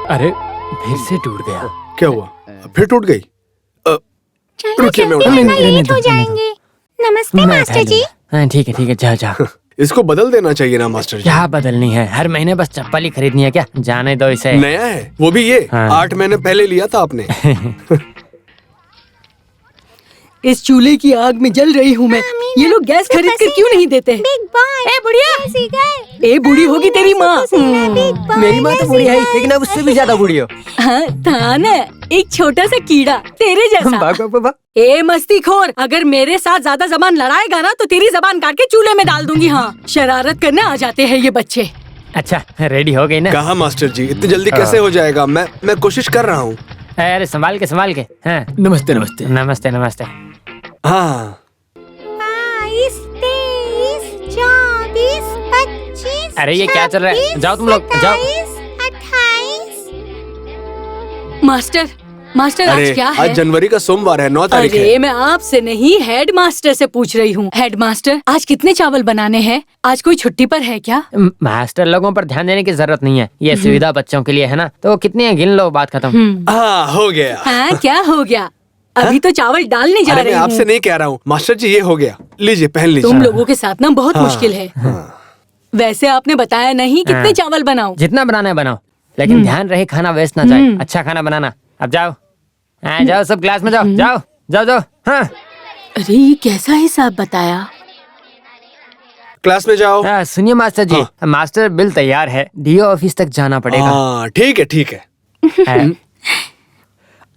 अरे फिर से टूट गया। क्या हुआ? फिर टूट गई? रुकिए मैं लेट हो जाएंगे। नमस्ते मास्टर जी। हाँ ठीक है जाओ जाओ। इसको बदल देना चाहिए ना मास्टर जी। क्या बदलनी है? हर महीने बस चप्पल ही खरीदनी है क्या? जाने दो इसे। नया है वो भी ये। हाँ। 8 महीने पहले लिया था आपने। इस चूल्हे की आग में जल रही हूँ मैं। ये लोग गैस खरीद कर क्यों नहीं देते? Big boy. ए बुढ़िया, ए बूढ़ी होगी तेरी माँ। मेरी माँ तो बूढ़ी है, लेकिन अब उससे भी ज्यादा बूढ़ी हो। हाँ था ना, एक छोटा सा कीड़ा तेरे जैसा। भाग भाग भाग। ए मस्तीखोर, अगर मेरे साथ ज्यादा जबान लड़ाएगा ना तो तेरी जबान काट के चूल्हे में डाल दूंगी। हाँ, शरारत करने आ जाते हैं ये बच्चे। अच्छा रेडी हो गई ना? कहा मास्टर जी, इतनी जल्दी कैसे हो जाएगा? मैं कोशिश कर रहा हूँ। अरे संभाल के हाँ। नमस्ते नमस्ते। नमस्ते नमस्ते। हाँ 22, 23, 24, 25। अरे ये क्या चल रहा है? जाओ तुम लोग, जाओ। 28। मास्टर मास्टर आज अरे क्या है? आज जनवरी का सोमवार है, 9 तारीख अरे है। मैं आपसे नहीं, हेड मास्टर से पूछ रही हूँ। हेड मास्टर, आज कितने चावल बनाने हैं? आज कोई छुट्टी पर है क्या? मास्टर लोगों पर ध्यान देने की जरूरत नहीं है, ये सुविधा बच्चों के लिए है ना। तो कितने हैं? गिन लो, बात खत्म। हाँ हो गया। हाँ क्या हो गया? अभी तो चावल डालने जा अरे रही मैं आपसे हूँ। नहीं कह रहा हूँ मास्टर जी, ये हो गया। लीजिए पहन लीजिए। तुम लोगों के साथ ना बहुत हाँ, मुश्किल है। हाँ। वैसे आपने बताया नहीं कितने हाँ। चावल बनाऊं? जितना बनाना है बनाओ, लेकिन ध्यान रहे खाना वेस्ट ना जाए। अच्छा खाना बनाना। अब जाओ, जाओ सब क्लास में जाओ। जाओ जाओ जाओ। हाँ अरे ये कैसा हिसाब बताया? क्लास में जाओ। सुनिए मास्टर जी, मास्टर बिल तैयार है, डीओ ऑफिस तक जाना पड़ेगा। हाँ ठीक है ठीक है। हाँ।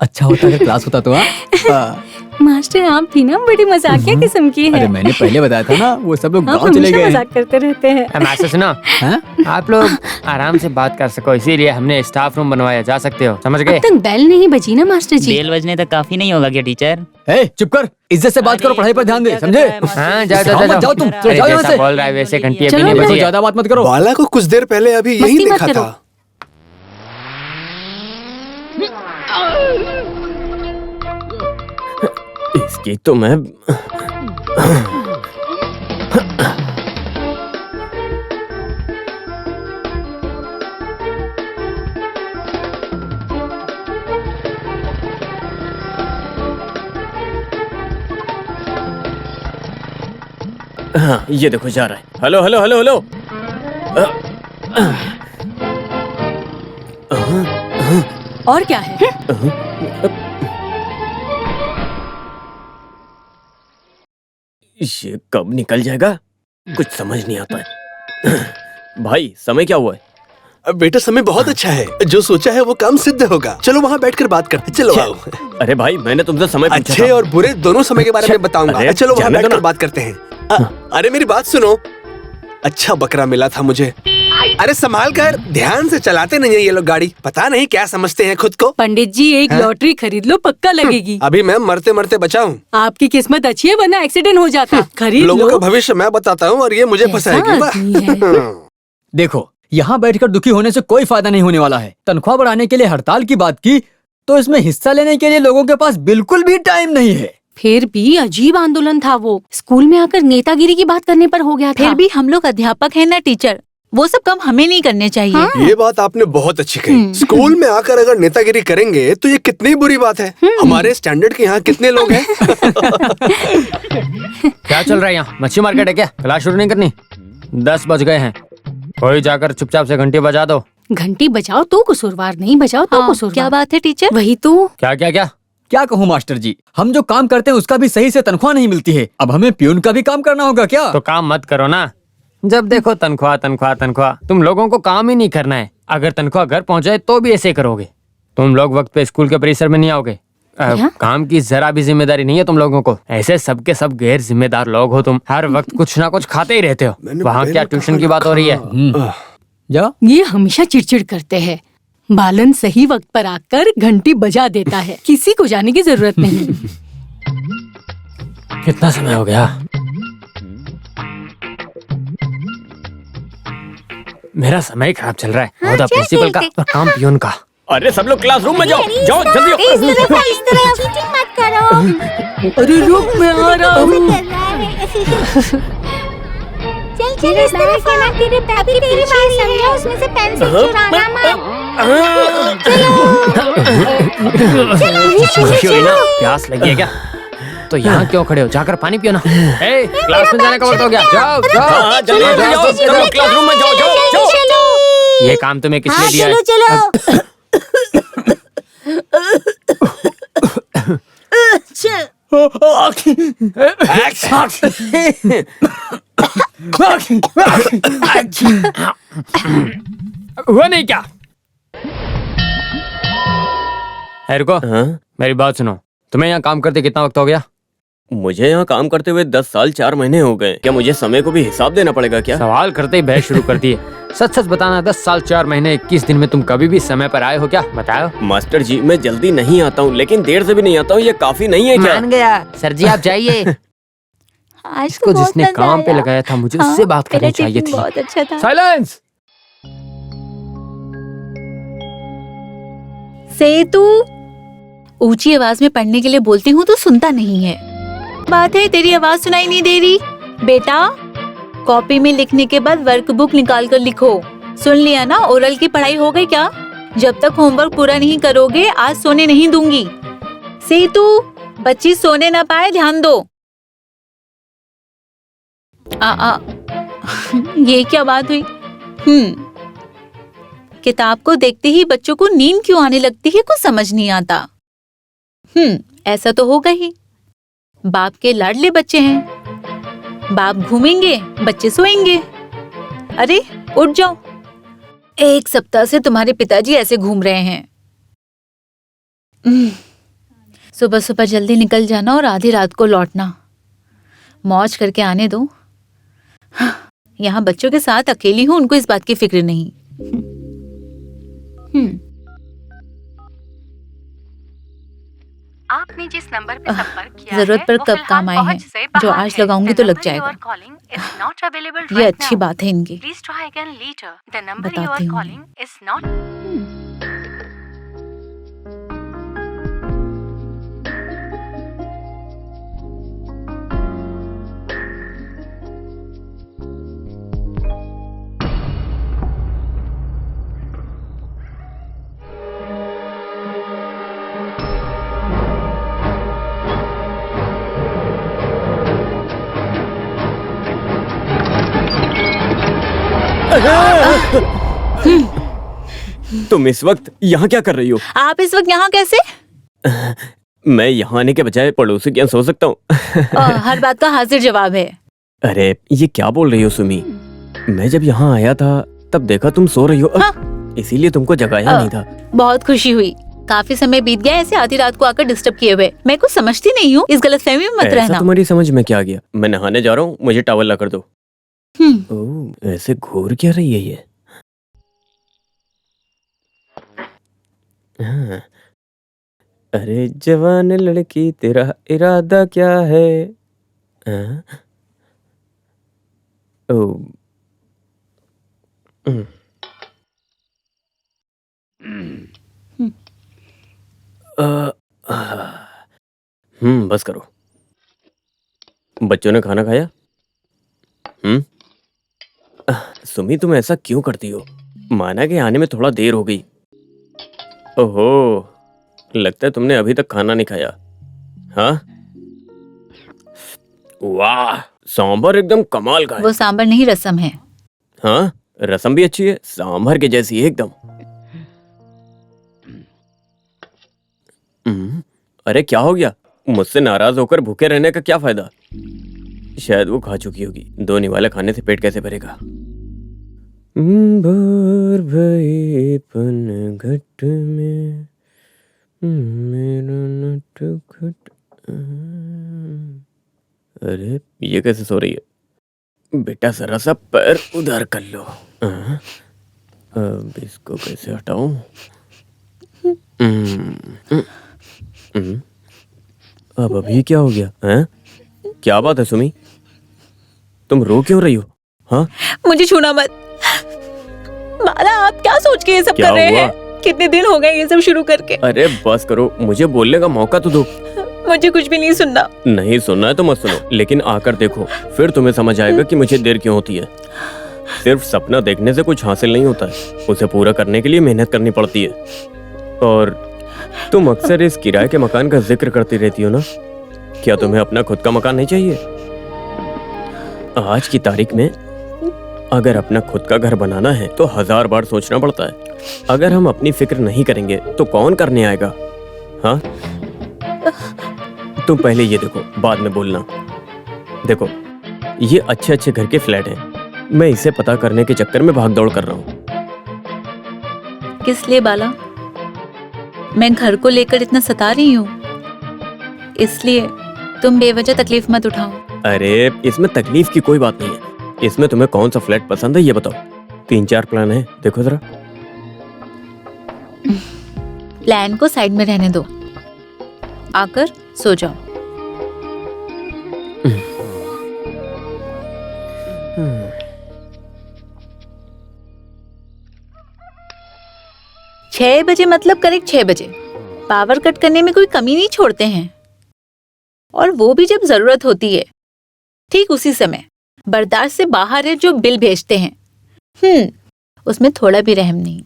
अच्छा होता अगर क्लास होता तो। हाँ। मास्टर आप भी ना बड़ी मजाकिया किस्म की अरे है। मैंने पहले बताया था ना, वो सब लोग आप गाँव चले हमेशा गए हैं। मजाक करते रहते हैं। मास्टर सुनो, हाँ? आप लोग आराम से बात कर सको, इसीलिए हमने स्टाफ रूम बनवाया। जा सकते हो, समझ गए? अब तक बेल नहीं बजी ना मास्टर जी? बेल बजने तक काफी नहीं होगा क्या टीचर? ए, चुप कर, इज्जत से बात करो, पढ़ाई पर ध्यान दे, समझे? हाँ जाओ जाओ मत जाओ जाओ तुम, अरे जाओ यहाँ जैसा से। बोल रहा है वैसे घंटी अभी चलो नहीं ना। बजी है। ज्यादा बात मत करो। बाला को कुछ देर पहले अभी यही मस्ती मत देखा करो। था। इसकी तो मैं हाँ ये देखो जा रहा है। Hello hello hello hello. और क्या है? ये कब निकल जाएगा कुछ समझ नहीं आता है। भाई समय क्या हुआ है? अब बेटा समय बहुत अच्छा है, जो सोचा है वो काम सिद्ध होगा। चलो वहाँ बैठकर बात करते हैं। चलो आओ। अरे भाई मैंने तुमसे समय पूछा अच्छे था। और बुरे दोनों समय के बारे में बताऊंगा। अरे, चलो वहाँ जाने दो बैठकर ना। बात करते हैं। अरे मेरी बात सुनो, अच्छा बकरा मिला था मुझे। अरे संभाल कर, ध्यान से चलाते नहीं है ये लोग गाड़ी। पता नहीं क्या समझते हैं खुद को। पंडित जी एक लॉटरी खरीद लो, पक्का लगेगी। अभी मैं मरते मरते बचा हूँ। आपकी किस्मत अच्छी है, वरना एक्सीडेंट हो जाता। खरीद लोगों का लो। भविष्य मैं बताता हूँ और ये मुझे कैसा फंसाएगी। आदमी है? वाह। देखो, यहाँ बैठकर दुखी होने से कोई फायदा नहीं होने वाला है। तनख्वाह बढ़ाने के लिए हड़ताल की बात की तो इसमें हिस्सा लेने के लिए लोगों के पास बिल्कुल भी टाइम नहीं है। फिर भी अजीब आंदोलन था वो। स्कूल में आकर नेतागिरी की बात करने पर हो गया था। फिर भी हम लोग अध्यापक हैं ना टीचर, वो सब काम हमें नहीं करने चाहिए। ये बात आपने बहुत अच्छी कही। स्कूल में आकर अगर नेतागिरी करेंगे तो ये कितनी बुरी बात है। हमारे स्टैंडर्ड के यहाँ कितने लोग हैं? क्या चल रहा है यहाँ? मच्छी मार्केट है क्या? क्लास शुरू नहीं करनी? 10 बज गए हैं। कोई जाकर चुपचाप से घंटी बजा दो। घंटी बजाओ तो कसूरवार, नहीं बजाओ तो हाँ, कसूरवार। क्या बात है टीचर? वही तो। क्या क्या क्या? क्या कहूँ मास्टर जी, हम जो काम करते हैं उसका भी सही से तनख्वाह नहीं मिलती है। अब हमें प्यून का भी काम करना होगा क्या? तो काम मत करो ना। जब देखो तनख्वाह तनख्वाह तनख्वाह। तुम लोगों को काम ही नहीं करना है। अगर तनख्वाह घर पहुंचाए तो भी ऐसे करोगे। तुम लोग वक्त पे स्कूल के परिसर में नहीं आओगे। काम की जरा भी जिम्मेदारी नहीं है तुम लोगों को। ऐसे सबके सब गैर जिम्मेदार लोग हो तुम। हर वक्त कुछ ना कुछ खाते ही रहते हो। वहाँ क्या ट्यूशन की बात हो रही है? जा। ये हमेशा चिड़चिड़ करते हैं। बालन सही वक्त पर आकर घंटी बजा देता है, किसी को जाने की जरूरत नहीं। कितना समय हो गया? मेरा समय खराब चल रहा है। ओहदा प्रिंसिपल का और काम पियून का। अरे सब लोग क्लासरूम में जाओ, जाओ जल्दी। इस तरफ चीटिंग मत करो। अरे रुक, मैं आ रहा हूँ। कर रहा है। चल चल इस तरफ आ। तेरे बैग की तेरी बात समझा, उसमें से पेंसिल चुराना मत। चलो प्यास लगी है क्या? तो यहाँ क्यों खड़े हो? जाकर पानी पियो ना। ए, क्लास में जाने का वक्त हो गया। जाओ जाओ जाओ, क्लासरूम में जाओ जाओ जाओ। ये काम तुम्हें किसने दिया है? चलो हुआ नहीं क्या? है रुको, मेरी बात सुनो। तुम्हें यहाँ काम करते कितना वक्त हो गया? मुझे यहाँ काम करते हुए 10 साल 4 महीने हो गए। क्या मुझे समय को भी हिसाब देना पड़ेगा क्या? सवाल करते ही बहस शुरू करती है। सच सच बताना, 10 साल 4 महीने 21 दिन में तुम कभी भी समय पर आए हो क्या? बताओ। मास्टर जी, मैं जल्दी नहीं आता हूँ, लेकिन देर से भी नहीं आता हूँ। ये काफी नहीं है क्या? मान गया सर जी, आप जाइए। आज इसको जिसने काम पे लगाया था, मुझे उससे बात करनी चाहिए थी। बहुत अच्छा था। साइलेंस। सेतु, ऊंची आवाज में पढ़ने के लिए बोलती हूँ तो सुनता नहीं है। बात है तेरी आवाज सुनाई नहीं दे रही। बेटा, कॉपी में लिखने के बाद वर्कबुक निकाल कर लिखो। सुन लिया ना? ओरल की पढ़ाई हो गई क्या? जब तक होमवर्क पूरा नहीं करोगे आज सोने नहीं दूंगी। सेतु, बच्ची सोने ना पाए, ध्यान दो। ये क्या बात हुई? किताब को देखते ही बच्चों को नींद क्यों आने लगती है, कुछ समझ नहीं आता। ऐसा तो होगा ही। बाप के लाडले बच्चे हैं। बाप घूमेंगे, बच्चे सोएंगे। अरे उठ जाओ, 1 सप्ताह से तुम्हारे पिताजी ऐसे घूम रहे हैं। सुबह सुबह जल्दी निकल जाना और आधी रात को लौटना। मौज करके आने दो। यहाँ बच्चों के साथ अकेली हूँ, उनको इस बात की फिक्र नहीं। आपने जिस नंबर पे संपर्क किया जरूरत पर है, वो कब फिलहाल काम आए हैं, पहुंच से जो बाहर आज है। लगाऊंगी The तो लग number you जाएगा। are calling is not available ये right अच्छी now. बात है इनकी। Please try again later. The number you बताती are हूँ। calling is not. तुम इस वक्त यहाँ क्या कर रही हो? आप इस वक्त यहाँ कैसे? मैं यहाँ आने के बजाय पड़ोसी के यहाँ सो सकता हूँ। हर बात का हाजिर जवाब है। अरे ये क्या बोल रही हो सुमी? मैं जब यहाँ आया था तब देखा तुम सो रही हो, इसीलिए तुमको जगाया नहीं था। बहुत खुशी हुई। काफी समय बीत गया ऐसे आधी रात को आकर डिस्टर्ब किए हुए। मैं कुछ समझती नहीं हूँ, इस गलतफहमी में मत ऐसा रहना। तुम्हारी समझ में क्या गया? मैं नहाने जा रहा हूँ, मुझे टॉवल ला कर दो। ओह, ऐसे घूर क्या रही है ये? हाँ। अरे जवान लड़की, तेरा इरादा क्या है? हाँ? ओह। बस करो। बच्चों ने खाना खाया? सुमी, तुम ऐसा क्यों करती हो? माना कि आने में थोड़ा देर हो गई। ओहो, लगता है तुमने अभी तक खाना नहीं खाया। हाँ? वाह, सांभर एकदम कमाल का है। वो सांबर नहीं, रसम है। हाँ, रसम भी अच्छी है, सांभर के जैसी है एकदम। अरे क्या हो गया? मुझसे नाराज होकर भूखे रहने का क्या फायदा? शायद वो खा चुकी होगी। 2 निवाले खाने से पेट कैसे भरेगा? भोर भई पनघट में मेरा नटखट। अरे ये कैसे सो रही है? बेटा जरा सा पैर उधर कर लो। अब इसको कैसे हटाऊं? अब अभी क्या हो गया? हैं? क्या बात है सुमी? तुम रो क्यों रही हो? हाँ? मुझे छूना मत। माला, आप क्या सोच के ये सब क्या कर रहे हुआ? हैं? कितने दिन हो गए ये सब शुरू करके। अरे बस करो, मुझे बोलने का मौका तो दो। मुझे कुछ भी नहीं सुनना। नहीं सुनना है तो मत सुनो, लेकिन आकर देखो, फिर तुम्हें समझ आएगा कि मुझे देर क्यों होती है। सिर्फ सपना देखने से कुछ हासिल नहीं होता है, उसे पूरा करने के लिए मेहनत करनी पड़ती है। और तुम अक्सर इस किराए के मकान का जिक्र करती रहती हो ना, क्या तुम्हें अपना खुद का मकान नहीं चाहिए? आज की तारीख में अगर अपना खुद का घर बनाना है तो 1000 बार सोचना पड़ता है। अगर हम अपनी फिक्र नहीं करेंगे तो कौन करने आएगा? हाँ, तुम पहले ये देखो, बाद में बोलना। देखो, ये अच्छे अच्छे घर के फ्लैट हैं, मैं इसे पता करने के चक्कर में भाग दौड़ कर रहा हूँ। किस लिए बाला? मैं घर को लेकर इतना सता रही हूँ, इसलिए तुम बेवजह तकलीफ मत उठाओ। अरे इसमें तकलीफ की कोई बात नहीं है। इसमें तुम्हें कौन सा फ्लैट पसंद है ये बताओ। 3-4 प्लान है, देखो जरा। प्लान को साइड में रहने दो, आकर सो जाओ। छह बजे मतलब करेक्ट 6 बजे। पावर कट करने में कोई कमी नहीं छोड़ते हैं, और वो भी जब जरूरत होती है। ठीक उसी समय बर्दाश्त से बाहर है जो बिल भेजते हैं। उसमें थोड़ा भी रहम नहीं।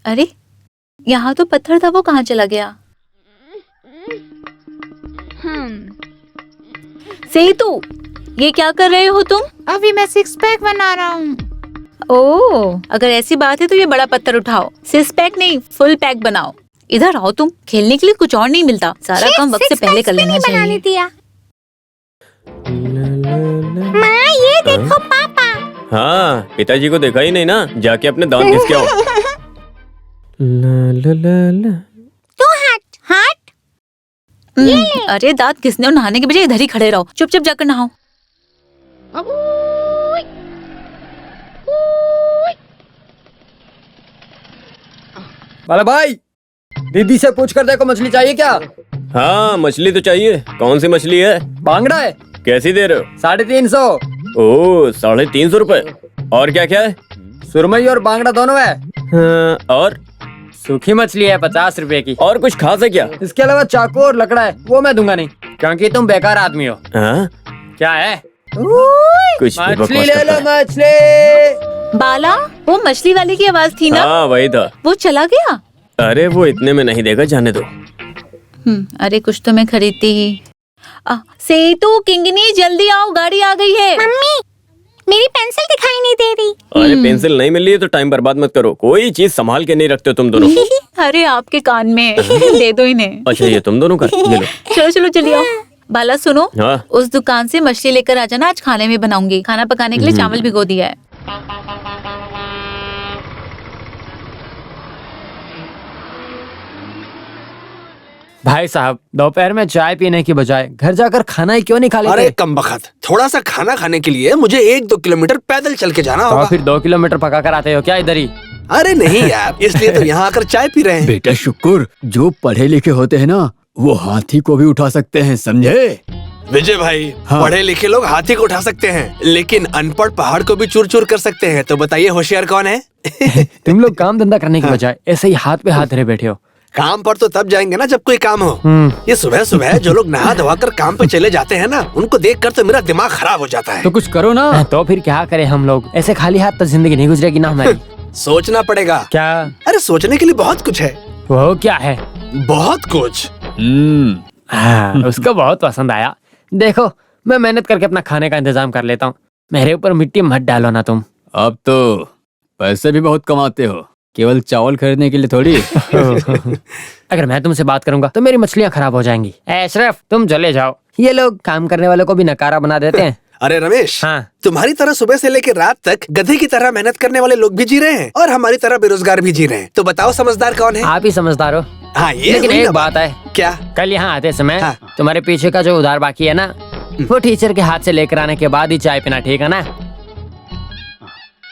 अरे यहाँ तो पत्थर था, वो कहाँ चला गया? सेतु, ये क्या कर रहे हो तुम? अभी मैं 6 पैक बना रहा हूँ। ओह, अगर ऐसी बात है तो ये बड़ा पत्थर उठाओ। 6 पैक नहीं, फुल पैक बनाओ। इधर आओ, तुम खेलने के लिए कुछ और नहीं मिलता, सारा काम वक्त से पहले कर लेना चाहिए। दिया। माँ, ये देखो पापा। हाँ, पिताजी को देखा ही नहीं ना, जाके अपने दांत घिस के आओ। तू हट हट। अरे दांत घिसने और नहाने के बजाय इधर ही खड़े रहो, चुपचाप जाकर नहाओ। बाला भाई, दीदी से पूछ कर देखो मछली चाहिए क्या? हाँ, मछली तो चाहिए। कौन सी मछली है? बांगड़ा है। कैसी दे रहे हो? 350। ओह, 350 रुपए। और क्या क्या है? सुरमई और बांगड़ा दोनों है। हाँ, और सूखी मछली है 50 रुपए की। और कुछ खास है क्या? इसके अलावा चाकू और लकड़ा है, वो मैं दूंगा नहीं। क्योंकि तुम बेकार आदमी हो। हाँ? क्या है? कुछ भी मछली बकवास ले करता लो, है। मछली। बाला, वो मछली वाले की आवाज थी ना? हाँ, वही था। वो चला गया? अरे वो इतने में नहीं देगा, जाने दो। अरे कुछ तो मैं खरीदती ही। सेतु, किंगनी, जल्दी आओ, गाड़ी आ गई है। मम्मी, मेरी पेंसिल दिखाई नहीं दे रही। अरे पेंसिल नहीं मिल रही है तो टाइम बर्बाद मत करो। कोई चीज संभाल के नहीं रखते हो तुम दोनों। अरे आपके कान में दे दो इन्हें। अच्छा, ये तुम दोनों का, ये लो। चलो चलो चलिए आओ। बाला सुनो, हाँ? उस दुकान से मछली लेकर आ जाना, आज खाने में बनाऊंगी। खाना पकाने के लिए चावल भिगो दिया है। भाई साहब, दोपहर में चाय पीने की बजाय घर जाकर खाना ही क्यों नहीं खा लेते? अरे कमबख्त, थोड़ा सा खाना खाने के लिए मुझे 1-2 किलोमीटर पैदल चल के जाना तो होगा। फिर 2 किलोमीटर पका कर आते हो क्या इधर ही? अरे नहीं यार, इसलिए तो यहाँ आकर चाय पी रहे हैं। बेटा शुक्र, जो पढ़े लिखे होते हैं ना, वो हाथी को भी उठा सकते हैं, समझे? विजय भाई, हाँ। पढ़े लिखे लोग हाथी को उठा सकते हैं, लेकिन अनपढ़ पहाड़ को भी चूर चूर कर सकते हैं। तो बताइए होशियार कौन है? तुम लोग काम धंधा करने की बजाय ऐसे ही हाथ पे हाथ धरे बैठे हो। काम पर तो तब जाएंगे ना जब कोई काम हो। ये सुबह सुबह जो लोग नहा धोवा कर काम पे चले जाते हैं ना, उनको देखकर तो मेरा दिमाग खराब हो जाता है। तो कुछ करो ना। तो फिर क्या करें हम लोग? ऐसे खाली हाथ तो जिंदगी नहीं गुजरेगी ना हमारी। सोचना पड़ेगा। क्या? अरे सोचने के लिए बहुत कुछ है, वो क्या है? बहुत कुछ। उसको बहुत पसंद आया। देखो, मैं मेहनत करके अपना खाने का इंतजाम कर लेता हूँ, मेरे ऊपर मिट्टी मत डालो ना तुम। अब तो पैसे भी बहुत कमाते हो, केवल चावल खरीदने के लिए थोड़ी। अगर मैं तुमसे बात करूंगा तो मेरी मछलियाँ खराब हो जाएंगी। अशरफ, तुम चले जाओ। ये लोग काम करने वालों को भी नकारा बना देते हैं। अरे रमेश, हाँ। तुम्हारी तरह सुबह से लेकर रात तक गधे की तरह मेहनत करने वाले लोग भी जी रहे हैं और हमारी तरह बेरोजगार भी जी रहे हैं। तो बताओ समझदार कौन है? आप ही समझदार हो। हाँ, ये लेकिन हुई एक ना बात है, क्या? कल यहाँ आते समय हाँ। तुम्हारे पीछे का जो उधार बाकी है ना, वो टीचर के हाथ से लेकर आने के बाद ही चाय पीना, ठीक है ना?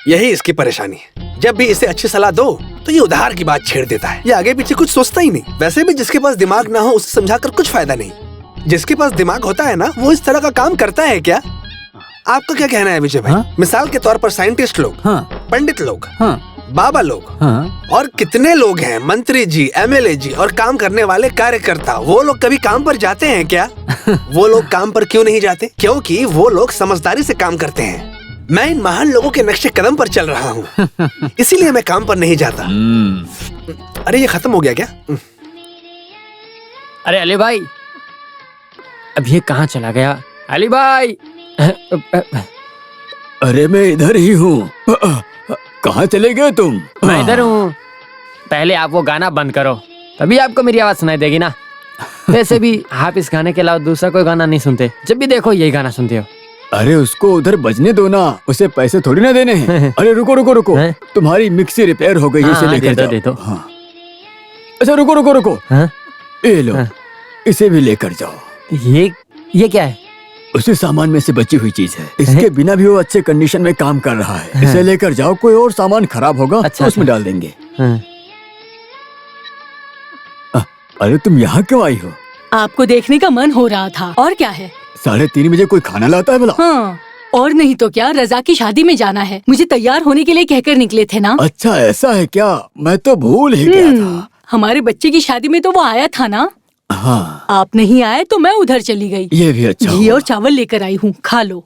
यही इसकी परेशानी है। जब भी इसे अच्छी सलाह दो तो ये उधार की बात छेड़ देता है। ये आगे पीछे कुछ सोचता ही नहीं। वैसे भी जिसके पास दिमाग ना हो उसे समझाकर कुछ फायदा नहीं। जिसके पास दिमाग होता है ना, वो इस तरह का काम करता है क्या? आपका क्या कहना है विजय भाई? हाँ? मिसाल के तौर पर साइंटिस्ट लोग, हाँ, पंडित लोग, हाँ, बाबा लोग हाँ और कितने लोग हैं, मंत्री जी, एमएलए जी और काम करने वाले कार्यकर्ता, वो लोग कभी काम पर जाते हैं क्या? वो लोग काम पर क्यों नहीं जाते? क्योंकि वो लोग समझदारी से काम करते हैं। मैं इन महान लोगों के नक्शे कदम पर चल रहा हूँ, इसीलिए मैं काम पर नहीं जाता। अरे ये खत्म हो गया क्या? अरे अली भाई, अब ये कहाँ चला गया? अली भाई! अरे मैं इधर ही हूँ। कहाँ चले गए तुम? मैं इधर हूँ। पहले आप वो गाना बंद करो, तभी आपको मेरी आवाज सुनाई देगी ना। वैसे भी आप इस गाने के अलावा दूसरा कोई गाना नहीं सुनते, जब भी देखो यही गाना सुनते हो। अरे उसको उधर बजने दो ना, उसे पैसे थोड़ी ना देने हैं। अरे रुको रुको रुको, हैं? तुम्हारी मिक्सी रिपेयर हो गई है, इसे हाँ, लेकर दे दो, जाओ। दे दो। हाँ। अच्छा रुको रुको रुको, हाँ? ये लो, हाँ। इसे भी लेकर जाओ। ये क्या है? उसी सामान में से बची हुई चीज है, इसके बिना भी वो अच्छे कंडीशन में काम कर रहा है। इसे लेकर जाओ, कोई और सामान खराब होगा अच्छा, तो उसमें डाल देंगे। हाँ। अरे तुम यहाँ क्यों आई हो? आपको देखने का मन हो रहा था, और क्या है? 3:30 बजे कोई खाना लाता है भला? हाँ, और नहीं तो क्या, रजा की शादी में जाना है। मुझे तैयार होने के लिए कहकर निकले थे ना। अच्छा ऐसा है क्या? मैं तो भूल ही गया था। हमारे बच्चे की शादी में तो वो आया था ना। हाँ आप नहीं आए तो मैं उधर चली गई। ये भी अच्छा घी हुआ। और चावल लेकर आई हूँ, खा लो।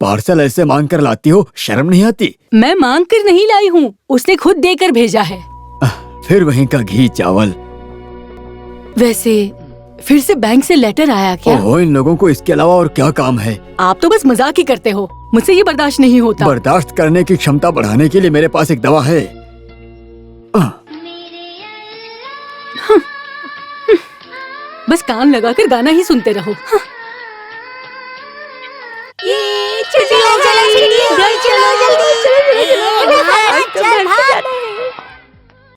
पार्सल ऐसे मांग कर लाती हो, शर्म नहीं आती? मैं मांग कर नहीं लाई हूँ, उसने खुद देकर भेजा है। फिर वहीं का घी चावल। वैसे फिर से बैंक से लेटर आया क्या? ओहो, इन लोगों को इसके अलावा और क्या काम है? आप तो बस मजाक ही करते हो, मुझसे ये बर्दाश्त नहीं होता। बर्दाश्त करने की क्षमता बढ़ाने के लिए मेरे पास एक दवा है। बस कान लगाकर गाना ही सुनते रहो। ये चलो जल्दी।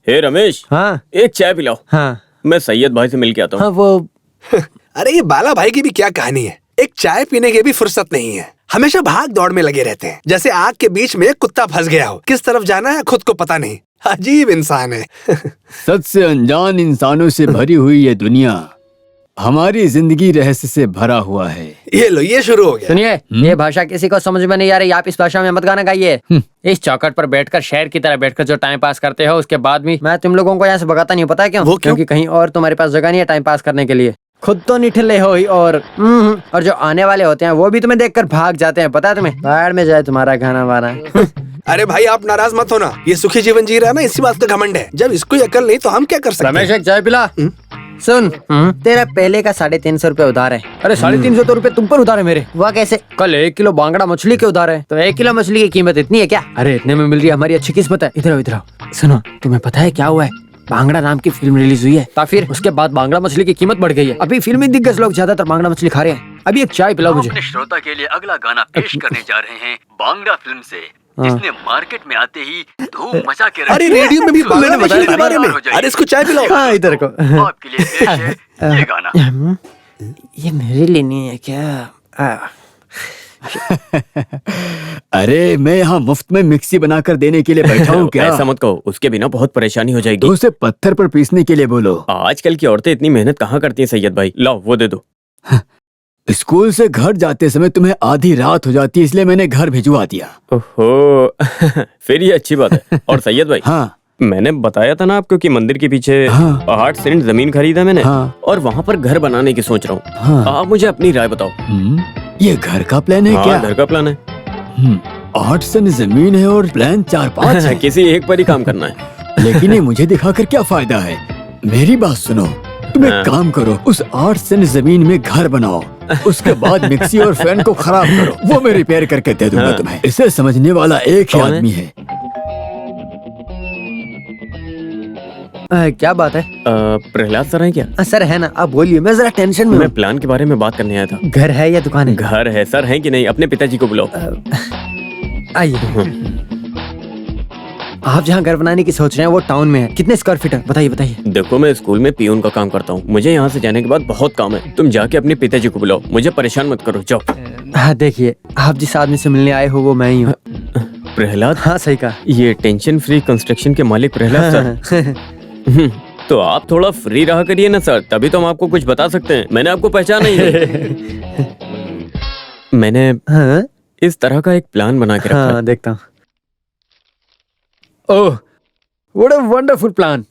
हे रमेश, हाँ एक चाय पिलाओ। हाँ मैं सैयद भाई से मिल के आता हूँ। हाँ वो अरे ये बाला भाई की भी क्या कहानी है, एक चाय पीने की भी फुर्सत नहीं है। हमेशा भाग दौड़ में लगे रहते हैं, जैसे आग के बीच में कुत्ता फंस गया हो। किस तरफ जाना है खुद को पता नहीं। अजीब इंसान है। सच से अनजान इंसानों से भरी हुई ये दुनिया हमारी जिंदगी रहस्य से भरा हुआ है। ये लो, ये शुरू हो गया। सुनिए, ये भाषा किसी को समझ में नहीं आ रही, आप इस भाषा में मत गाना गाइए। इस चौकट पर बैठकर शेर की तरह बैठकर जो टाइम पास करते हो, उसके बाद भी मैं तुम लोगों को यहाँ से भगाता नहीं हूँ। पता है क्यों? वो क्यों? क्योंकि कहीं और तुम्हारे पास जगह नहीं है टाइम पास करने के लिए। खुद तो निठल्ले हो ही, और जो आने वाले होते हैं वो भी तुम्हें देखकर भाग जाते हैं। पता है तुम्हें? बाहर में जाए तुम्हारा खाना वाना। अरे भाई आप नाराज मत होना, ये सुखी जीवन जी रहा है ना, इसी बात का घमंड है। जब इसको अकल नहीं तो हम क्या कर सकते रमेश हैं? एक चाय पिला। सुन, तेरा पहले का 350 रुपए उधार है। अरे 350 तो रुपए तुम पर उधार है मेरे। वह कैसे? कल 1 किलो बांगड़ा मछली के उधार है, तो 1 किलो मछली की कीमत इतनी है क्या? अरे इतने में मिल रही है, हमारी अच्छी किस्मत है। इधर आओ, इधर आओ। सुनो, तुम्हें पता है क्या हुआ है? बांगड़ा नाम की फिल्म रिलीज हुई है, तो फिर उसके बाद बांगड़ा मछली की कीमत बढ़ गई है। अभी फिल्मी दिग्गज लोग ज्यादातर बांगड़ा मछली खा रहे हैं। अभी एक चाय पिलाओ मुझे। अपने श्रोता के लिए अगला गाना पेश करने जा रहे हैं बांग्ला फिल्म से, जिसने मार्केट में आते ही धूम मचा के रखी। अरे रेडियो में भी बांग्ला मैंने मछली बताया के बारे में। हो जाइए। अरे इसको चाय पिलाओ। हाँ, इधर को। आपके लिए पेश है ये गाना। ये मेरे लिए नहीं है क्या? अरे मैं यहाँ मुफ्त में मिक्सी बनाकर देने के लिए बैठा हूँ क्या? ऐसा मत कहो, उसके बिना बहुत परेशानी हो तो जाएगी। उसे पत्थर पर पीसने के लिए बोलो। आजकल की औरतें इतनी मेहनत कहाँ करती हैं सैयद भाई। लाओ वो दे दो। स्कूल से घर जाते समय तुम्हें आधी रात हो जाती है, इसलिए मैंने घर भिजवा दिया। ओहो फिर ये अच्छी बात है। और सैयद भाई, हाँ मैंने बताया था ना आपको कि मंदिर के पीछे हाँ। 8 सेंट जमीन खरीदा मैंने, हाँ। और वहाँ पर घर बनाने की सोच रहा हूँ। हाँ। आप मुझे अपनी राय बताओ। ये घर का प्लान है हाँ, क्या? घर का प्लान है। 8 सेंट जमीन है और प्लान 4-5 है। किसी एक पर ही काम करना है। लेकिन ये मुझे दिखाकर क्या फायदा है? मेरी बात सुनो, तुम एक काम करो, उस 8 सेंट जमीन में घर बनाओ, उसके बाद मिक्सी और फैन को खराब करो, वो मैं रिपेयर करके दे दूंगा तुम्हें। इसे समझने वाला एक ही कौन है? आदमी है। क्या बात है? प्रहलाद सर है क्या? सर है ना, आप बोलिए, मैं जरा टेंशन में मैं हूँ। प्लान के बारे में बात करने आया था। घर है या दुकान है? घर है सर, है कि नहीं? अपने पिताजी को बुलाओ। आइए। आप जहाँ घर बनाने की सोच रहे हैं वो टाउन में है। कितने स्क्वायर फीट है? बताइए बताइए। देखो, मैं स्कूल में पियून का काम करता हूँ, मुझे यहाँ से जाने के बाद बहुत काम है। तुम जाके अपने पिताजी को बुलाओ, मुझे परेशान मत करो, जाओ। हाँ देखिए, आप जिस आदमी से मिलने आए हो वो मैं ही हूँ। प्रहलाद? हाँ सही कहा। ये टेंशन फ्री कंस्ट्रक्शन के मालिक प्रहलाद सर। तो आप थोड़ा फ्री रहा करिए ना सर, तभी तो हम आपको कुछ बता सकते हैं। मैंने आपको पहचाना ही नहीं। मैंने हाँ? इस तरह का एक प्लान बना के रखा है। हाँ देखता हूँ। ओह, व्हाट अ वंडरफुल प्लान।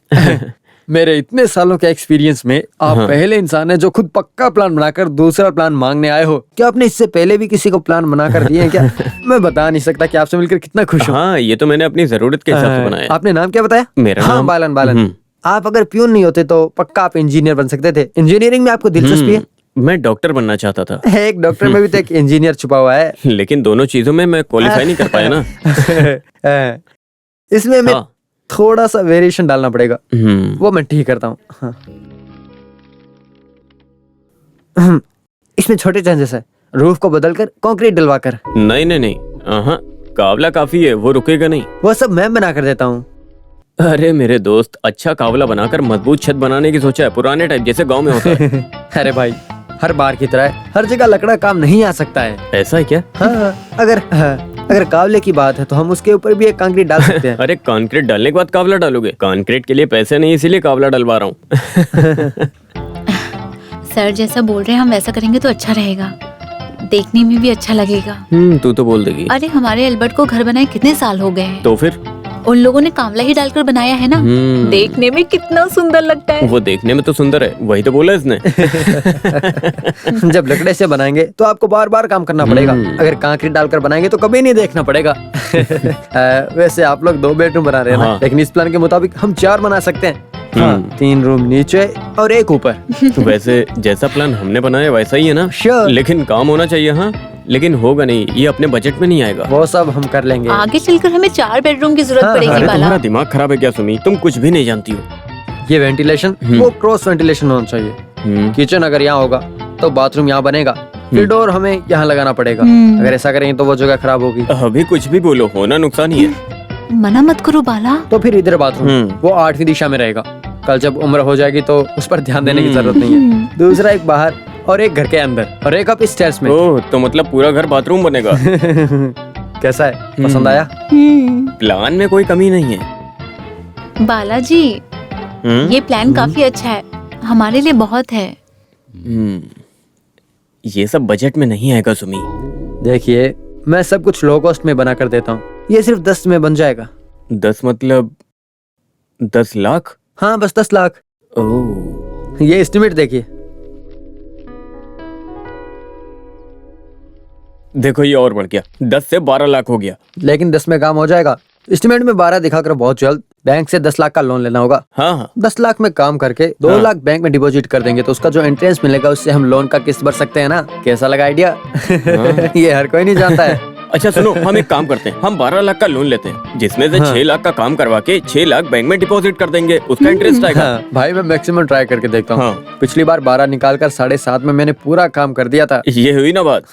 मेरे इतने सालों के एक्सपीरियंस में आप पहले इंसान है जो खुद पक्का प्लान बनाकर दूसरा प्लान मांगने आए हो। क्या आपने इससे पहले भी किसी को प्लान बनाकर दिए हैं क्या? मैं बता नहीं सकता कि आपसे मिलकर कितना खुश हूँ। हाँ, ये तो मैंने अपनी जरूरत के हिसाब से बनाया। आपने नाम क्या बताया? मेरा हाँ, नाम बालन। बालन। आप अगर प्यून नहीं होते तो पक्का आप इंजीनियर बन सकते थे। इंजीनियरिंग में आपको दिलचस्पी है? मैं डॉक्टर बनना चाहता था। एक डॉक्टर में भी तो एक इंजीनियर छुपा हुआ है। लेकिन दोनों चीजों में मैं क्वालिफाई नहीं कर पाया ना। इसमें मैं हाँ। थोड़ा सा वेरिएशन डालना पड़ेगा, वो मैं ठीक करता हूँ। हाँ। इसमें छोटे चेंजेस है, रूफ को बदलकर कंक्रीट डलवाकर। नहीं नहीं नहीं, कावला काफी है, वो रुकेगा नहीं। वो सब मैं बना कर देता हूँ। अरे मेरे दोस्त, अच्छा कावला बनाकर मजबूत छत बनाने की सोचा है, पुराने टाइप जैसे गांव में होता है। अरे भाई, हर बार की तरह हर जगह लकड़ा काम नहीं आ सकता है। ऐसा है क्या? हाँ, अगर कावले की बात है तो हम उसके ऊपर भी एक कंक्रीट डाल सकते हैं। अरे कंक्रीट डालने के बाद कावला डालोगे? कंक्रीट के लिए पैसे नहीं, इसीलिए कावला डलवा रहा हूँ। सर जैसा बोल रहे हैं हम वैसा करेंगे तो अच्छा रहेगा, देखने में भी अच्छा लगेगा। तू तो बोल देगी। अरे हमारे एल्बर्ट को घर बनाए कितने साल हो गए हैं, तो फिर उन लोगों ने कांवला ही डालकर बनाया है ना। देखने में कितना सुंदर लगता है। वो देखने में तो सुंदर है, वही तो बोला इसने। जब लकड़े से बनाएंगे तो आपको बार बार काम करना पड़ेगा, अगर कंक्रीट डालकर बनाएंगे तो कभी नहीं देखना पड़ेगा। वैसे आप लोग 2 बेडरूम बना रहे हैं ना, लेकिन इस प्लान के मुताबिक हम 4 बना सकते हैं। हाँ, 3 रूम नीचे और 1 ऊपर। वैसे जैसा प्लान हमने बनाया वैसा ही है ना? Sure. लेकिन काम होना चाहिए। हाँ, लेकिन होगा नहीं, ये अपने बजट में नहीं आएगा। वो सब हम कर लेंगे। आगे चलकर हमें 4 बेडरूम की जरूरत पड़ेगी। अरे बाला, तुम्हारा दिमाग खराब है क्या सुमी? तुम कुछ भी नहीं जानती हो। ये वेंटिलेशन वो क्रॉस वेंटिलेशन होना चाहिए। किचन अगर यहाँ होगा तो बाथरूम यहाँ बनेगा, फिर डोर हमें यहाँ लगाना पड़ेगा। अगर ऐसा करेंगे तो वो जगह खराब होगी। अभी कुछ भी बोलो, होना नुकसान ही है। मना मत करो बाला। तो फिर इधर बाथरूम वो 8वीं दिशा में रहेगा। कल जब उम्र हो जाएगी तो उस पर ध्यान देने की जरूरत नहीं है। दूसरा एक बाहर और एक घर के अंदर और एक अप स्टेयर्स में। ओह, तो मतलब पूरा घर बाथरूम बनेगा। कैसा है, पसंद आया? प्लान में कोई कमी नहीं है। बालाजी, ये प्लान काफी अच्छा है, हमारे लिए बहुत है। ये सब बजट में नहीं आएगा सुमी। देखिए, मैं सब कुछ लो कॉस्ट में बना कर देता हूँ, ये सिर्फ 10 में बन जाएगा। 10 मतलब 10 लाख? हाँ, बस 10 लाख। ओह, ये एस्टिमेट देखिए। देखो ये और बढ़ गया, 10 से 12 लाख हो गया। लेकिन 10 में काम हो जाएगा। एस्टिमेट में 12 दिखाकर बहुत जल्द बैंक से 10 लाख का लोन लेना होगा। हाँ, 10 लाख में काम करके 2 लाख बैंक में डिपॉजिट कर देंगे तो उसका जो इंटरेस्ट मिलेगा उससे हम लोन का किस्त भर सकते हैं ना। कैसा लगा आइडिया? ये हर कोई नहीं जानता है। अच्छा सुनो, हम एक काम करते हैं, हम 12 लाख का लोन लेते हैं, जिसमें से 6 लाख का काम करवा के 6 लाख बैंक में डिपॉजिट कर देंगे, उसका इंटरेस्ट आएगा। भाई मैं मैक्सिमम ट्राई करके देखता हूँ। पिछली बार 12 निकालकर 7.5 में मैंने पूरा काम कर दिया था। ये हुई ना बात।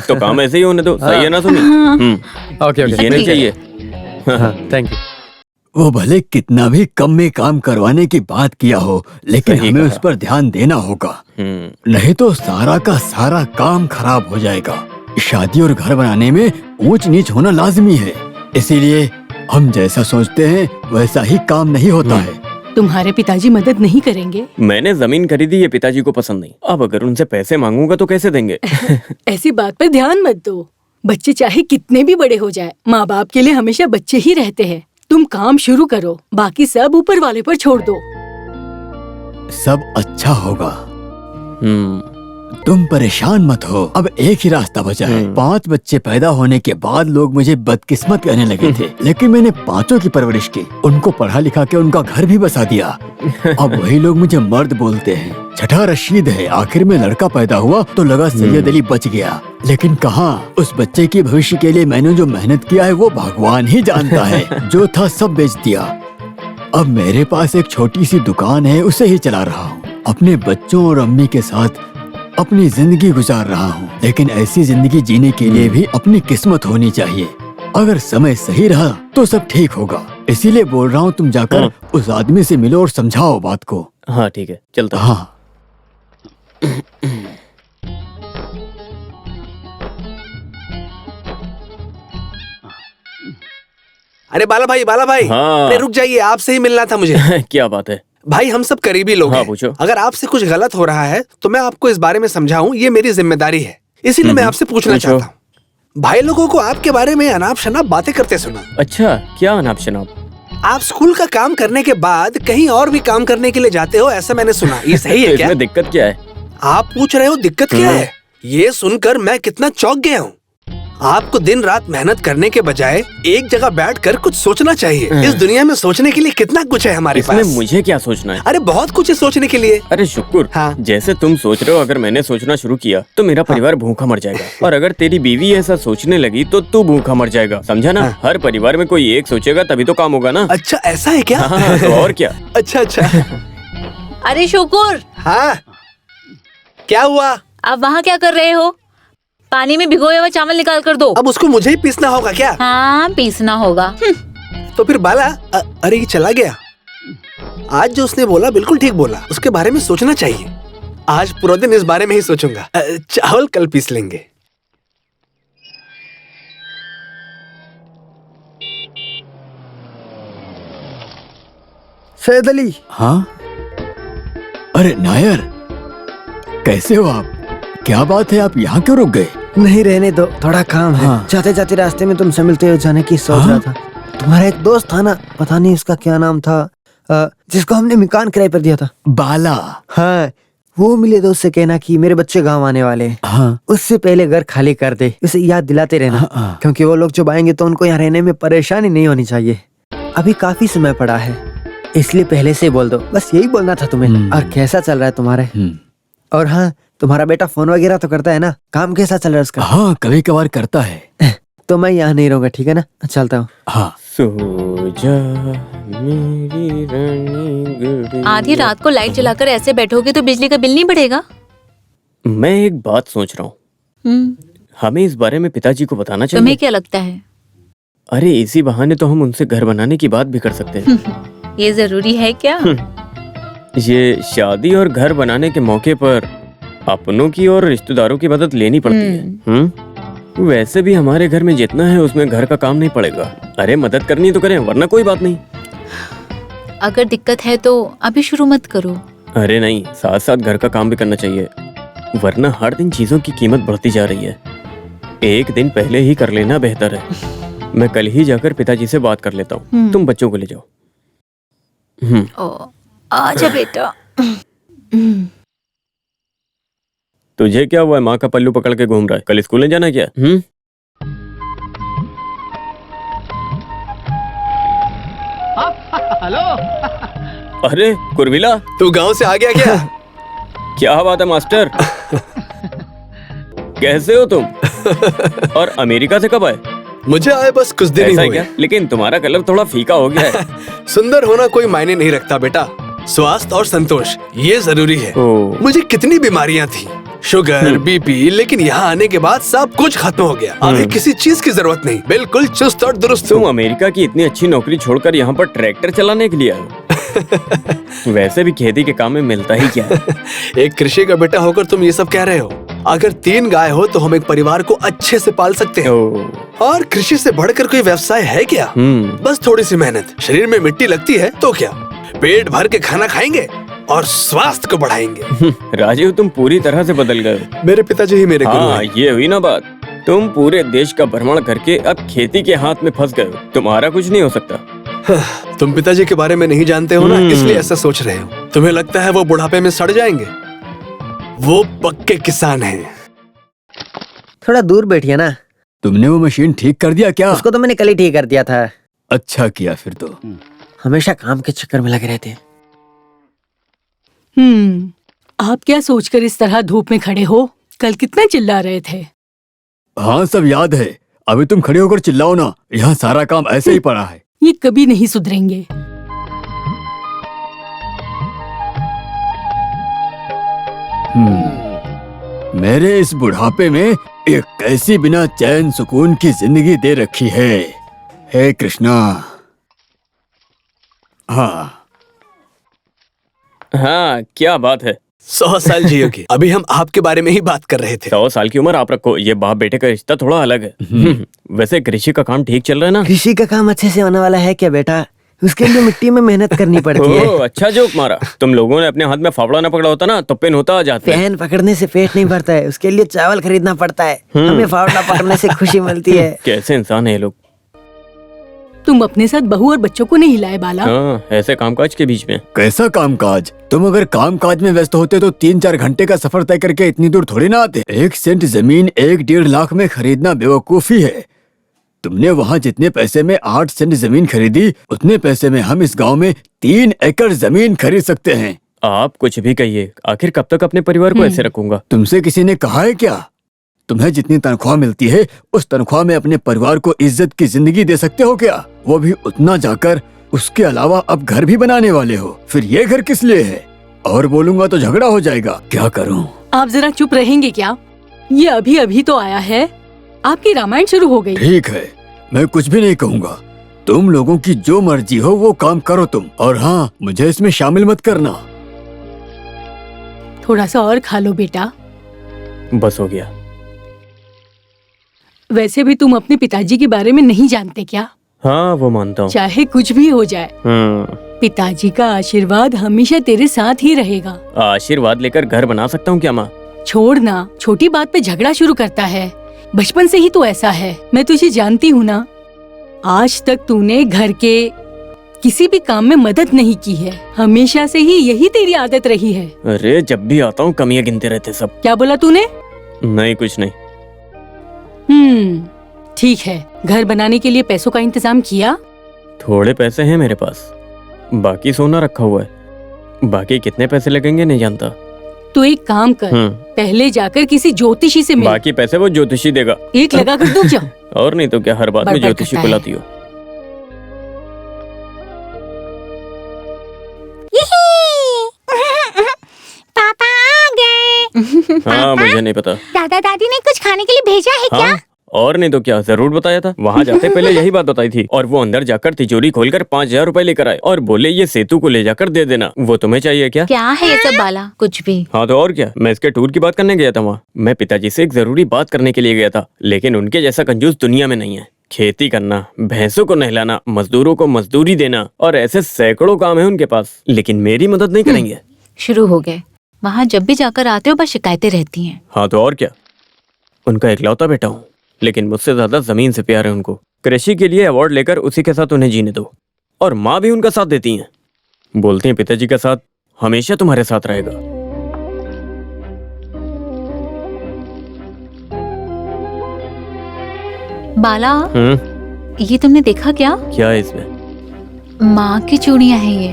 तो काम ऐसे ही होने दो, सही है ना सुनी? ओके, ये नहीं चाहिए। Thank you. वो भले कितना भी कम में काम करवाने की बात किया हो, लेकिन हमें उस पर ध्यान देना होगा, नहीं तो सारा का सारा काम खराब हो जाएगा। शादी और घर बनाने में ऊंच नीच होना लाजमी है, इसीलिए हम जैसा सोचते हैं वैसा ही काम नहीं होता है। तुम्हारे पिताजी मदद नहीं करेंगे? मैंने जमीन खरीदी, ये पिताजी को पसंद नहीं। अब अगर उनसे पैसे मांगूंगा तो कैसे देंगे? ऐसी बात पर ध्यान मत दो। बच्चे चाहे कितने भी बड़े हो जाए, माँ बाप के लिए हमेशा बच्चे ही रहते हैं। तुम काम शुरू करो, बाकी सब ऊपर वाले पर छोड़ दो। सब अच्छा होगा, तुम परेशान मत हो। अब एक ही रास्ता बचा है। 5 बच्चे पैदा होने के बाद लोग मुझे बदकिस्मत कहने लगे थे, लेकिन मैंने 5 की परवरिश की, उनको पढ़ा लिखा के उनका घर भी बसा दिया। अब वही लोग मुझे मर्द बोलते हैं। 6ठा रशीद है, आखिर में लड़का पैदा हुआ तो लगा सैयद अली बच गया, लेकिन कहाँ, उस बच्चे के भविष्य के लिए मैंने जो मेहनत किया है वो भगवान ही जानता है। जो था सब बेच दिया। अब मेरे पास एक छोटी सी दुकान है, उसे ही चला रहा हूँ। अपने बच्चों और अम्मी के साथ अपनी जिंदगी गुजार रहा हूँ, लेकिन ऐसी जिंदगी जीने के लिए भी अपनी किस्मत होनी चाहिए। अगर समय सही रहा तो सब ठीक होगा। इसीलिए बोल रहा हूँ, तुम जाकर उस आदमी से मिलो और समझाओ बात को। हाँ ठीक है, चलता। हाँ। अरे बाला भाई, हाँ। अरे रुक जाइए, आपसे ही मिलना था मुझे। क्या बात है? भाई हम सब करीबी लोग हाँ, हैं। पूछो। अगर आपसे कुछ गलत हो रहा है तो मैं आपको इस बारे में समझाऊं, ये मेरी जिम्मेदारी है। इसीलिए मैं आपसे पूछना पूछो। चाहता हूँ। भाई लोगों को आपके बारे में अनाप शनाप बातें करते सुना। अच्छा, क्या अनाप शनाप? आप स्कूल का काम करने के बाद कहीं और भी काम करने के लिए जाते हो, ऐसा मैंने सुना। ये सही है क्या? इसमें दिक्कत क्या है? आप पूछ रहे हो दिक्कत क्या है? ये सुनकर मैं कितना चौंक गया हूँ। आपको दिन रात मेहनत करने के बजाय एक जगह बैठकर कुछ सोचना चाहिए। इस दुनिया में सोचने के लिए कितना कुछ है हमारे इसमें पास। मुझे क्या सोचना है? अरे बहुत कुछ है सोचने के लिए। अरे शुक्र, हाँ। जैसे तुम सोच रहे हो, अगर मैंने सोचना शुरू किया तो मेरा परिवार भूखा मर जाएगा, और अगर तेरी बीवी ऐसा सोचने लगी तो तू भूखा मर जाएगा, समझा ना? हर परिवार में कोई एक सोचेगा तभी तो काम होगा ना। अच्छा ऐसा है क्या? हाँ, तो और क्या। अच्छा अच्छा। अरे शुक्र, हाँ क्या हुआ? आप वहाँ क्या कर रहे हो? पानी में भिगोया हुआ चावल निकाल कर दो। अब उसको मुझे ही पीसना होगा क्या? हाँ, पीसना होगा। तो फिर बाला अरे ये चला गया। आज जो उसने बोला बिल्कुल ठीक बोला, उसके बारे में सोचना चाहिए। आज पूरा दिन इस बारे में ही सोचूंगा। चावल कल पीस लेंगे। सैयद अली। हाँ? अरे नायर, कैसे हो आप? क्या बात है, आप यहाँ क्यों रुक गए? नहीं रहने दो, थोड़ा काम है। हाँ। जाते जाते रास्ते में तुमसे मिलते हुए जाने की सोच रहा था। तुम्हारा एक दोस्त था ना, पता नहीं उसका क्या नाम था, जिसको हमने मकान किराए पर दिया था। बाला। हाँ, वो मिले तो उससे कहना कि मेरे बच्चे गांव आने वाले हैं। हाँ। उससे पहले घर खाली कर दे, उसे याद दिलाते रहना। हाँ। क्योंकि वो लोग जब आएंगे तो उनको यहाँ रहने में परेशानी नहीं होनी चाहिए। अभी काफी समय पड़ा है, इसलिए पहले से बोल दो। बस यही बोलना था तुम्हें। और कैसा चल रहा है तुम्हारे? और हाँ, तुम्हारा बेटा फोन वगैरह तो करता है ना? काम कैसा चल रहा है उसका? हाँ, कभी कभार करता है। तो मैं यहाँ नहीं रहूंगा, ठीक है ना? चलता हूँ। हाँ। सो जा मेरी रानी गुड़िया। आधी रात को लाइट जलाकर ऐसे बैठोगे तो बिजली का बिल नहीं बढ़ेगा। मैं एक बात सोच रहा हूँ, हमें इस बारे में पिताजी को बताना चाहिए। तुम्हें क्या लगता है? अरे इसी बहाने तो हम उनसे घर बनाने की बात भी कर सकते हैं। ये जरूरी है क्या? ये शादी और घर बनाने के मौके पर अपनों की और रिश्तेदारों की मदद लेनी पड़ती है। वैसे भी हमारे घर में जितना है उसमें घर का काम नहीं पड़ेगा। अरे मदद करनी तो करें, वरना कोई बात नहीं। अगर दिक्कत है तो अभी शुरू मत करो। अरे नहीं, साथ साथ घर का काम भी करना चाहिए, वरना हर दिन चीजों की कीमत बढ़ती जा रही है। एक दिन पहले ही कर लेना बेहतर है। मैं कल ही जाकर पिताजी से बात कर लेता हूँ। तुम बच्चों को ले जाओ। आजा बेटा। तुझे क्या हुआ है? माँ का पल्लू पकड़ के घूम रहा है। कल स्कूल नहीं जाना क्या? हेलो। अरे कुरविला, तू गांव से आ गया क्या? क्या बात है मास्टर। कैसे हो तुम? और अमेरिका से कब आए? मुझे आए बस कुछ दिन ही ऐसा हुए। क्या? लेकिन तुम्हारा कलर थोड़ा फीका हो गया है। सुंदर होना कोई मायने नहीं रखता बेटा, स्वास्थ्य और संतोष ये जरूरी है। मुझे कितनी बीमारियां थी, शुगर, बीपी, लेकिन यहाँ आने के बाद सब कुछ खत्म हो गया। आगे किसी चीज की जरूरत नहीं, बिल्कुल चुस्त और दुरुस्त तुम हूँ। अमेरिका की इतनी अच्छी नौकरी छोड़कर यहाँ पर ट्रैक्टर चलाने के लिए आए हो? वैसे भी खेती के काम में मिलता ही क्या है? एक कृषि का बेटा होकर तुम ये सब कह रहे हो? अगर 3 गाय हो तो हम एक परिवार को अच्छे से पाल सकते हैं। और कृषि से बढ़कर कोई व्यवसाय है क्या? बस थोड़ी सी मेहनत, शरीर में मिट्टी लगती है तो क्या, पेट भर के खाना खाएंगे और स्वास्थ्य को बढ़ाएंगे। राजीव, तुम पूरी तरह से बदल गए। मेरे पिताजी ही मेरे गुरु हाँ, हैं। ये हुई ना बात। तुम पूरे देश का भ्रमण करके अब खेती के हाथ में फंस गए हो। तुम्हारा कुछ नहीं हो सकता। तुम पिताजी के बारे में नहीं जानते हो ना, इसलिए ऐसा सोच रहे हो। तुम्हें लगता है वो बुढ़ापे में सड़ जाएंगे? वो पक्के किसान हैं। थोड़ा दूर बैठिए ना। तुमने वो मशीन ठीक कर दिया क्या? उसको तो मैंने कल ही ठीक कर दिया था। अच्छा किया फिर तो। हमेशा काम के चक्कर में लगे रहते हैं। आप क्या सोचकर इस तरह धूप में खड़े हो? कल कितना चिल्ला रहे थे। हाँ, सब याद है। अभी तुम खड़े होकर चिल्लाओ ना, यहाँ सारा काम ऐसे ही पड़ा है। ये कभी नहीं सुधरेंगे। मेरे इस बुढ़ापे में एक कैसी बिना चैन सुकून की जिंदगी दे रखी है। हे कृष्णा। हाँ हाँ, क्या बात है। 100 साल जियोगे। अभी हम आपके बारे में ही बात कर रहे थे। 100 साल की उम्र आप रखो, ये बाप बेटे का रिश्ता थोड़ा अलग है। वैसे कृषि का काम ठीक चल रहा है ना? कृषि का काम अच्छे से होने वाला है क्या बेटा? उसके लिए मिट्टी में मेहनत करनी पड़ती है। ओह, अच्छा जोक मारा। तुम लोगों ने अपने हाथ में फावड़ा न पकड़ा होता ना तो पेन होता आ जाता। पेन पकड़ने से पेट नहीं भरता है, उसके लिए चावल खरीदना पड़ता है। हमें फावड़ा पकड़ने से खुशी मिलती है। कैसे इंसान है ये लोग। तुम अपने साथ बहू और बच्चों को नहीं लाए बाला। हाँ, ऐसे कामकाज के बीच में। कैसा कामकाज? तुम अगर कामकाज में व्यस्त होते तो 3-4 घंटे का सफर तय करके इतनी दूर थोड़ी ना आते। 1 सेंट जमीन 1-1.5 लाख में खरीदना बेवकूफी है। तुमने वहाँ जितने पैसे में 8 सेंट जमीन खरीदी, उतने पैसे में हम इस गांव में 3 एकड़ जमीन खरीद सकते हैं। आप कुछ भी कहिए, आखिर कब तक अपने परिवार को ऐसे रखूंगा? तुमसे किसी ने कहा है क्या? तुम्हें जितनी तनख्वाह मिलती है उस तनख्वाह में अपने परिवार को इज्जत की जिंदगी दे सकते हो क्या? वो भी उतना जाकर। उसके अलावा अब घर भी बनाने वाले हो, फिर ये घर किस लिए है? और बोलूंगा तो झगड़ा हो जाएगा। क्या करूं? आप जरा चुप रहेंगे क्या? ये अभी अभी तो आया है, आपकी रामायण शुरू हो गई। ठीक है, मैं कुछ भी नहीं कहूँगा। तुम लोगों की जो मर्जी हो वो काम करो तुम, और हाँ, मुझे इसमें शामिल मत करना। थोड़ा सा और खा लो बेटा। बस हो गया। वैसे भी तुम अपने पिताजी के बारे में नहीं जानते क्या? हाँ, वो मानता हूँ। चाहे कुछ भी हो जाए, पिताजी का आशीर्वाद हमेशा तेरे साथ ही रहेगा। आशीर्वाद लेकर घर बना सकता हूँ क्या माँ? छोड़ ना, छोटी बात पे झगड़ा शुरू करता है। बचपन से ही तो ऐसा है, मैं तुझे जानती हूँ ना। आज तक तूने घर के किसी भी काम में मदद नहीं की है, हमेशा से ही यही तेरी आदत रही है। अरे जब भी आता हूँ कमियां गिनते रहते सब। क्या बोला तूने? नहीं, कुछ नहीं। ठीक है। घर बनाने के लिए पैसों का इंतजाम किया? थोड़े पैसे हैं मेरे पास, बाकी सोना रखा हुआ है। बाकी कितने पैसे लगेंगे नहीं जानता। तो एक काम कर, पहले जाकर किसी ज्योतिषी से मिल। बाकी पैसे वो ज्योतिषी देगा। एक लगा कर दूं क्या? और नहीं तो क्या, हर बात में ज्योतिषी को लाती हो। पापा आ गए। हाँ, मुझे नहीं पता। दादा दादी ने कुछ खाने के लिए भेजा है क्या? हाँ, और नहीं तो क्या, जरूर बताया था। वहाँ जाते पहले यही बात बताई थी, और वो अंदर जाकर तिजोरी खोलकर 5,000 रुपए लेकर आए और बोले ये सेतु को ले जाकर दे देना। वो तुम्हें चाहिए क्या? क्या है ये सब बाला? कुछ भी। हाँ तो और क्या, मैं इसके टूर की बात करने गया था वहाँ। मैं पिताजी से एक जरूरी बात करने के लिए गया था, लेकिन उनके जैसा कंजूस दुनिया में नहीं है। खेती करना, भैंसों को नहलाना, मजदूरों को मजदूरी देना, और ऐसे सैकड़ों काम है उनके पास, लेकिन मेरी मदद नहीं करेंगे। शुरू हो गए। वहाँ जब भी जाकर आते हो बस शिकायतें रहती हैं। हाँ तो और क्या, उनका इकलौता बेटा हूँ, लेकिन मुझसे ज्यादा जमीन से प्यार है उनको। कृषि के लिए अवार्ड लेकर उसी के साथ उन्हें जीने दो। और माँ भी उनका साथ देती हैं, बोलती हैं पिताजी का साथ हमेशा तुम्हारे साथ रहेगा। बाला, ये तुमने देखा क्या? क्या है इसमें? माँ की चूड़ियाँ हैं ये।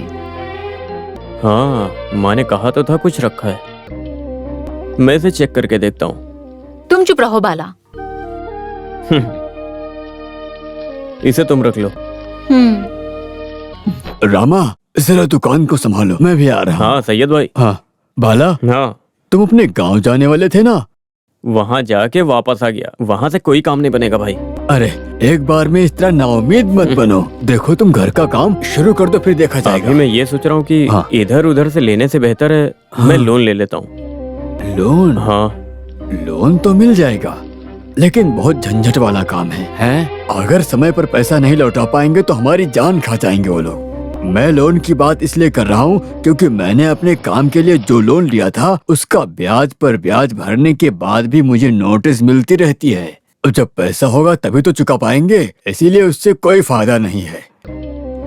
हाँ, माँ ने कहा तो था कुछ रखा है। मैं इसे चेक करके देखता हूँ। तुम चुप रहो बाला। इसे तुम रख लो। रामा, जरा दुकान को संभालो, मैं भी आ रहा हूँ। हाँ सैयद भाई। हाँ बाला, हाँ तुम अपने गांव जाने वाले थे ना? वहाँ जाके वापस आ गया, वहाँ से कोई काम नहीं बनेगा भाई। अरे एक बार में इस तरह नाउम्मीद मत बनो। देखो तुम घर का काम शुरू कर दो, फिर देखा जाएगा। अभी मैं ये सोच रहा हूँ कि इधर उधर से लेने से बेहतर है मैं लोन ले लेता हूँ। लोन? हाँ, लोन तो मिल जाएगा, लेकिन बहुत झंझट वाला काम है? अगर समय पर पैसा नहीं लौटा पाएंगे तो हमारी जान खा जाएंगे वो लोग। मैं लोन की बात इसलिए कर रहा हूँ क्योंकि मैंने अपने काम के लिए जो लोन लिया था उसका ब्याज पर ब्याज भरने के बाद भी मुझे नोटिस मिलती रहती है। और जब पैसा होगा तभी तो चुका पाएंगे, इसीलिए उससे कोई फायदा नहीं है।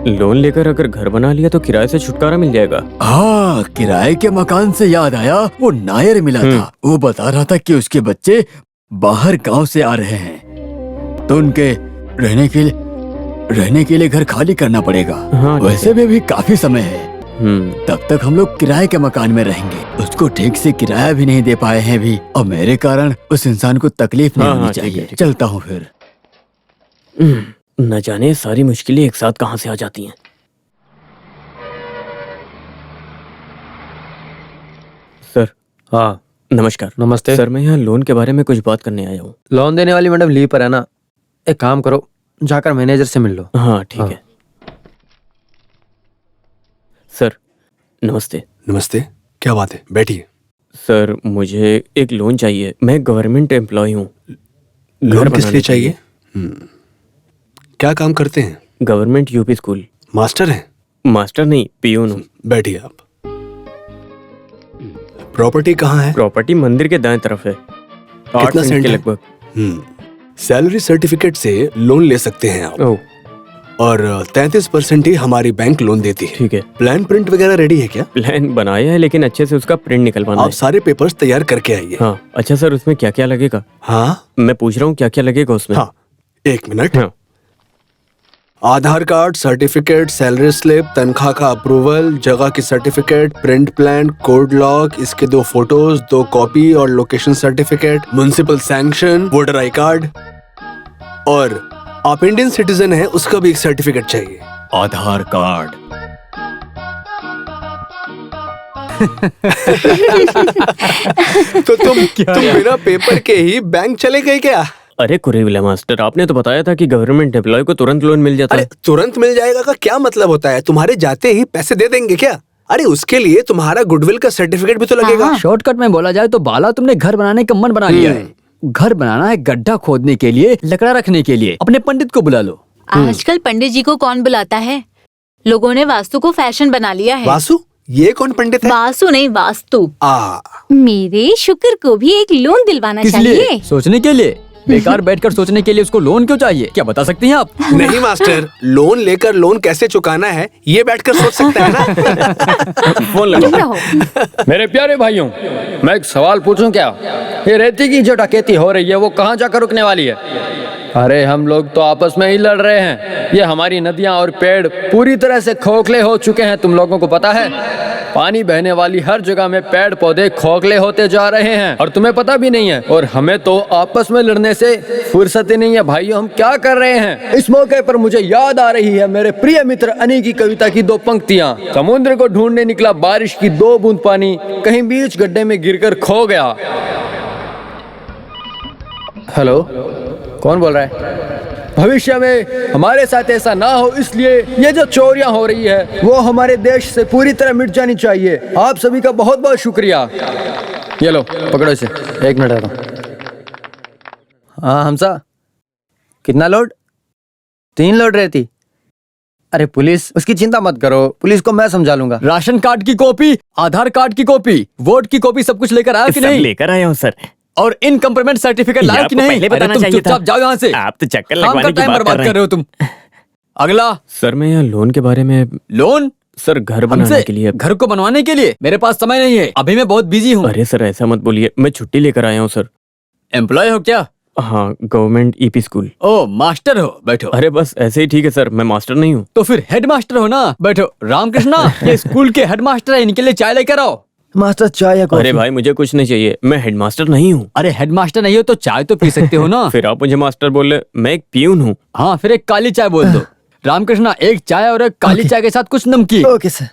लोन लेकर अगर घर बना लिया तो किराए से छुटकारा मिल जाएगा। हाँ, किराए के मकान से याद आया, वो नायर मिला था। वो बता रहा था कि उसके बच्चे बाहर गांव से आ रहे हैं, तो उनके रहने के लिए घर खाली करना पड़ेगा। हाँ, वैसे में भी काफी समय है, तब तक हम लोग किराए के मकान में रहेंगे। उसको ठीक से किराया भी नहीं दे पाए हैं भी, और मेरे कारण उस इंसान को तकलीफ नहीं होनी चाहिए। चलता हूँ फिर। न जाने सारी मुश्किलें एक साथ कहाँ से आ जाती हैं। सर। हाँ नमस्कार। नमस्ते सर, मैं यहाँ लोन के बारे में कुछ बात करने आया हूँ। लोन देने वाली मैडम लीव पर है ना, एक काम करो जाकर मैनेजर से मिल लो। हाँ ठीक है। सर नमस्ते। नमस्ते, क्या बात है, बैठिए। सर मुझे एक लोन चाहिए, मैं गवर्नमेंट एम्प्लॉय हूँ। लोन किस लिए चाहिए? क्या काम करते हैं? Government UP school. मास्टर हैं? मास्टर नहीं, पियून हूँ। बैठिए आप। प्रॉपर्टी कहाँ है? प्रॉपर्टी मंदिर के दाएं तरफ है। कितना सेंट के है? लगभग। सैलरी सर्टिफिकेट से लोन ले सकते हैं आप। और 33% ही हमारी बैंक लोन देती है। ठीक है। प्लान प्रिंट वगैरह रेडी है क्या? प्लान बनाया है लेकिन अच्छे से उसका प्रिंट निकलवाना आप है। सारे पेपर्स तैयार करके आइए। हाँ अच्छा सर, उसमें क्या क्या लगेगा? हाँ मैं पूछ रहा हूँ क्या क्या लगेगा उसमें। हाँ, 1 मिनट। हाँ। आधार कार्ड, सर्टिफिकेट, सैलरी स्लिप, तनख्वाह का अप्रूवल, जगह की certificate, print plan, code lock, इसके 2 फोटोज, 2 कॉपी और location certificate, municipal sanction, voter I card, और आप इंडियन सिटीजन हैं उसका भी एक सर्टिफिकेट चाहिए। आधार कार्ड। तो तुम बिना पेपर के ही बैंक चले गए क्या? अरे कुरेविला मास्टर, आपने तो बताया था कि गवर्नमेंट एम्प्लॉय को तुरंत लोन मिल जाता अरे है। तुरंत मिल जाएगा का क्या मतलब होता है? तुम्हारे जाते ही पैसे दे देंगे क्या? अरे उसके लिए तुम्हारा गुडविल का सर्टिफिकेट भी तो लगेगा। शॉर्टकट में बोला जाए तो बाला, तुमने घर बनाने का मन बना लिया है। घर बनाना है, गड्ढा खोदने के लिए, लकड़ा रखने के लिए अपने पंडित को बुला लो। आजकल पंडित जी को कौन बुलाता है? लोगों ने वास्तु को फैशन बना लिया है। वासु? ये कौन पंडित है? वासु नहीं, वास्तु। मेरे शुक्र को भी एक लोन दिलवाना किस चाहिए। लिए? सोचने के लिए? बेकार बैठकर सोचने के लिए उसको लोन क्यों चाहिए? क्या बता सकती हैं आप? नहीं मास्टर, लोन लेकर लोन कैसे चुकाना है ये बैठकर सोच सकता है ना। फोन लगाओ। मेरे प्यारे भाइयों, मैं एक सवाल पूछूं क्या? ये रेती की जो डकैती हो रही है वो कहाँ जाकर रुकने वाली है? अरे हम लोग तो आपस में ही लड़ रहे हैं। ये हमारी नदियां और पेड़ पूरी तरह से खोखले हो चुके हैं, तुम लोगों को पता है? पानी बहने वाली हर जगह में पेड़ पौधे खोखले होते जा रहे हैं और तुम्हें पता भी नहीं है। और हमें तो आपस में लड़ने से फुर्सत ही नहीं है। भाइयों, हम क्या कर रहे हैं? इस मौके पर मुझे याद आ रही है मेरे प्रिय मित्र अनी की कविता की 2 पंक्तियां। समुद्र को ढूंढने निकला बारिश की 2 बूंद पानी, कहीं बीच गड्ढे में गिरकर खो गया। हेलो, कौन बोल रहा है? भविष्य में हमारे साथ ऐसा ना हो इसलिए ये जो चोरियां हो रही है वो हमारे देश से पूरी तरह मिट जानी चाहिए। आप सभी का बहुत बहुत शुक्रिया। ये लो पकड़ो इसे। 1 मिनट रहो। हाँ हमसा, कितना लोड? 3 लोड रहती। अरे पुलिस, उसकी चिंता मत करो, पुलिस को मैं समझा लूंगा। राशन कार्ड की कॉपी, आधार कार्ड की कॉपी, वोट की कॉपी सब कुछ लेकर आया कि सब नहीं? लेकर आया हूँ सर। और इनकम पेमेंट सर्टिफिकेट लाया कि नहीं? पहले बताना तुम चाहिए चुपचाप था। जाओ यहाँ से। आप तो चक्कर काम का लगवाने की टाइम बात बर्बाद कर रहे हो तुम। अगला। सर मैं यहाँ लोन के बारे में। लोन? सर घर बनाने हमसे? के लिए। घर को बनवाने के लिए? मेरे पास समय नहीं है, अभी मैं बहुत बिजी हूँ। अरे सर ऐसा मत बोलिए, मैं छुट्टी लेकर आया हूँ सर। एम्प्लॉय हो क्या? हाँ, गवर्नमेंट ईपी स्कूल। ओ मास्टर हो, बैठो। अरे बस ऐसे ही ठीक है सर, मैं मास्टर नहीं हूँ। तो फिर हेड मास्टर हो ना, बैठो। रामकृष्णा, ये स्कूल के हेड मास्टर है, इनके लिए चाय लेकर आओ। मास्टर चाय या कॉफी? अरे भाई मुझे कुछ नहीं चाहिए, मैं हेडमास्टर नहीं हूँ। अरे हेडमास्टर नहीं हो तो चाय तो पी सकते हो ना। फिर आप मुझे मास्टर बोल रहे, मैं एक पियून हूँ। हाँ फिर एक काली चाय बोल दो। रामकृष्णा, एक चाय और एक काली चाय के साथ कुछ नमकीन। Okay sir.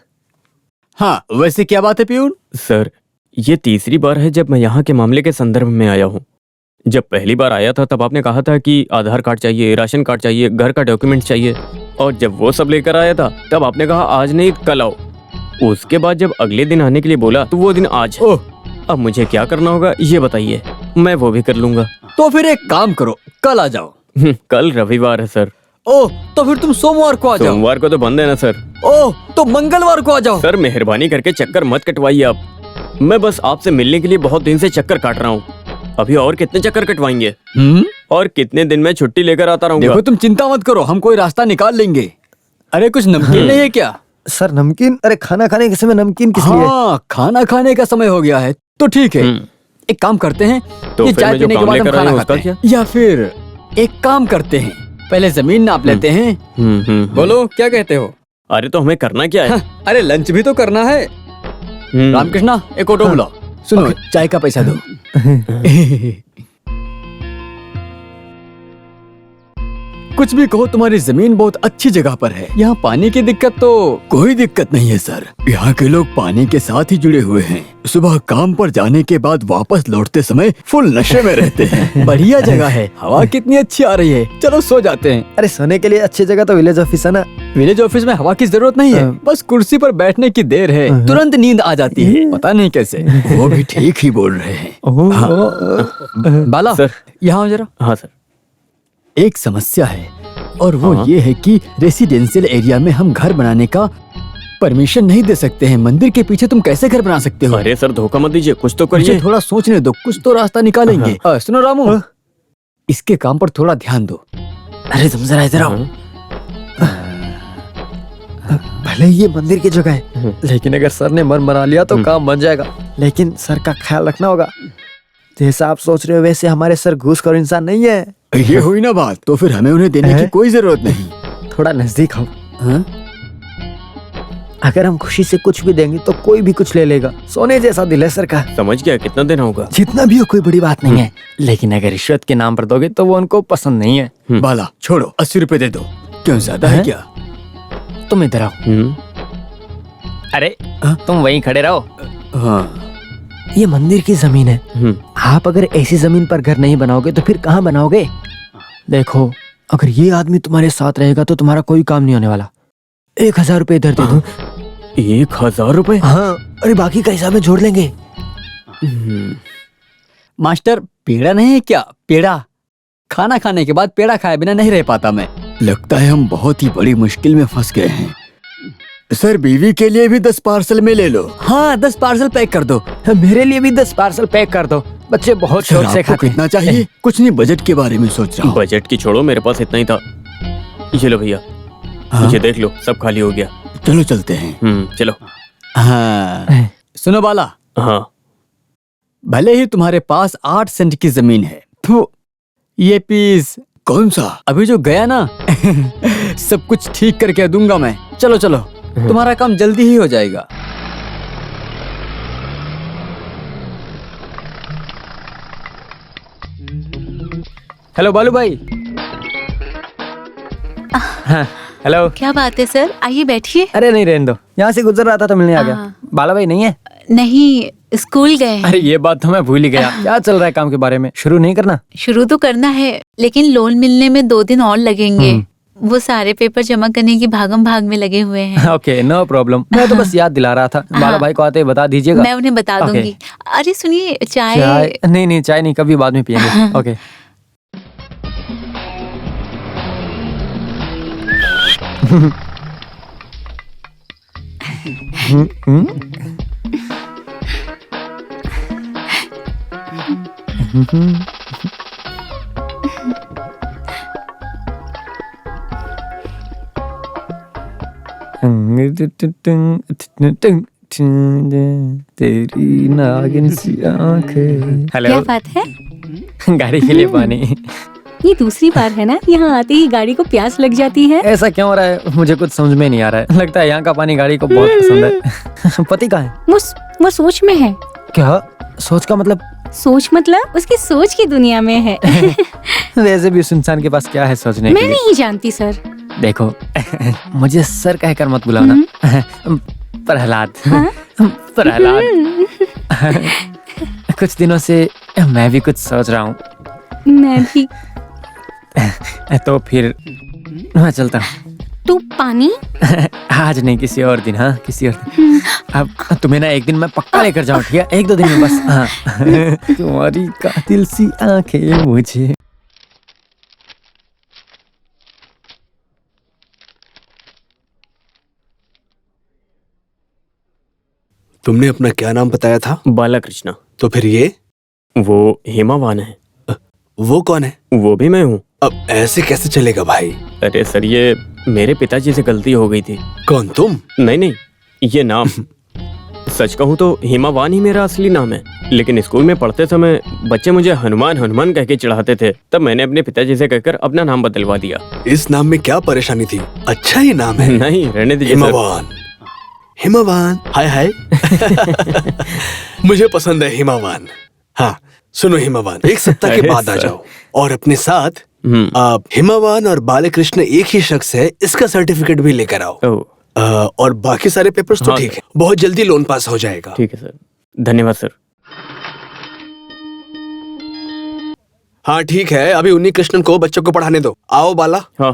हाँ वैसे क्या बात है पियून? सर ये तीसरी बार है जब मैं यहाँ के मामले के संदर्भ में आया हूँ। जब पहली बार आया था तब आपने कहा था कि आधार कार्ड चाहिए, राशन कार्ड चाहिए, घर का डॉक्यूमेंट चाहिए, और जब वो सब लेकर आया था तब आपने कहा आज नहीं कल आओ। उसके बाद जब अगले दिन आने के लिए बोला तो वो दिन आज है। अब मुझे क्या करना होगा ये बताइए, मैं वो भी कर लूंगा। तो फिर एक काम करो, कल आ जाओ। कल रविवार है सर। ओह तो फिर तुम सोमवार को आ जाओ। सोमवार को तो बंद है ना सर। ओह तो मंगलवार को आ जाओ। सर मेहरबानी करके चक्कर मत कटवाइए आप, मैं बस आपसे मिलने के लिए बहुत दिन से चक्कर काट रहा हूँ। अभी और कितने चक्कर कटवाएंगे? और कितने दिन में छुट्टी लेकर आता रहूंगा? देखो तुम चिंता मत करो, हम कोई रास्ता निकाल लेंगे। अरे कुछ नमकीन नहीं है क्या? सर नमकीन? अरे खाना खाने के समय नमकीन किस लिए? हाँ खाना खाने का समय हो गया है तो ठीक है, एक काम करते हैं, तो ये फिर चाय मैं जो पीने के काम बाद हम लेकर आया खाना हूँ खाते उसका हैं। या फिर एक काम करते हैं, पहले जमीन नाप लेते हैं। बोलो क्या कहते हो? अरे तो हमें करना क्या है? अरे लंच भी तो करना है। रामकृष्णा एक ऑटो बुलाओ। सुनो चाय का पैसा दो। कुछ भी कहो, तुम्हारी जमीन बहुत अच्छी जगह पर है। यहाँ पानी की दिक्कत तो कोई दिक्कत नहीं है सर। यहाँ के लोग पानी के साथ ही जुड़े हुए हैं। सुबह काम पर जाने के बाद वापस लौटते समय फुल नशे में रहते हैं। बढ़िया जगह है, हवा कितनी अच्छी आ रही है। चलो सो जाते हैं। अरे सोने के लिए अच्छी जगह तो विलेज ऑफिस है ना। विलेज ऑफिस में हवा की जरूरत नहीं है, बस कुर्सी पर बैठने की देर है, तुरंत नींद आ जाती है, पता नहीं कैसे। वो भी ठीक ही बोल रहे हैं। बाला सर। यहाँ जरा। हाँ सर। एक समस्या है और वो ये है कि रेसिडेंशियल एरिया में हम घर बनाने का परमिशन नहीं दे सकते हैं। मंदिर के पीछे तुम कैसे घर बना सकते हो? अरे सर धोखा मत दीजिए, कुछ तो करिए। थोड़ा सोचने दो, कुछ तो रास्ता निकालेंगे। सुनो रामू, इसके काम पर थोड़ा ध्यान दो। अरे तुम जरा इधर आओ। भले ही ये मंदिर की जगह है, लेकिन अगर सर ने मन बना लिया तो काम बन जाएगा। लेकिन सर का ख्याल रखना होगा। जैसा आप सोच रहे हो वैसे हमारे सर घूसखोर इंसान नहीं है। ये हुई ना बात, तो फिर हमें उन्हें देने की कोई जरूरत नहीं। थोड़ा नजदीक आओ। अगर हम खुशी से कुछ भी देंगे तो कोई भी कुछ ले लेगा। सोने जैसा दिल है सर का। समझ गया, कितना देना होगा? जितना भी हो कोई बड़ी बात नहीं है, लेकिन अगर रिश्वत के नाम पर दोगे तो वो उनको पसंद नहीं है। बाला छोड़ो, 80 रुपए दे दो। क्यों, ज्यादा है क्या? तुम इधर आओ। अरे तुम वहीं खड़े रहो। हाँ, ये मंदिर की जमीन है। आप अगर ऐसी जमीन पर घर नहीं बनाओगे तो फिर कहाँ बनाओगे? देखो, अगर ये आदमी तुम्हारे साथ रहेगा तो तुम्हारा कोई काम नहीं होने वाला। 1000 रुपए इधर दे दो। 1000 रुपए? हाँ, अरे बाकी का हिसाब में जोड़ लेंगे। मास्टर पेड़ा नहीं है क्या? पेड़ा खाना खाने के बाद पेड़ा खाए बिना नहीं रह पाता मैं। लगता है हम बहुत ही बड़ी मुश्किल में फंस गए हैं। सर, बीवी के लिए भी 10 पार्सल में ले लो। हाँ, 10 पार्सल पैक कर दो। मेरे लिए भी 10 पार्सल पैक कर दो। बच्चे बहुत शौक से खाते हैं। कितना चाहिए? कुछ नहीं, बजट के बारे में सोच रहा हूँ। बजट की छोड़ो, मेरे पास इतना ही था। ये लो भैया। ये देख लो, सब खाली हो गया। चलो चलते हैं। चलो। हाँ, सुनो बाला। हाँ, भले ही तुम्हारे पास 8 सेंट की जमीन है, तो ये पीस कौन सा अभी जो गया ना सब कुछ ठीक करके दूंगा मैं। चलो चलो, तुम्हारा काम जल्दी ही हो जाएगा। हेलो बालू भाई। हाँ, हेलो। क्या बात है सर, आइए बैठिए। अरे नहीं, रहने दो। यहाँ से गुजर रहा था तो मिलने आ गया। बाला भाई नहीं है? नहीं, स्कूल गए हैं। अरे ये बात तो मैं भूल ही गया। क्या चल रहा है काम के बारे में? शुरू नहीं करना? शुरू तो करना है, लेकिन लोन मिलने में 2 दिन और लगेंगे। वो सारे पेपर जमा करने की भागम भाग में लगे हुए हैं। Okay, no problem. मैं तो बस याद दिला रहा था। बाला भाई को आते ही बता दीजिएगा। मैं उन्हें बता दूंगी। अरे सुनिए, चाय नहीं, चाय नहीं, कभी बाद में पियेंगे। ओके। तेरी नागिन सी आंखें। हेलो। क्या बात है? गाड़ी के लिए पानी। ये दूसरी बार है ना यहाँ आते ही गाड़ी को प्यास लग जाती है। ऐसा क्यों हो रहा है? मुझे कुछ समझ में नहीं आ रहा है। लगता है यहाँ का पानी गाड़ी को बहुत पसंद है। पति कहाँ है? वो सोच में है। क्या सोच का मतलब? सोच मतलब उसकी सोच की दुनिया में है। वैसे भी उस इंसान के पास क्या है सोचने के मैं लिए? नहीं जानती सर। देखो, मुझे सर कहकर मत बुलाना। प्रहलाद। प्रहलाद। कुछ दिनों से मैं भी कुछ सोच रहा हूँ। मैं भी। तो फिर मैं चलता हूँ। तू पानी? आज नहीं, किसी और दिन। हाँ, किसी और दिन। अब तुम्हें ना एक दिन मैं पक्का लेकर जाऊँ, ठीक है? 1-2 दिन में बस। हाँ। तुम्हारी कातिल सी आंखें मुझे। तुमने अपना क्या नाम बताया था? बालाकृष्णा। तो फिर ये? वो हेमावान है। वो कौन है? वो भी मैं हूँ। अब ऐसे कैसे चलेगा भाई? अरे सर, ये मेरे पिताजी से गलती हो गई थी। कौन, तुम? नहीं, ये नाम। सच कहूँ तो हेमावान ही मेरा असली नाम है, लेकिन स्कूल में पढ़ते समय बच्चे मुझे हनुमान हनुमान कह के चिढ़ाते थे। तब मैंने अपने पिताजी से कहकर अपना नाम बदलवा दिया। इस नाम में क्या परेशानी थी? अच्छा ही नाम है। नहीं, रहने दीजिए सर। हिमावान। हिमावान, हाय हाय। मुझे पसंद है हिमावान। हाँ सुनो हिमावान, 1 सप्ताह के बाद आ जाओ और अपने साथ आप हिमावान और बालकृष्ण एक ही शख्स है, इसका सर्टिफिकेट भी लेकर आओ। और बाकी सारे पेपर्स तो ठीक है, बहुत जल्दी लोन पास हो जाएगा। ठीक है सर, धन्यवाद सर। हाँ ठीक है, अभी उन्हीं कृष्णन को बच्चों को पढ़ाने दो। आओ बाला। हाँ।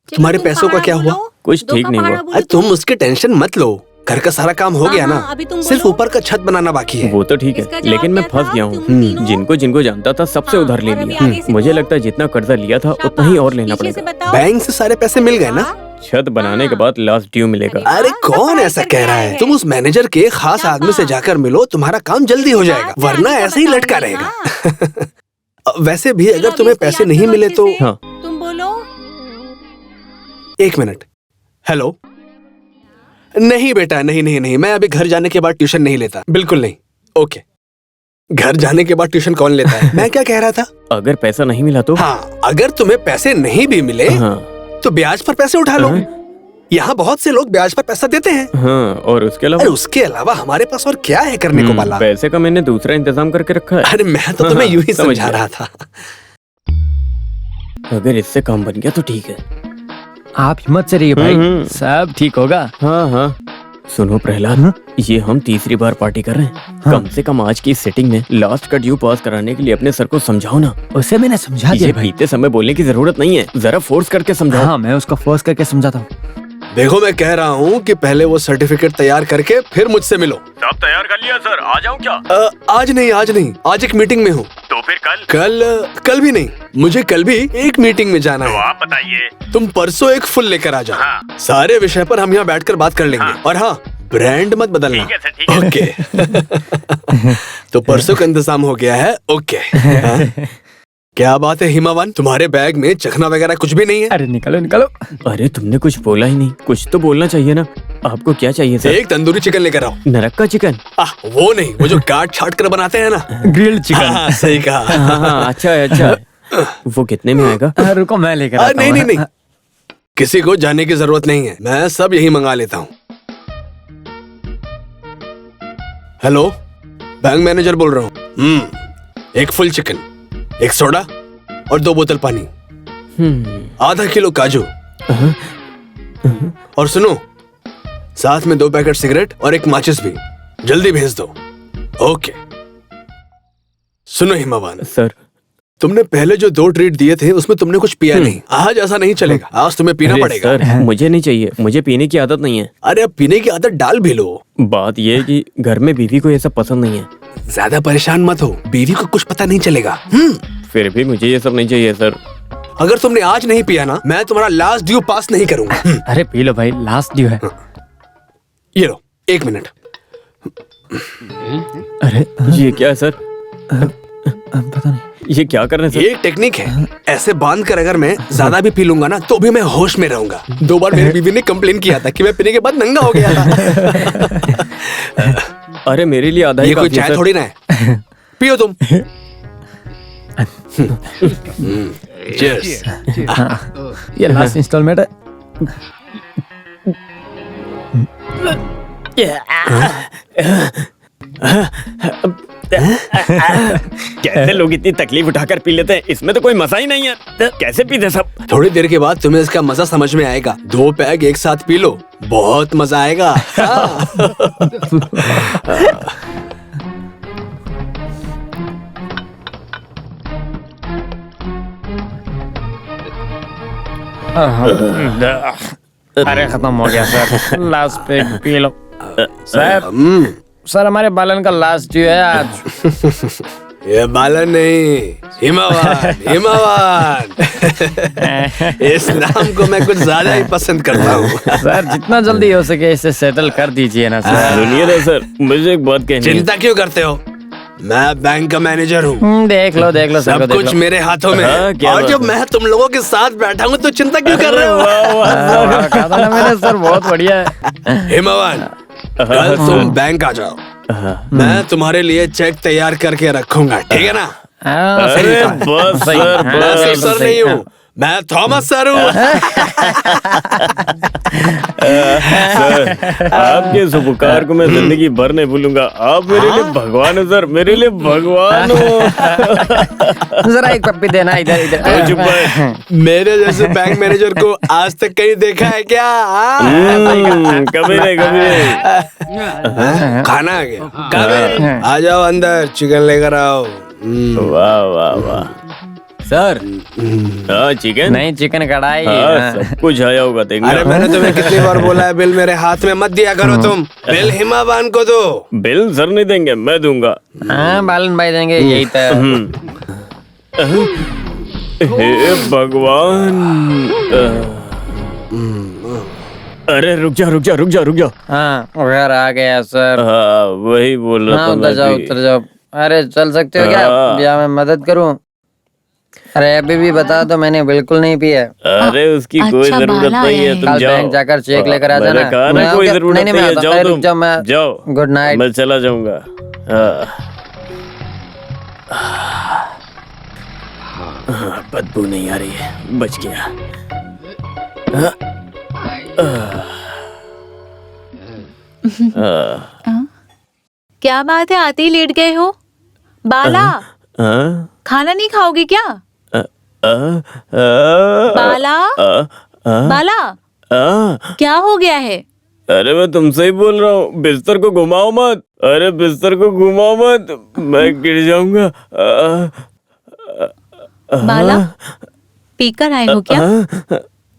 तुम्हारे पैसों का क्या हुआ? कुछ ठीक नहीं हुआ। अरे तुम उसकी टेंशन मत लो, घर का सारा काम हो गया ना, सिर्फ ऊपर का छत बनाना बाकी है। वो तो ठीक है, लेकिन मैं फंस गया हूँ। जिनको जिनको जानता था सबसे उधार ले लिया। मुझे लगता है जितना कर्जा लिया था उतना ही और लेना पड़ेगा। बैंक से सारे पैसे मिल गए ना? छत बनाने के बाद लास्ट ड्यू मिलेगा। अरे कौन ऐसा कह रहा है? तुम उस मैनेजर के खास आदमी से जाकर मिलो, तुम्हारा काम जल्दी हो जाएगा, वरना ऐसे ही लटका रहेगा। वैसे भी अगर तुम्हें पैसे नहीं मिले तो हाँ। तुम बोलो। एक मिनट। हेलो। नहीं बेटा, नहीं, मैं अभी घर जाने के बाद ट्यूशन नहीं लेता, बिल्कुल नहीं। ओके। घर जाने के बाद ट्यूशन कौन लेता है? मैं क्या कह रहा था? अगर पैसा नहीं मिला तो? हाँ, अगर तुम्हें पैसे नहीं भी मिले तो ब्याज पर पैसे उठा लो। यहाँ बहुत से लोग ब्याज पर पैसा देते हैं। हाँ, और उसके अलावा? अरे उसके अलावा हमारे पास और क्या है करने को बाला? पैसे का मैंने दूसरा इंतजाम करके रखा है। अरे मैं तो तुम्हें यूं ही समझा रहा था। अगर इससे काम बन गया तो ठीक है। आप हिम्मत से रहिए भाई, सब ठीक होगा। हाँ। सुनो प्रहलाद, ये हम तीसरी बार पार्टी कर रहे हैं। कम से कम आज की सेटिंग में लास्ट का ड्यू पास कराने के लिए अपने सर को समझाओ ना। उसे मैंने समझा दिया ये पीते समय बोलने की जरूरत नहीं है, जरा फोर्स करके समझाओ। हाँ, मैं उसको फोर्स करके समझाता हूँ। देखो मैं कह रहा हूँ कि पहले वो सर्टिफिकेट तैयार करके फिर मुझसे मिलो। सब तैयार कर लिया सर, आ जाऊँ क्या? आज नहीं, आज एक मीटिंग में हूँ। तो फिर कल भी नहीं, मुझे कल भी एक मीटिंग में जाना है। आप बताइए। तुम परसों एक फुल लेकर आ जाओ। हाँ। सारे विषय पर हम यहाँ बैठकर बात कर लेंगे। और हाँ, ब्रांड मत बदलना। ठीक है। ओके। तो परसों का इंतजाम हो गया है। ओके। हाँ? क्या बात है हिमावन, तुम्हारे बैग में चखना वगैरह कुछ भी नहीं है? अरे निकलो। अरे तुमने कुछ बोला ही नहीं, कुछ तो बोलना चाहिए ना। आपको क्या चाहिए सर? एक तंदूरी चिकन लेकर आओ। नरक का चिकन? वो नहीं, वो जो काट छाट कर बनाते हैं ना, ग्रिल्ड चिकन। हाँ, सही कहा। हाँ, अच्छा। वो कितने में आएगा? रुको मैं लेकर आता हूँ। नहीं, किसी को जाने की जरूरत नहीं है, मैं सब यही मंगा लेता हूँ। हेलो, बैंक मैनेजर बोल रहा हूँ। एक फुल चिकन, एक सोडा और 2 बोतल पानी, आधा किलो काजू। और सुनो, साथ में 2 पैकेट सिगरेट और एक माचिस भी। जल्दी भेज दो। ओके। सुनो हिमावन सर, तुमने पहले जो 2 ट्रीट दिए थे उसमें तुमने कुछ पिया नहीं। आज ऐसा नहीं चलेगा, आज तुम्हें पीना पड़ेगा। सर, मुझे नहीं चाहिए, मुझे पीने की आदत नहीं है। अरे अब पीने की आदत डाल भी लो। बात ये है कि घर में बीवी को ये सब पसंद नहीं है। ज्यादा परेशान मत हो, बीवी को कुछ पता नहीं चलेगा। फिर भी मुझे ये सब नहीं चाहिए सर। अगर तुमने आज नहीं पिया ना, मैं तुम्हारा लास्ट ड्यू पास नहीं करूंगा। अरे पी लो भाई, लास्ट ड्यू है। ये लो, 1 मिनट। अरे ये क्या है सर? पता नहीं, ये क्या कर रहे हैं सर? ये एक टेक्निक है। ऐसे बांध कर अगर मैं ज्यादा भी पी लूंगा ना, तो भी मैं होश में रहूंगा। 2 बार मेरी बीवी ने कंप्लेन किया था कि मैं पीने के बाद नंगा हो गया था। अरे मेरे लिए आधा ही ये कोई काफी है, चाय सर। थोड़ी ना है, पियो तुम। Cheers। ये लास्ट इंस्टॉलमेंट है। कैसे लोग इतनी तकलीफ उठाकर पी लेते हैं? इसमें तो कोई मजा ही नहीं है। कैसे पीते सब? थोड़ी देर के बाद तुम्हें इसका मजा समझ में आएगा। 2 पैग एक साथ पी लो, बहुत मजा आएगा। अरे खत्म हो गया सर, लास्ट पे पी लो। सर हमारे बालन का लास्ट ड्यू है आज। ये बालन नहीं, हिमावान। इस नाम को मैं कुछ ज्यादा ही पसंद करता हूँ। सर जितना जल्दी हो सके इसे सेटल कर दीजिए ना सर। सुनिए ना सर, मुझे एक बात कहनी है। चिंता क्यों करते हो? मैं बैंक का मैनेजर हूँ। देख लो सर सब को देख कुछ लो। मेरे हाथों में है। हाँ, क्या और बात जब है? मैं तुम लोगों के साथ बैठा हूँ तो चिंता क्यों कर रहे हो? कहा था ना मैंने सर, बहुत बढ़िया है। हिमावान, कल तुम बैंक आ जाओ, मैं तुम्हारे लिए चेक तैयार करके रखूंगा, ठीक है ना? हाँ, सही अरे कहा। बस सही। सर, हाँ, मैं बस। सर नहीं हूँ, मैं थॉमस सर हूँ। सर, आपके इस उपकार को मैं जिंदगी भर नहीं भूलूंगा। आप मेरे लिए भगवान हो सर, मेरे लिए भगवान हो। जरा एक पप्पी देना इधर तो चुप है। मेरे जैसे बैंक मैनेजर को आज तक कहीं देखा है क्या? कभी नहीं। खाना आ गया। कभी आ जाओ अंदर, चिकन लेकर आओ। वाह वाह वाह सर। हाँ चिकन नहीं, चिकन कढ़ाई। हाँ, सब कुछ आया होगा देखना। अरे मैंने तुम्हें कितनी बार बोला है, बिल मेरे हाथ में मत दिया करो तुम। बिल हिमावान को दो। बिल सर नहीं देंगे, मैं दूंगा। हाँ बालन भाई देंगे, यही तो। हे भगवान। अरे रुक जा। हाँ घर आ गया सर। हाँ वही बोल रहा हाँ था उतर मैं जाओ भी। उतर जाओ। अरे चल सकते हो क्या? हाँ। या मैं मदद करूं? अरे अभी भी बता दो, मैंने बिल्कुल नहीं पिया। अरे उसकी कोई अच्छा, जरूरत बाला नहीं आया है, है। तुम कल जाओ। बैंक जाकर चेक लेकर आ मैंने जाना। कहा मैं ना कोई क्या- जरूरत नहीं, नहीं मैं है, आता हूँ। जाओ अरे रुक तुम, जाओ, मैं जाओ। Good night. मैं चला जाऊंगा। बदबू नहीं आ रही है, बच गया। क्या बात है, आते ही लेट गए हो? बाला, खाना नहीं खाओगे क्या? बाला, बाला, क्या हो गया है? अरे मैं तुमसे ही बोल रहा हूँ, बिस्तर को घुमाओ मत। अरे बिस्तर को घुमाओ मत, मैं गिर जाऊंगा। बाला, पीकर आए हो क्या?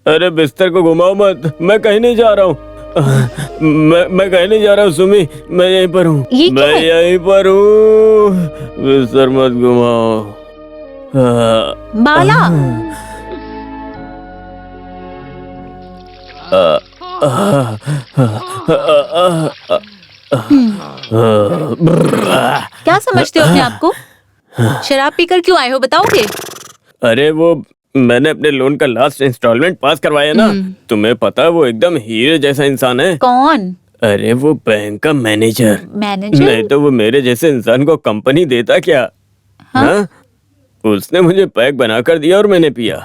अरे बिस्तर को घुमाओ मत, मैं कहीं नहीं जा रहा हूँ। मैं कहीं नहीं जा रहा हूँ सुमी, मैं यहीं पर हूँ। ये क्या मैं है? यहीं पर हूँ, बिस्तर मत घुमाओ। बाला, क्या समझते हो अपने आप को? शराब पीकर क्यों आए हो, बताओगे? अरे वो मैंने अपने लोन का लास्ट इंस्टॉलमेंट पास करवाया ना। तुम्हें पता है वो एकदम हीरे जैसा इंसान है। कौन? अरे वो बैंक का मैनेजर। मैनेजर? नहीं तो वो मेरे जैसे इंसान को कंपनी देता क्या? हाँ? उसने मुझे पैक बना कर दिया और मैंने पिया।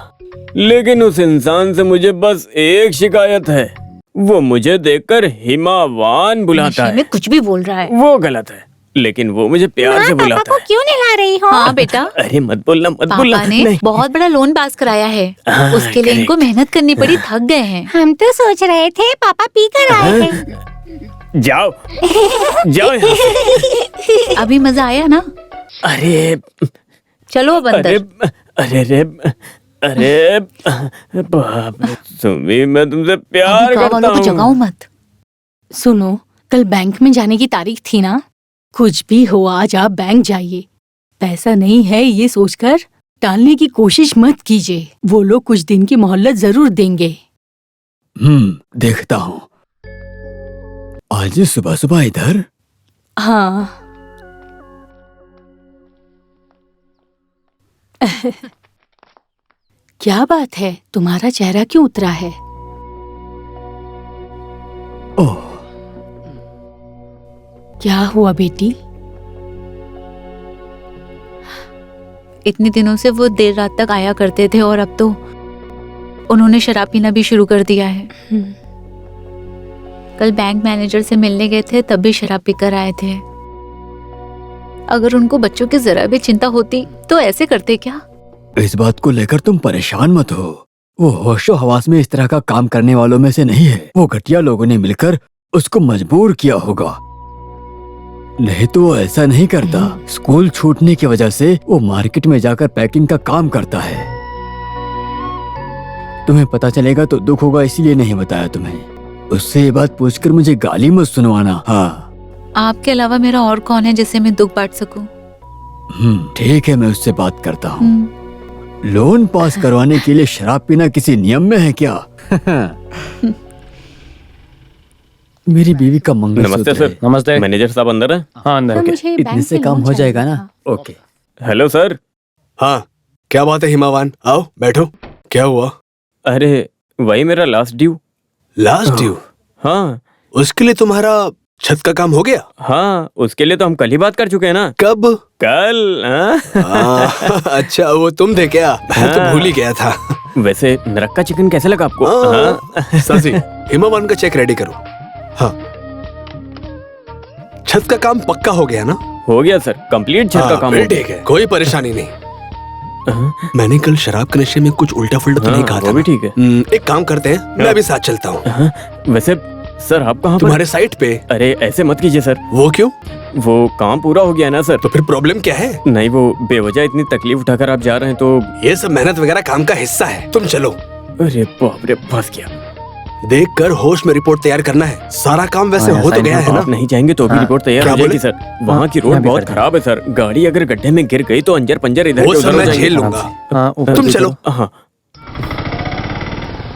लेकिन उस इंसान से मुझे बस एक शिकायत है, वो मुझे देखकर हिमावान बुलाता नशे है। में कुछ भी बोल रहा है। वो गलत है, लेकिन वो मुझे प्यार से पापा बुलाता को है। क्यों नहला रही हो? हाँ बेटा, अरे मत बोलना, मत बोलना। पापा ने नहीं। बहुत बड़ा लोन पास कराया है, हाँ, उसके लिए इनको correct। मेहनत करनी पड़ी, थक गए हैं। हम तो सोच रहे थे पापा पी कर आए हैं। जाओ जाओ यहाँ से। अभी मजा आया ना? अरे चलो अब अरे अंदर। अरे अरे अरे बाप रे, सुमी मैं तुमसे प्यार अभी गाँव करता वालों को जगाओ हूँ। मत। सुनो, कल बैंक में जाने की तारीख थी ना? कुछ भी हो आज आप बैंक जाइए। पैसा नहीं है ये सोचकर टालने की कोशिश मत कीजिए, वो लोग कुछ दिन की मोहलत जरूर देंगे। देखता हूँ। आज सुबह सुबह इधर? हाँ। क्या बात है, तुम्हारा चेहरा क्यों उतरा है? ओह, क्या हुआ बेटी? इतने दिनों से वो देर रात तक आया करते थे और अब तो उन्होंने शराब पीना भी शुरू कर दिया है। कल बैंक मैनेजर से मिलने गए थे तब भी शराब पीकर आए थे। अगर उनको बच्चों की जरा भी चिंता होती तो ऐसे करते क्या? इस बात को लेकर तुम परेशान मत हो। वो होशो हवास में इस तरह का काम करने वालों में से नहीं है। वो घटिया लोगों ने मिलकर उसको मजबूर किया होगा, नहीं तो वो ऐसा नहीं करता। स्कूल छूटने की वजह से वो मार्केट में जाकर पैकिंग का काम करता है। तुम्हें पता चलेगा तो दुख होगा, इसलिए नहीं बताया तुम्हें। उससे ये बात पूछकर मुझे गाली मत सुनवाना। हाँ आपके अलावा मेरा और कौन है जिससे मैं दुख बांट सकूं? ठीक है, मैं उससे बात करता हूँ। लोन पास करवाने के लिए शराब पीना किसी नियम में है क्या? मेरी बीवी का नमस्ते मंगलसूत्र सर। है। नमस्ते। मैनेजर साहब अंदर है? हाँ अंदर। सर, मुझे इतने बैंक से से काम लोन हो जाएगा चाहिए ना? था। ओके। Hello sir. हाँ, क्या बात है हिमावान? आओ बैठो। क्या हुआ? अरे वही मेरा लास्ट ड्यू। Last due? हाँ उसके लिए तुम्हारा छत का काम हो गया? हाँ, उसके लिए तो हम कल ही बात कर चुके हैं ना। कब? कल। हाँ? अच्छा, वो तुम थे क्या? मैं तो भूल ही गया था। वैसे नरक का चिकन कैसे लगा आपको? हाँ? साजी, हिमावान का चेक रेडी करो। हाँ, छत का काम पक्का हो गया ना? हो गया सर, कंप्लीट छत का काम हो ठीक है, कोई परेशानी नहीं। मैंने कल शराब के नशे में कुछ उल्टा फुल्टा तो नहीं कहा था? वो भी ठीक है। एक काम करते हैं, मैं भी साथ चलता हूँ। वैसे सर आप कहाँ पर? तुम्हारे साइट पे। अरे ऐसे मत कीजिए सर। वो क्यों? वो काम पूरा हो गया ना सर। तो फिर प्रॉब्लम क्या है? नहीं, वो बेवजह इतनी तकलीफ उठाकर आप जा रहे हैं तो। ये सब मेहनत वगैरह काम का हिस्सा है, तुम चलो। अरे बाप रे, फंस गया। देख कर होश में रिपोर्ट तैयार करना है। सारा काम वैसे हो तो गया है ना? आप नहीं जाएंगे तो भी रिपोर्ट तैयार क्या हो जाएगी बोले? सर। वहाँ की रोड बहुत खराब है सर। गाड़ी अगर गड्ढे में गिर गई तो अंजर पंजर इधर वो के सब उधर हो मैं जाएंगे। झेल लूंगा। हाँ ऊपर तुम देखो। चलो। हाँ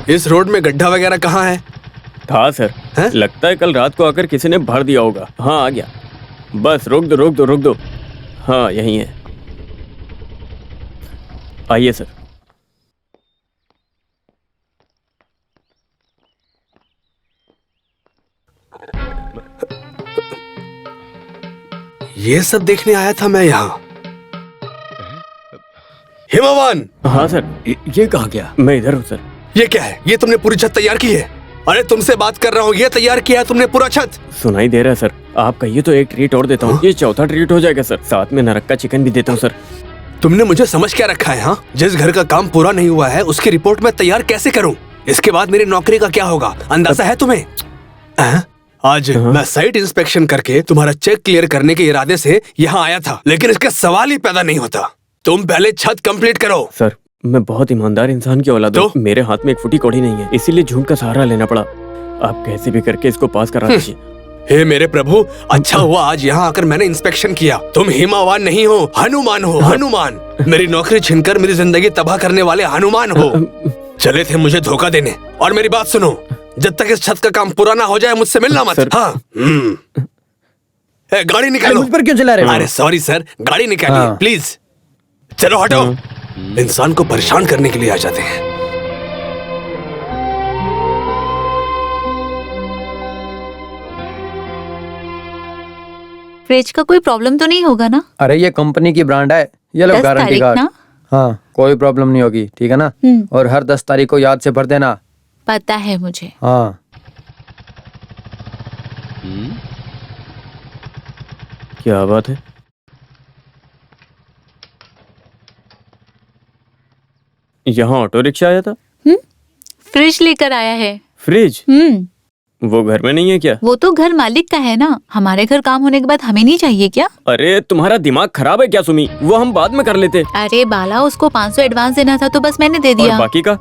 इस रोड में गड्ढा वगैरह कहाँ है? था सर। हैं? लगता है कल रात को आकर किसी ने भर दिया होगा। हाँ आ गया। बस रोक दो रोक दो रोक दो। हाँ यही है। आइए सर। ये सब देखने आया था मैं यहाँ। हिमावान, हाँ सर। ये कहाँ गया? मैं इधर हूँ सर। ये क्या है? ये तुमने पूरी छत तैयार की है? अरे तुमसे बात कर रहा हूँ, ये तैयार किया है तुमने पूरा छत? सुनाई दे रहा है सर। आप कहिए तो एक ट्रीट और देता हूँ। ये चौथा ट्रीट हो जाएगा सर। साथ में नरक का चिकन भी देता हूँ सर। तुमने मुझे समझ क्या रखा है? हाँ, जिस घर का काम पूरा नहीं हुआ है उसकी रिपोर्ट मैं तैयार कैसे करूँ? इसके बाद मेरी नौकरी का क्या होगा, अंदाजा है तुम्हें? आज मैं साइट इंस्पेक्शन करके तुम्हारा चेक क्लियर करने के इरादे से यहाँ आया था, लेकिन इसका सवाल ही पैदा नहीं होता। तुम पहले छत कंप्लीट करो। सर, मैं बहुत ईमानदार इंसान की औलाद हूँ। मेरे हाथ में एक फुटी कौड़ी नहीं है, इसीलिए झूठ का सहारा लेना पड़ा। आप कैसे भी करके इसको पास करा दीजिए। हे मेरे प्रभु, अच्छा हुआ आज यहाँ आकर मैंने इंस्पेक्शन किया। तुम हिमावान नहीं हो, हनुमान हो। हनुमान, मेरी नौकरी छीनकर मेरी जिंदगी तबाह करने वाले हनुमान हो। चले थे मुझे धोखा देने। और मेरी बात सुनो, जब तक इस छत का काम पूरा ना हो जाए मुझसे मिलना मत। हाँ। गाड़ी निकालो। मुझ पर क्यों चला रहे हो? अरे सॉरी सर, गाड़ी निकालिए प्लीज। चलो हटो। इंसान को परेशान करने के लिए आ जाते हैं। फ्रिज का कोई प्रॉब्लम तो नहीं होगा ना? अरे ये कंपनी की ब्रांड है, ये लो 10 गारंटी तारीख कार्ड। ना? हाँ, कोई प्रॉब्लम नहीं होगी, ठीक है ना? और हर 10 तारीख को याद से भर देना। पता है मुझे। हाँ। क्या बात है? यहाँ ऑटो रिक्शा आया था। फ्रिज लेकर आया है। फ्रिज? वो घर में नहीं है क्या? वो तो घर मालिक का है ना, हमारे घर काम होने के बाद हमें नहीं चाहिए क्या? अरे तुम्हारा दिमाग खराब है क्या सुमी? वो हम बाद में कर लेते। अरे बाला, उसको 500 एडवांस देना था तो बस मैंने दे दिया। और बाकी का?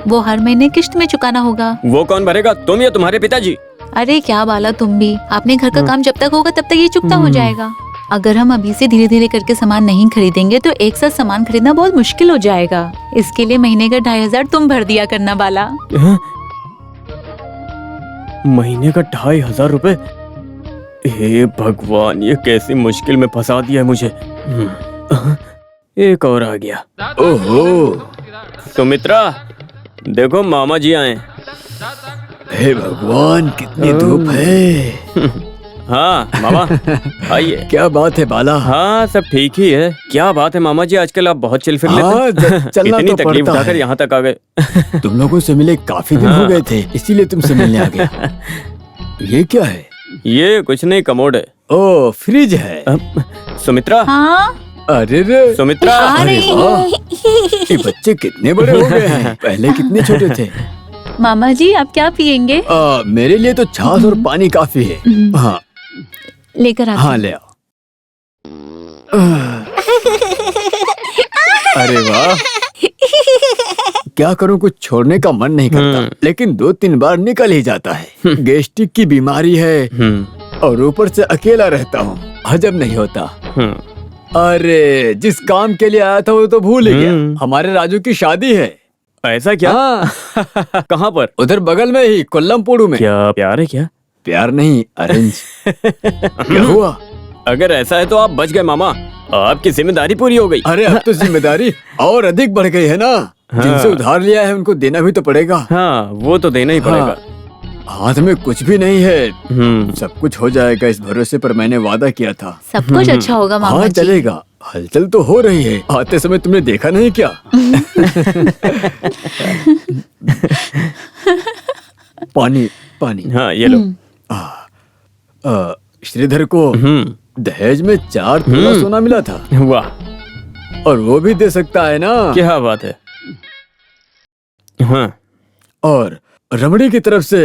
वो हर महीने किश्त में चुकाना होगा। वो कौन भरेगा, तुम या तुम्हारे पिताजी? अरे क्या बाला, तुम भी। आपने घर का काम जब तक होगा तब तक ये चुकता हो जाएगा। अगर हम अभी से धीरे धीरे करके सामान नहीं खरीदेंगे तो एक साथ सामान खरीदना बहुत मुश्किल हो जाएगा। इसके लिए महीने का 2500 तुम भर दिया करना बाला। महीने का 2500 रुपए? हे भगवान, ये कैसी मुश्किल में फंसा दिया मुझे। एक और आ गया। ओहो, सुमित्रा, देखो मामा जी आए। हे भगवान, कितनी धूप है। हाँ मामा, आइए। क्या बात है बाला? हाँ सब ठीक ही है। क्या बात है मामा जी, आजकल आप बहुत चिल फिर लेते हैं। चलना इतनी तो तकलीफ पड़ता उठाकर है। यहाँ तक आ गए। तुम लोगों से मिले काफी दिन हो गए थे, इसीलिए तुमसे मिलने आ गया। ये क्या है? ये कुछ नहीं, कमोड है। ओ, फ्रिज है। सुमित्रा। हाँ? अरे रे सुमित्रा। अरे वाह, ये बच्चे कितने बड़े हो गए हैं, पहले कितने छोटे थे। मामा जी, आप क्या पियेंगे? मेरे लिए तो छाछ और पानी काफी है। हाँ लेकर आती हाँ, ले आओ। अरे वाह, क्या करूं, कुछ छोड़ने का मन नहीं करता, लेकिन 2-3 बार निकल ही जाता है। गैस्ट्रिक की बीमारी है और ऊपर से अकेला रहता हूँ, हजम नहीं होता। अरे जिस काम के लिए आया था वो तो भूल ही गया। हमारे राजू की शादी है। ऐसा क्या? कहाँ पर? उधर बगल में ही, कोल्लमपुर में। क्या प्यार है क्या? प्यार नहीं, अरेंज। क्या हुआ? अगर ऐसा है तो आप बच गए मामा, आपकी जिम्मेदारी पूरी हो गई। अरे अब तो जिम्मेदारी और अधिक बढ़ गई है ना। जिनसे उधार लिया है उनको देना भी तो पड़ेगा। हाँ वो तो देना ही पड़ेगा। हाथ में कुछ भी नहीं है। सब कुछ हो जाएगा इस भरोसे पर मैंने वादा किया था। सब कुछ अच्छा होगा मामा हाँ जी। चलेगा, हलचल तो हो रही है। आते समय तुमने देखा नहीं क्या? पानी पानी। हाँ ये लो। श्रीधर को दहेज में 4 तोला सोना मिला था। वाह, और वो भी दे सकता है ना। क्या बात है। हाँ, और रमणी की तरफ से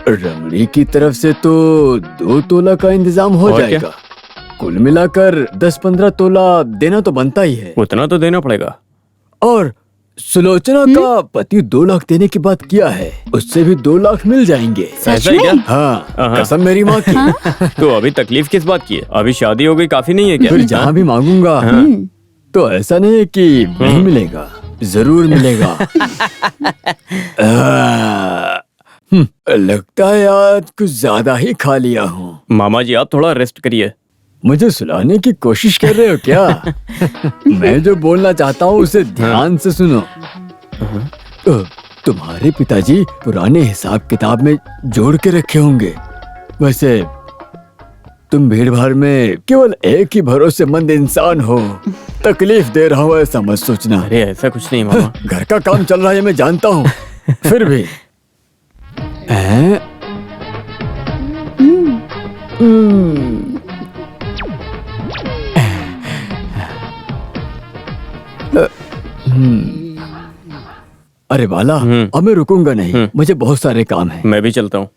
रमणी की तरफ से तो 2 तोला का इंतजाम हो जाएगा। कुल मिलाकर 10-15 तोला देना तो बनता ही है। उतना तो देना पड़ेगा। और सुलोचना का पति 2 लाख देने की बात किया है, उससे भी 2 लाख मिल जाएंगे। ऐसा ही क्या? हाँ, कसम मेरी माँ की। तो अभी तकलीफ किस बात की है? अभी शादी हो गई, काफी नहीं है क्या? फिर जहाँ भी मांगूंगा तो ऐसा नहीं है कि नहीं मिलेगा, जरूर मिलेगा। लगता है आज कुछ ज्यादा ही खा लिया हूँ। मामा जी आप थोड़ा रेस्ट करिए। मुझे सुलाने की कोशिश कर रहे हो क्या? मैं जो बोलना चाहता हूँ उसे ध्यान से सुनो। तुम्हारे पिताजी पुराने हिसाब किताब में जोड़ के रखे होंगे। वैसे तुम भीड़ भाड़ में केवल एक ही भरोसेमंद इंसान हो। तकलीफ दे रहा हूँ ऐसा मत सोचना। अरे ऐसा कुछ नहीं मामा। घर का काम चल रहा है मैं जानता हूँ, फिर भी अरे बाला, अब मैं रुकूंगा नहीं। मुझे बहुत सारे काम हैं। मैं भी चलता हूँ।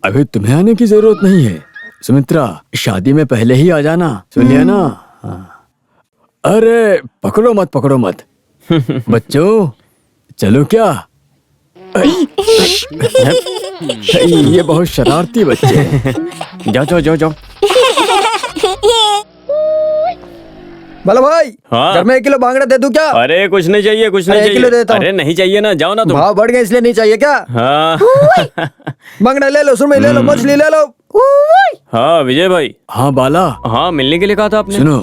अभी तुम्हें आने की जरूरत नहीं है। सुमित्रा, शादी में पहले ही आ जाना, सुन लिया ना? हाँ। अरे पकड़ो मत बच्चों, चलो क्या? ये बहुत शरारती बच्चे हैं। जाओ। बाला भाई, हाँ? घर में 1 किलो बांगड़ा दे दूं क्या? अरे कुछ नहीं चाहिए, कुछ नहीं 1 किलो चाहिए। देता हूँ। अरे नहीं चाहिए ना, जाओ ना तुम। भाव बढ़ गए इसलिए नहीं चाहिए क्या? हाँ। बांगड़ा ले लो, सुरमई ले लो, मछली ले लो। हाँ विजय भाई। हाँ बाला, हाँ मिलने के लिए कहा था आपने। सुनो,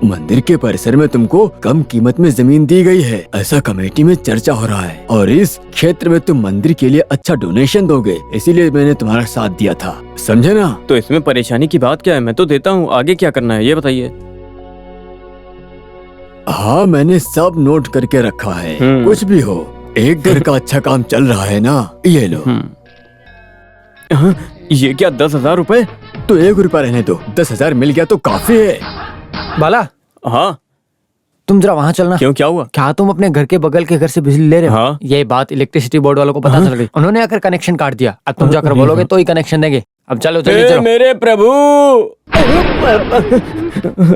मंदिर के परिसर में तुमको कम कीमत में जमीन दी गई है, ऐसा कमेटी में चर्चा हो रहा है। और इस क्षेत्र में तुम मंदिर के लिए अच्छा डोनेशन दोगे, इसीलिए मैंने तुम्हारा साथ दिया था, समझे ना? तो इसमें परेशानी की बात क्या है? मैं तो देता हूँ, आगे क्या करना है ये बताइए। हाँ, मैंने सब नोट करके रखा है। कुछ भी हो, एक घर का अच्छा काम चल रहा है ना, ये लो। हाँ, ये क्या 10,000 रुपए? तो 1 रुपया रहने दो, 10,000 मिल गया तो काफी है। बाला, हाँ तुम जरा वहाँ चलना। क्यों, क्या हुआ? क्या तुम अपने घर के बगल के घर से बिजली ले रहे हो? हाँ। ये बात इलेक्ट्रिसिटी बोर्ड वालों को पता चल गई। उन्होंने आकर कनेक्शन काट दिया। अब तुम जाकर बोलोगे तो ही कनेक्शन देंगे। अब चलो जल्दी चलो। मेरे प्रभु।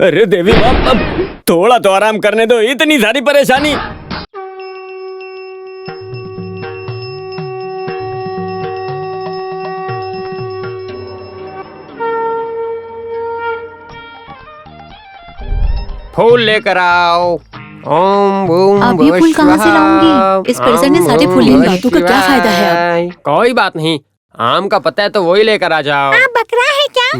अरे देवी बाप, अब थोड़ा तो आराम करने दो, इतनी सारी परेशानी। फूल लेकर आओ। ओम बूम अब ये फूल कहाँ से लाऊंगी? इस परिसर ने सारे फूल इन बातों का क्या फायदा है अब? कोई बात नहीं, आम का पता है तो वही लेकर आ जाओ। बकरा है क्या?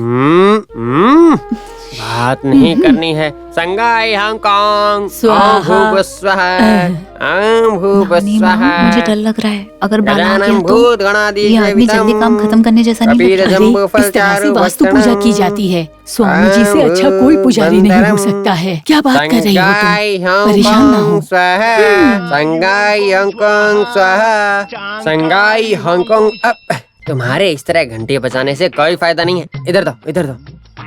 बात नहीं करनी है। संगाई हांगकांग। स्वाहा। ओम भूव स्वाहा। ओम भूव नहीं मामा, स्वाहा। मुझे डर लग रहा है। अगर बाला आ गजानन गया तो भूत गणाधीश ये आदमी जल्दी काम खत्म करने जैसा नहीं कबीर लगता। जम्बो अरे, इस तरह से फलचारु वास्तु पूजा की जाती है। स्वामी जी से अच्छा कोई पुजारी नहीं हो सकता है। क्या बात कर रही हो संगाई तुम? परेशान ना हो। हांगकांग स्वाहा। संगाई हांगकांग स्वाहा। संगाई हांगकांग। अब तुम्हारे इस तरह घंटे बजाने से कोई फायदा नहीं है। इधर दो, इधर दो।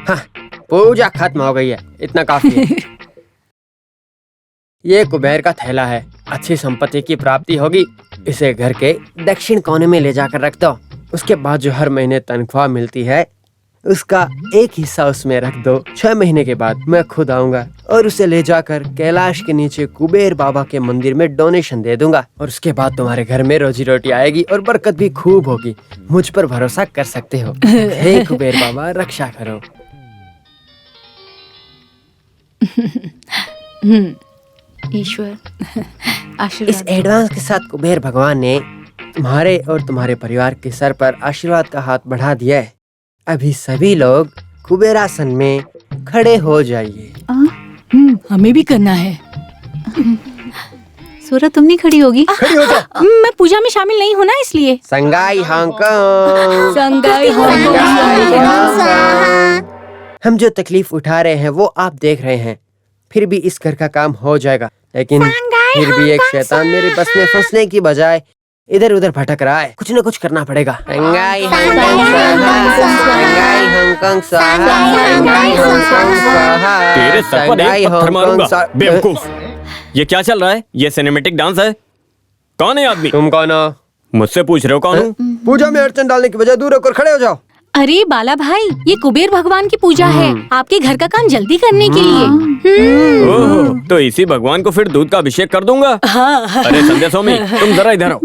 हाँ, पूजा खत्म हो गई है, इतना काफी है। ये कुबेर का थैला है, अच्छी संपत्ति की प्राप्ति होगी। इसे घर के दक्षिण कोने में ले जाकर रख दो। उसके बाद जो हर महीने तनख्वाह मिलती है उसका एक हिस्सा उसमें रख दो। 6 महीने के बाद मैं खुद आऊंगा और उसे ले जाकर कैलाश के नीचे कुबेर बाबा के मंदिर में डोनेशन दे दूंगा। और उसके बाद तुम्हारे घर में रोजी रोटी आएगी और बरकत भी खूब होगी। मुझ पर भरोसा कर सकते हो। हे कुबेर बाबा, रक्षा करो। ईश्वर इस आशीर्वाद। एडवांस के साथ कुबेर भगवान ने तुम्हारे और तुम्हारे परिवार के सर पर आशीर्वाद का हाथ बढ़ा दिया है। अभी सभी लोग कुबेरासन में खड़े हो जाइए। हमें भी करना है। सूरज तुम नहीं खड़ी होगी? मैं पूजा में शामिल नहीं हूँ ना, इसलिए। संगाई हांगकांग। संगाई हम जो तकलीफ उठा रहे हैं वो आप देख रहे हैं, फिर भी इस घर का काम हो जाएगा। लेकिन फिर भी एक शैतान मेरे बस में फंसने की बजाय इधर उधर भटक रहा है। कुछ न कुछ करना पड़ेगा। संगाई हांगकांग स्वाहा। संगाई हांगकांग स्वाहा। संगाई हांगकांग स्वाहा। तेरे सर पर संगाई एक पत्थर हांगकांग मारूंगा, स्वाहा। बेवकूफ। ये क्या चल रहा है? ये सिनेमैटिक डांस है? कौन है आदमी? तुम कौन हो? मुझसे पूछ रहे हो कौन हूँ? पूजा में अड़चन डालने की बजाय दूर होकर खड़े हो जाओ। अरे बाला भाई, ये कुबेर भगवान की पूजा है, आपके घर का काम जल्दी करने के लिए। ओह, तो इसी भगवान को फिर दूध का अभिषेक कर दूंगा। हाँ। अरे संध्या स्वामी, तुम जरा इधर आओ।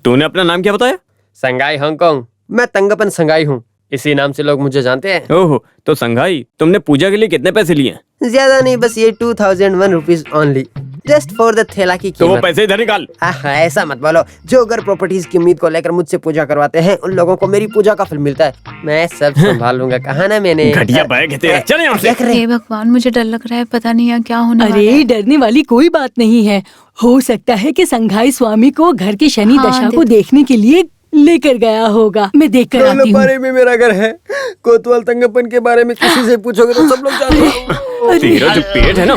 तूने अपना नाम क्या बताया? संगाई हांगकांग। मैं तंगपन संगाई हूँ, इसी नाम से लोग मुझे जानते हैं। ओह, तो संघाई, तुमने पूजा के लिए कितने पैसे लिए? ज्यादा नहीं, बस ये 2001 rupees only. Just for the थैला की तो वो कीमत। पैसे इधर निकाल। ऐसा मत बोलो। जो घर प्रॉपर्टीज की उम्मीद को लेकर मुझसे पूजा करवाते हैं उन लोगों को मेरी पूजा का फल मिलता है। मैं सब संभालूंगा, कहा ना मैंने। घटिया बैग है तेरा, चल यहाँ से। क्या कर रहे हे भगवान, मुझे डर लग रहा है, पता नहीं यहाँ क्या होने वाला अरे है। डरने वाली कोई बात नहीं है। हो सकता है कि संघाई स्वामी को घर की शनि हाँ, दशा को देखने के लिए लेकर गया होगा। मैं देख कर आती हूँ। बारे में मेरा घर है। कोतवाल तंगपन के बारे में किसी से पूछोगे तो सब लोग जानते। तेरा जो पेट है ना,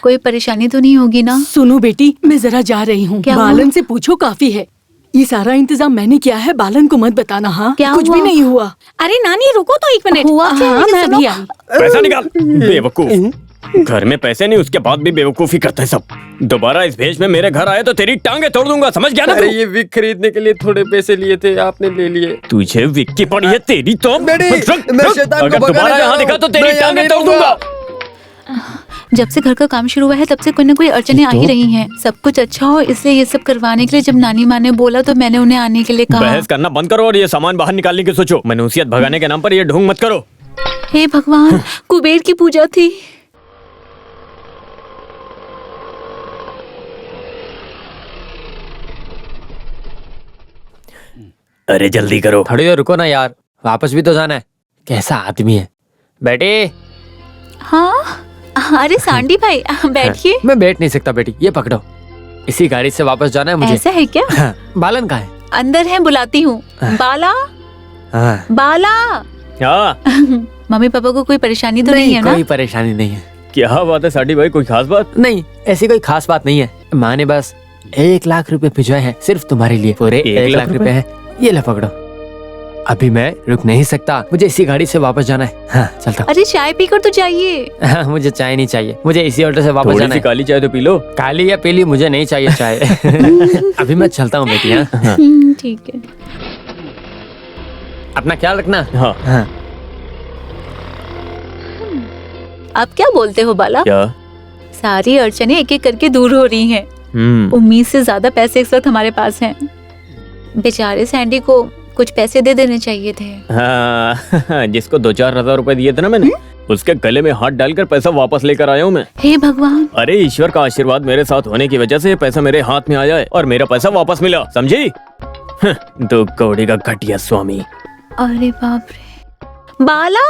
कोई परेशानी तो नहीं होगी ना? सुनो बेटी, मैं जरा जा रही हूँ। क्या हुआ? बालन से पूछो, काफी है। ये सारा इंतजाम मैंने किया है, बालन को मत बताना। हाँ, क्या कुछ हुआ? भी नहीं हुआ। अरे नानी रुको तो 1 मिनट। हुआ क्या? हाँ, मुझे मैं सुनो। अभी आई। पैसा निकाल। बेवकूफ, घर में पैसे नहीं, उसके बाद भी बेवकूफी करते हैं सब। दोबारा इस भेष में मेरे घर आए तो तेरी टांगे तोड़ दूंगा, समझ गया ना तू? ये विग खरीदने के लिए थोड़े पैसे लिए थे, आपने ले लिए। तुझे विक की पड़ी है तेरी तो। डैडी, मैं शैतान को अगर भगाने दोबारा जा यहाँ रहा दिखा तो हूँ। तेरी मैं यहाँ टांगे नहीं तोड़ दूंगा। जब से घर का काम शुरू हुआ है तब से कोई ना कोई अड़चने आ ही रही हैं। सब कुछ अच्छा हो इसलिए ये सब करवाने के लिए जब नानी माँ ने बोला तो मैंने उन्हें आने के लिए कहा। बहस करना बंद करो और ये सामान बाहर निकालने की सोचो। मनुष्यत भगाने के नाम पर ये ढोंग मत करो। हे भगवान, कुबेर की पूजा थी। अरे जल्दी करो। थोड़ी देर रुको ना यार, वापस भी तो जाना है। कैसा आदमी है। बेटे, हाँ, अरे सांडी भाई बैठिए। मैं बैठ नहीं सकता बेटी, ये पकड़ो। इसी गाड़ी से वापस जाना है मुझे। ऐसा है क्या? हाँ, बालन कहाँ है? अंदर है, बुलाती हूँ। बाला, हाँ, बाला। हाँ, मम्मी पापा को कोई परेशानी तो नहीं है ना? कोई परेशानी नहीं है। क्या बात है साडी भाई, कोई खास बात? नहीं, ऐसी कोई खास बात नहीं है। माँ ने बस 1 लाख रुपए भिजवाए हैं सिर्फ तुम्हारे लिए। पूरे 1 लाख रुपए है। ये ले पकड़ो। अभी मैं रुक नहीं सकता, मुझे इसी गाड़ी से वापस जाना है। हाँ, चलता हूँ। अरे चाय पीकर तो जाइए। हाँ, मुझे चाय नहीं चाहिए, मुझे इसी ऑटो से वापस थोड़ी जाना सी है। काली चाय तो पी लो। काली या पीली मुझे नहीं चाहिए चाय। अभी मैं चलता हूँ बेटी। हाँ, ठीक है। अपना ख्याल रखना। हाँ, हाँ। अब क्या बोलते हो बाला? क्या? सारी अड़चने एक एक करके दूर हो रही हैं। उम्मीद से ज्यादा पैसे इस वक्त हमारे पास हैं। बेचारे सैंडी को कुछ पैसे दे देने चाहिए थे। हाँ, जिसको 2-4 हजार रुपए दिए थे ना मैंने, उसके गले में हाथ डालकर पैसा वापस लेकर आया हूँ मैं। हे भगवान, अरे ईश्वर का आशीर्वाद मेरे साथ होने की वजह से ये पैसा मेरे हाथ में आया है और मेरा पैसा वापस मिला, समझी? 2 कौड़ी का घटिया स्वामी। अरे बाप रे। बाला,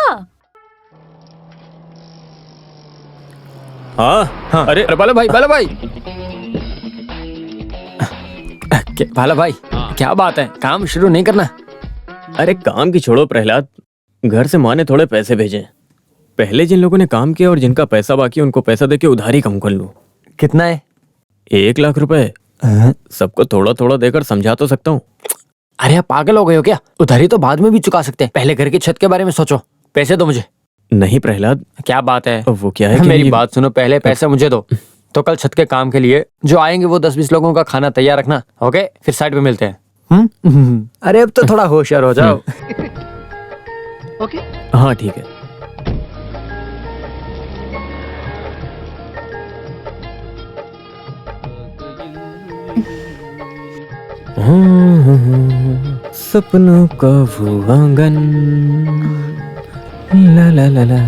हाँ, अरे बाला भाई, बाला भाई। बाला भाई, क्या बात है, काम शुरू नहीं करना? अरे काम की छोड़ो प्रहलाद, घर से माँ ने थोड़े पैसे भेजे। पहले जिन लोगों ने काम किया और जिनका पैसा बाकी उनको पैसा देके उधारी कम कर लूं। कितना है? 1 लाख रुपए। सबको थोड़ा थोड़ा देकर समझा तो सकता हूँ। अरे आप पागल हो गए हो क्या? उधारी तो बाद में भी चुका सकते हैं, पहले घर की छत के बारे में सोचो। पैसे दो मुझे। नहीं प्रहलाद, क्या बात है? वो क्या है कि मेरी ये- बात सुनो, पहले पैसे मुझे दो, तो कल छत के काम के लिए जो आएंगे वो 10-20 लोगों का खाना तैयार रखना। ओके, फिर साइड पे मिलते हैं। अरे अब तो थोड़ा होशियार हो जाओ। हाँ ठीक है। सपनों का वो आंगन, ला ला ला ला।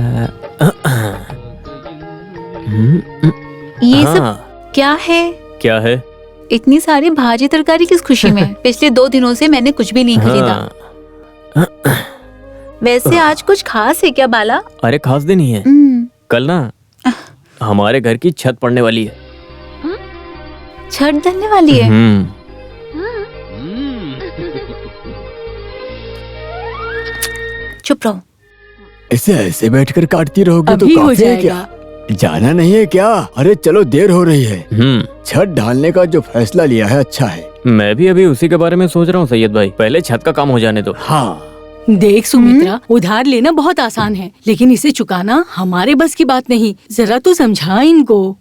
ये सब हाँ, क्या है? क्या है? इतनी सारी भाजी तरकारी किस खुशी में? पिछले 2 दिनों से मैंने कुछ भी नहीं खरीदा। हाँ, वैसे आज कुछ खास है क्या बाला? अरे खास दिन ही है। कल ना हमारे घर की छत पड़ने वाली है। छठ ढलने वाली है। चुप रहो। इसे ऐसे बैठकर काटती रहोगे तो अभी हो काफी है जाएगा। क्या? जाना नहीं है क्या? अरे चलो, देर हो रही है। छत ढालने का जो फैसला लिया है अच्छा है। मैं भी अभी उसी के बारे में सोच रहा हूँ सैयद भाई, पहले छत का काम हो जाने दो। हाँ, देख सुमित्रा, उधार लेना बहुत आसान है, लेकिन इसे चुकाना हमारे बस की बात नहीं। जरा तू समझा इनको।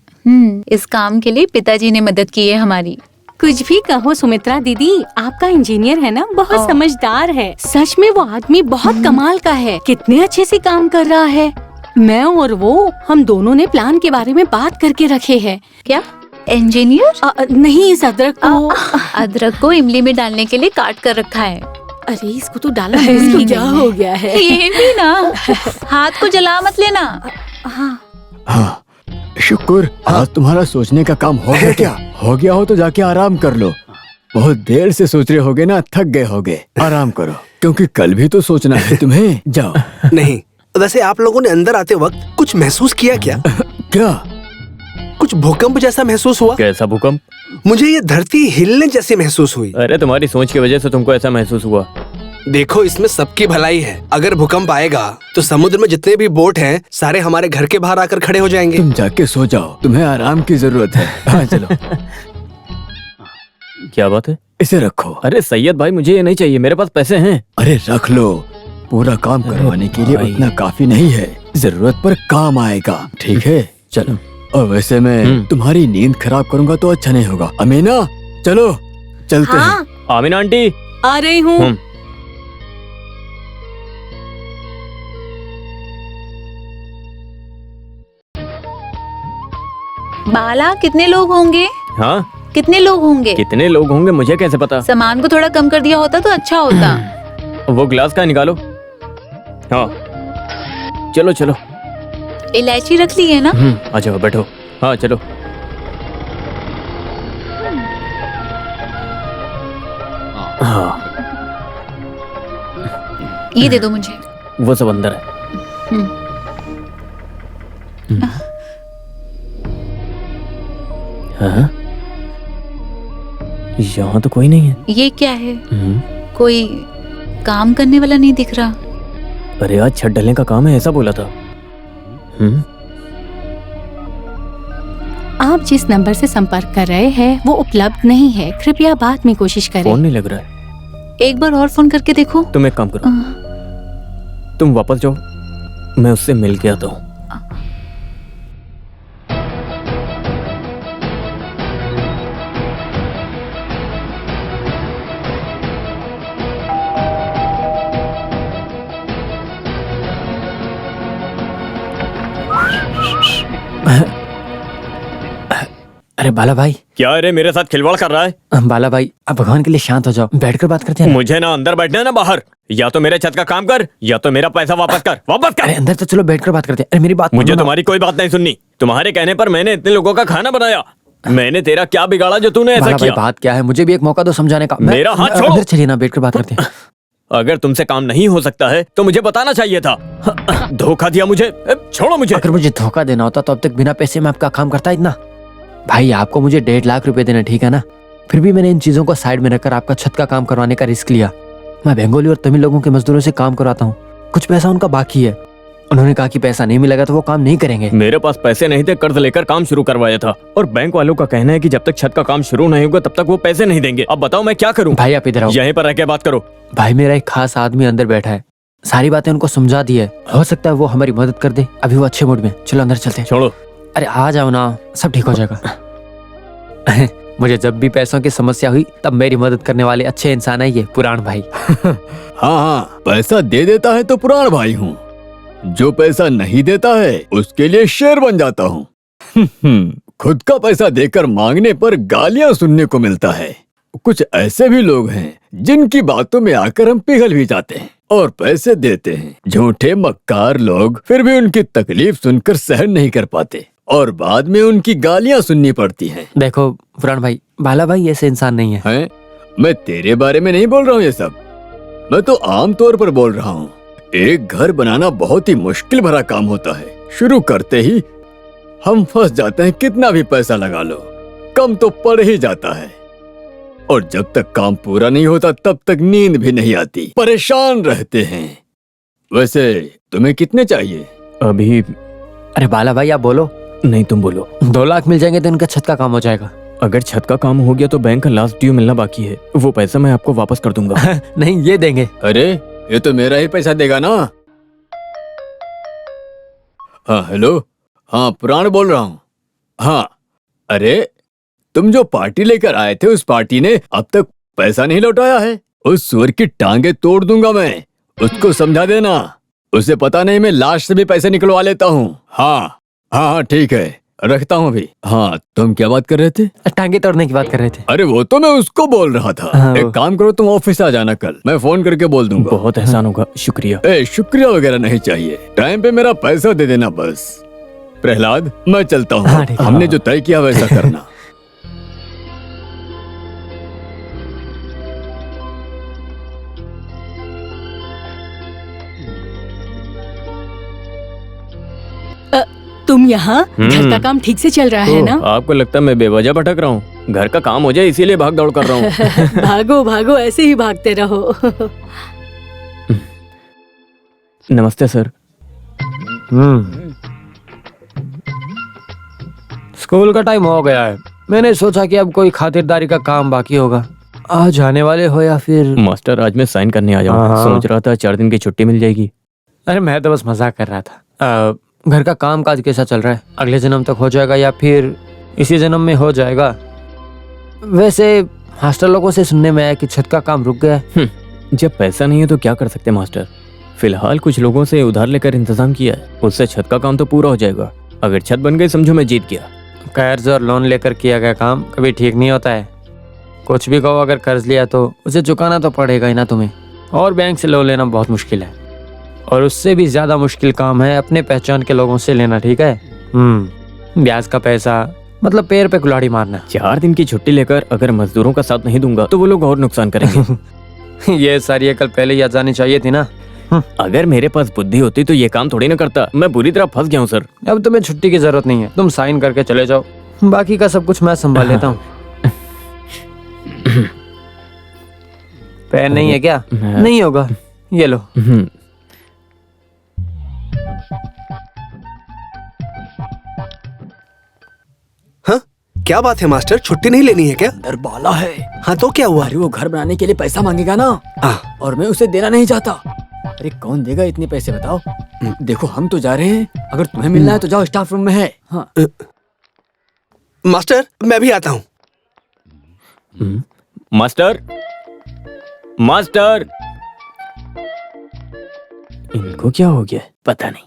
इस काम के लिए पिताजी ने मदद की है हमारी। कुछ भी कहो सुमित्रा दीदी, आपका इंजीनियर है ना, बहुत समझदार है। सच में वो आदमी बहुत कमाल का है, कितने अच्छे से काम कर रहा है। मैं और वो, हम दोनों ने प्लान के बारे में बात करके रखे हैं। क्या इंजीनियर? नहीं, इस अदरक को अदरक को इमली में डालने के लिए काट कर रखा है। अरे इसको तो डाला है, इसको क्या हो गया है? ये भी ना, हाथ को जला मत लेना। हाँ, शुक्र, आज तुम्हारा सोचने का काम हो गया क्या? हो गया हो तो जाके आराम कर लो। बहुत देर से सोच रहे होगे ना, थक गए होगे। आराम करो, क्योंकि कल भी तो सोचना है तुम्हें। जाओ। नहीं, वैसे आप लोगों ने अंदर आते वक्त कुछ महसूस किया क्या? क्या? कुछ भूकंप जैसा महसूस हुआ? कैसा भूकंप? मुझे ये धरती हिलने जैसी महसूस हुई। अरे तुम्हारी सोच की वजह से तुमको ऐसा महसूस हुआ। देखो, इसमें सबकी भलाई है। अगर भूकंप आएगा तो समुद्र में जितने भी बोट हैं सारे हमारे घर के बाहर आकर खड़े हो जाएंगे। तुम जाके सो जाओ, तुम्हें आराम की जरूरत है। हाँ चलो। क्या बात है? इसे रखो। अरे सैयद भाई, मुझे ये नहीं चाहिए, मेरे पास पैसे हैं। अरे रख लो, पूरा काम करवाने के लिए उतना काफी नहीं है, जरूरत पर काम आएगा। ठीक है, चलो। और वैसे मैं तुम्हारी नींद खराब करूंगा तो अच्छा नहीं होगा। अमीना, चलो चलते हैं। आमीना आंटी, आ रही हूँ। बाला, कितने लोग होंगे? हाँ कितने लोग होंगे? कितने लोग होंगे मुझे कैसे पता? सामान को थोड़ा कम कर दिया होता तो अच्छा होता। वो गिलास का निकालो। हाँ चलो चलो। इलायची रख ली है ना? आ जाओ, बैठो। हाँ चलो। हाँ, ये दे दो मुझे। वो सब अंदर है। हाँ? यहाँ तो कोई नहीं है। ये क्या है? कोई काम करने वाला नहीं दिख रहा। अरे आज छत ढलने का काम है, ऐसा बोला था। आप जिस नंबर से संपर्क कर रहे हैं वो उपलब्ध नहीं है, कृपया बाद में कोशिश करें। फोन नहीं लग रहा है। एक बार और फोन करके देखो। तुम एक काम करो, तुम वापस जाओ, मैं उससे मिल के आता हूँ। अरे बाला भाई। क्या? अरे मेरे साथ खिलवाड़ कर रहा है? बाला भाई, अब भगवान के लिए शांत हो जाओ, बैठकर बात करते हैं। मुझे ना अंदर बैठना है ना बाहर। या तो मेरे छत का काम कर या तो मेरा पैसा वापस कर, वापस कर। अरे अंदर तो चलो, बैठकर बात करते हैं। अरे मेरी बात मुझे तुम्हारी कोई बात नहीं सुननी। तुम्हारे कहने पर मैंने इतने लोगों का खाना बनाया। मैंने तेरा क्या बिगाड़ा जो तूने ऐसा किया? बात क्या है, मुझे भी एक मौका दो समझाने का। मेरा हाथ छोड़ो। अंदर चलिए ना, बैठकर बात करते हैं। अगर तुमसे काम नहीं हो सकता है तो मुझे बताना चाहिए था। धोखा दिया मुझे, छोड़ो मुझे। अगर मुझे धोखा देना होता तो अब तक बिना पैसे में आपका काम करता इतना। भाई आपको मुझे 1.5 लाख रुपए देना, ठीक है ना? फिर भी मैंने इन चीजों को साइड में रखकर आपका छत का काम करवाने का रिस्क लिया। मैं बंगाली और तमिल लोगों के मजदूरों से काम करवाता हूँ, कुछ पैसा उनका बाकी है। उन्होंने कहा कि पैसा नहीं मिलेगा तो वो काम नहीं करेंगे। मेरे पास पैसे नहीं थे, कर्ज लेकर काम शुरू करवाया था, और बैंक वालों का कहना है कि जब तक छत का काम शुरू नहीं होगा तब तक वो पैसे नहीं देंगे। अब बताओ मैं क्या करूं? भाई आप इधर आओ। यहीं पर रह के बात करो। भाई मेरा एक खास आदमी अंदर बैठा है, सारी बातें उनको समझा दी है, हो सकता है वो हमारी मदद कर दे। अभी वो अच्छे मूड में, चलो अंदर चलते हैं। छोड़ो। अरे आ जाओ ना, सब ठीक हो जाएगा। मुझे जब भी पैसों की समस्या हुई तब मेरी मदद करने वाले अच्छे इंसान है ये पुराण भाई। हाँ, पैसा दे देता है तो पुराण भाई हूँ, जो पैसा नहीं देता है उसके लिए शेर बन जाता हूँ। खुद का पैसा देकर मांगने पर गालियां सुनने को मिलता है। कुछ ऐसे भी लोग हैं जिनकी बातों में आकर हम पिघल भी जाते हैं और पैसे देते हैं। झूठे मक्कार लोग फिर भी उनकी तकलीफ सुनकर सहन नहीं कर पाते और बाद में उनकी गालियां सुननी पड़ती हैं। देखो पुराण भाई, बाला भाई ऐसे इंसान नहीं है। हैं? मैं तेरे बारे में नहीं बोल रहा हूँ ये सब, मैं तो आम तौर पर बोल रहा हूँ। एक घर बनाना बहुत ही मुश्किल भरा काम होता है। शुरू करते ही हम फंस जाते हैं, कितना भी पैसा लगा लो कम तो पड़ ही जाता है, और जब तक काम पूरा नहीं होता तब तक नींद भी नहीं आती, परेशान रहते हैं। वैसे तुम्हें कितने चाहिए? अभी अरे बाला भाई आप बोलो। नहीं तुम बोलो। 2 लाख मिल जाएंगे तो इनका छत का काम हो जाएगा। अगर छत का काम हो गया तो बैंक का लास्ट ड्यू मिलना बाकी है, वो पैसा मैं आपको वापस कर दूंगा। नहीं ये देंगे। अरे ये तो मेरा ही पैसा देगा ना। हाँ हेलो, हाँ पुराण बोल रहा हूँ। हाँ अरे तुम जो पार्टी लेकर आए थे उस पार्टी ने अब तक पैसा नहीं लौटाया है। उस सुअर की टांगे तोड़ दूंगा मैं, उसको समझा देना। उसे पता नहीं मैं लाश से भी पैसे निकलवा लेता हूँ। हाँ हाँ ठीक है, रखता हूँ अभी। हाँ तुम क्या बात कर रहे थे? टांगे तोड़ने की बात कर रहे थे। अरे वो तो मैं उसको बोल रहा था। हाँ। एक काम करो, तुम ऑफिस आ जाना कल, मैं फोन करके बोल दूंगा। बहुत एहसान होगा, शुक्रिया। शुक्रिया वगैरह नहीं चाहिए, टाइम पे मेरा पैसा दे देना बस। प्रहलाद, मैं चलता हूँ। हाँ, ठीक है। हमने जो तय किया वैसा करना। तुम यहाँ घर का काम ठीक से चल रहा है ना? आपको लगता है मैं बेवजह भटक रहा हूँ? घर का काम हो जाए इसीलिए भाग दौड़ कर रहा हूँ। भागो भागो, ऐसे ही भागते रहो। नमस्ते सर। स्कूल का टाइम हो गया है। मैंने सोचा कि अब कोई खातिरदारी का काम बाकी होगा। आज आने वाले हो या फिर? मास्टर, आज मैं साइन करने आ जाऊँ। हाँ। सोच रहा था 4 दिन की छुट्टी मिल जाएगी। अरे मैं तो बस मजाक कर रहा था। घर का काम काज कैसा चल रहा है? अगले जन्म तक हो जाएगा या फिर इसी जन्म में हो जाएगा? वैसे हॉस्टल लोगों से सुनने में आया कि छत का काम रुक गया है। जब पैसा नहीं है तो क्या कर सकते मास्टर। फिलहाल कुछ लोगों से उधार लेकर इंतजाम किया है, उससे छत का काम तो पूरा हो जाएगा। अगर छत बन गई समझो मैं जीत गया। कर्ज और लोन लेकर किया गया काम कभी ठीक नहीं होता है। कुछ भी कहो, अगर कर्ज लिया तो उसे चुकाना तो पड़ेगा ही ना तुम्हें। और बैंक से लोन लेना बहुत मुश्किल है, और उससे भी ज्यादा मुश्किल काम है अपने पहचान के लोगों से लेना। ठीक है? ब्याज का पैसा, मतलब पैर पे कुल्हाड़ी मारना। 4 दिन की छुट्टी लेकर अगर मजदूरों का साथ नहीं दूंगा तो वो लोग और नुकसान करेंगे। ये सारी अकल पहले ही आ जानी चाहिए थी ना। अगर मेरे पास बुद्धि होती तो ये काम थोड़ी ना करता। मैं बुरी तरह फंस गया हूँ सर। अब तुम्हें छुट्टी की जरूरत नहीं है, तुम साइन करके चले जाओ। बाकी का सब कुछ मैं संभाल लेता हूँ। पेन नहीं है क्या? नहीं होगा, ये लो। हाँ, क्या बात है मास्टर, छुट्टी नहीं लेनी है क्या? अंदर बाला है। हाँ तो क्या हुआ? अरे वो घर बनाने के लिए पैसा मांगेगा ना, और मैं उसे देना नहीं चाहता। अरे कौन देगा इतने पैसे बताओ? देखो हम तो जा रहे हैं, अगर तुम्हें मिलना है तो जाओ, स्टाफ रूम में है। हाँ। मास्टर, मैं भी आता हूँ। मास्टर, मास्टर, इनको क्या हो गया पता नहीं।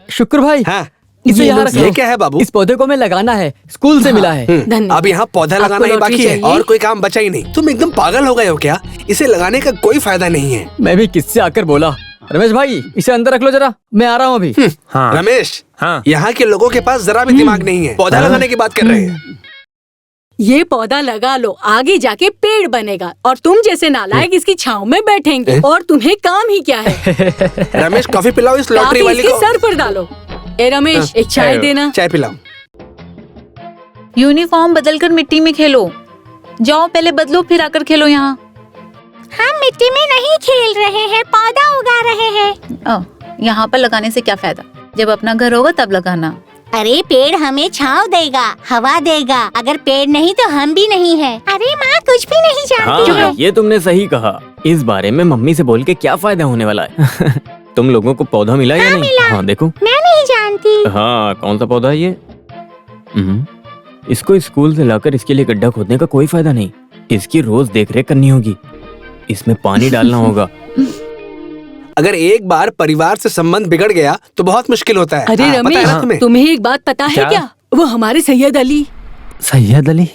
शुक्र भाई। हाँ, इसे यहाँ रखो। ये क्या है बाबू? इस पौधे को मैं लगाना है, स्कूल से मिला है। अब यहाँ पौधा आपको लगाना ही लॉटरी बाकी है चाहिए? और कोई काम बचा ही नहीं। तुम एकदम पागल हो गए हो क्या? इसे लगाने का कोई फायदा नहीं है। मैं भी किससे आकर बोला। रमेश भाई, इसे अंदर रख लो जरा, मैं आ रहा हूँ अभी। हाँ। रमेश, हाँ। यहाँ के लोगों के पास जरा भी दिमाग नहीं है, पौधा लगाने की बात कर रहे हैं। ये पौधा लगा लो, आगे जाके पेड़ बनेगा, और तुम जैसे नालायक इसकी छांव में बैठेंगे। और तुम्हें काम ही क्या है? रमेश, कॉफी पिलाओ इस लॉटरी काफी वाली इसके को। सर पर डालो। ए रमेश, एक चाय देना। चाय पिलाओ। यूनिफॉर्म बदलकर मिट्टी में खेलो। जाओ पहले बदलो, फिर आकर खेलो यहाँ। हम मिट्टी में नहीं खेल रहे हैं, पौधा उगा रहे हैं। यहाँ पर लगाने से क्या फायदा? जब अपना घर होगा तब लगाना। अरे पेड़ हमें छांव देगा, हवा देगा। अगर पेड़ नहीं तो हम भी नहीं है। अरे माँ कुछ भी नहीं जानती है। हाँ, ये तुमने सही कहा। इस बारे में मम्मी से बोल के क्या फायदा होने वाला है? तुम लोगों को पौधा मिला या नहीं? हाँ देखो। मैं नहीं जानती। हाँ, कौन सा पौधा है ये? इसको स्कूल से लाकर इसके लिए गड्ढा खोदने का कोई फायदा नहीं। इसकी रोज देखरेख करनी होगी, इसमें पानी डालना होगा। अगर एक बार परिवार से संबंध बिगड़ गया तो बहुत मुश्किल होता है। अरे हाँ, पता है ना रमेश, तुम्हें? तुम्हें एक बात पता है क्या? वो हमारे सैयद अली। सैयद अली?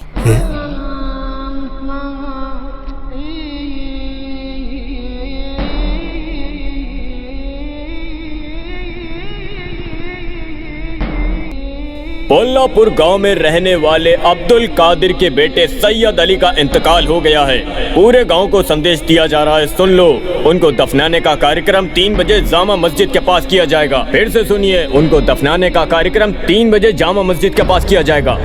पोल्लापुर गांव में रहने वाले अब्दुल कादिर के बेटे सैयद अली का इंतकाल हो गया है। पूरे गांव को संदेश दिया जा रहा है, सुन लो। उनको दफनाने का कार्यक्रम 3 बजे जामा मस्जिद के पास किया जाएगा। फिर से सुनिए, उनको दफनाने का कार्यक्रम 3 बजे जामा मस्जिद के पास किया जाएगा।